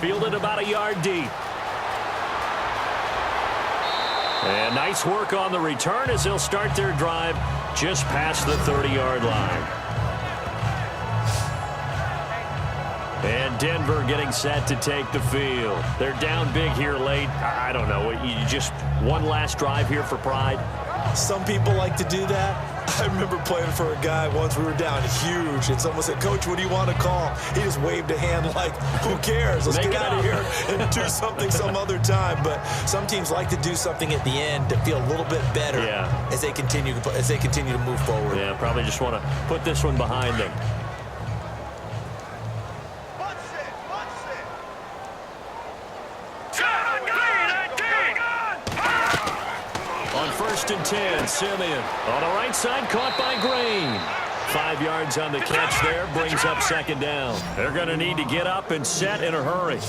Fielded about a yard deep. And nice work on the return as they'll start their drive just past the 30-yard line.
And Denver getting set to take the field. They're down big here late. I don't know. You just one last drive here for pride?
Some people like to do that. I remember playing for a guy once. We were down huge, and someone said, "Coach, what do you want to call?" He just waved a hand like, who cares? Let's get out of here and do something some other time. But some teams like to do something at the end to feel a little bit better as they continue to move forward.
Yeah, probably just want to put this one behind them. On 1st and 10, Simeon on the right side, caught by Green. 5 yards on the catch there, brings up 2nd down. They're going to need to get up and set in a hurry.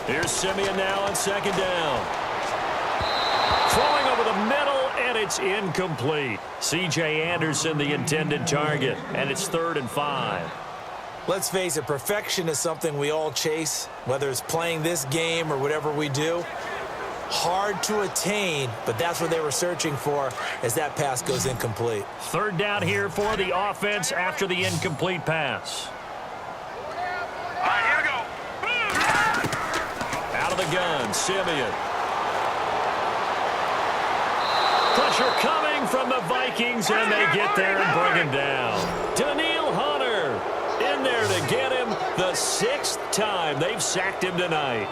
Here's Simeon now on 2nd down. Throwing over the middle, and it's incomplete. C.J. Anderson, the intended target, and it's 3rd and 5.
Let's face it, perfection is something we all chase, whether it's playing this game or whatever we do. Hard to attain, but that's what they were searching for as that pass goes incomplete.
3rd down here for the offense after the incomplete pass.
All right, here we go.
Out of the gun, Simeon. Pressure coming from the Vikings, and they get there and bring him down. Daniil Hunter in there to get him the 6th time they've sacked him tonight.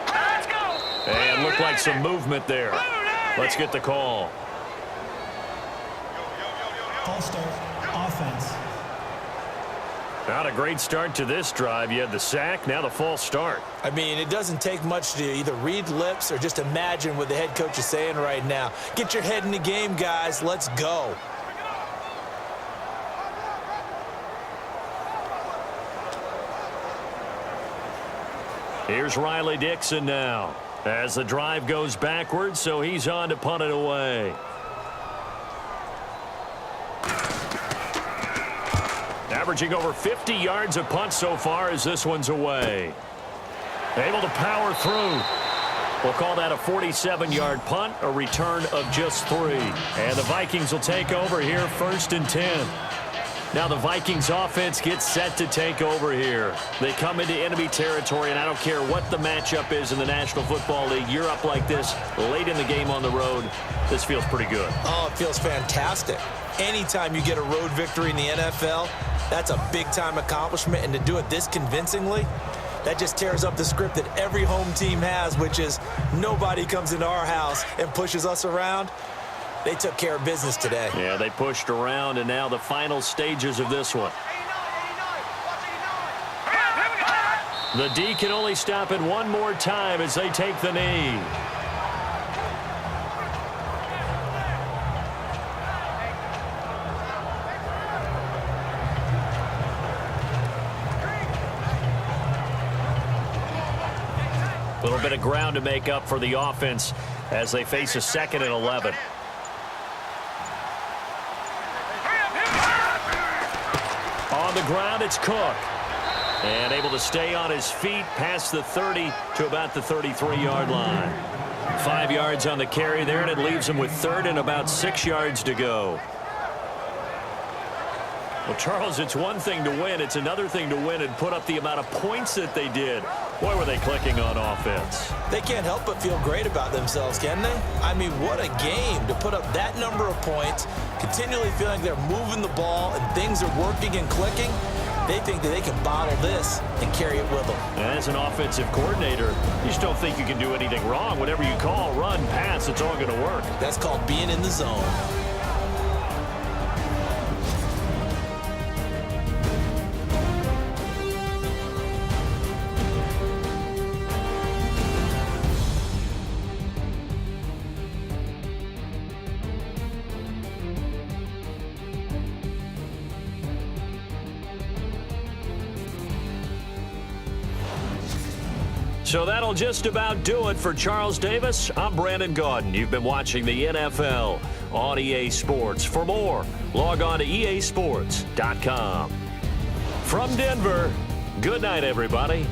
Let's go.
And looked like some movement there. Let's get the call.
False start, offense.
Not a great start to this drive. You had the sack, now the false start.
I mean, it doesn't take much to either read lips or just imagine what the head coach is saying right now. Get your head in the game, guys. Let's go.
Here's Riley Dixon now as the drive goes backwards, so he's on to punt it away. Averaging over 50 yards a punt so far as this one's away. Able to power through. We'll call that a 47-yard punt, a return of just 3. And the Vikings will take over here 1st and 10. Now the Vikings offense gets set to take over here. They come into enemy territory, and I don't care what the matchup is in the National Football League. You're up like this late in the game on the road. This feels pretty good.
Oh, it feels fantastic. Anytime you get a road victory in the NFL, that's a big-time accomplishment, and to do it this convincingly, that just tears up the script that every home team has, which is nobody comes into our house and pushes us around. They took care of business today.
Yeah, they pushed around, and now the final stages of this one. The D can only stop it one more time as they take the knee. A little bit of ground to make up for the offense as they face a 2nd and 11. On the ground, it's Cook. And able to stay on his feet past the 30 to about the 33-yard line. 5 yards on the carry there, and it leaves him with 3rd and about 6 yards to go. Well, Charles, it's one thing to win. It's another thing to win and put up the amount of points that they did. Boy, were they clicking on offense.
They can't help but feel great about themselves, can they? I mean, what a game to put up that number of points, continually feeling they're moving the ball and things are working and clicking. They think that they can bottle this and carry it with them.
As an offensive coordinator, you just don't think you can do anything wrong. Whatever you call, run, pass, it's all going to work.
That's called being in the zone.
So that'll just about do it for Charles Davis. I'm Brandon Gaudin. You've been watching the NFL on EA Sports. For more, log on to easports.com. From Denver, good night, everybody.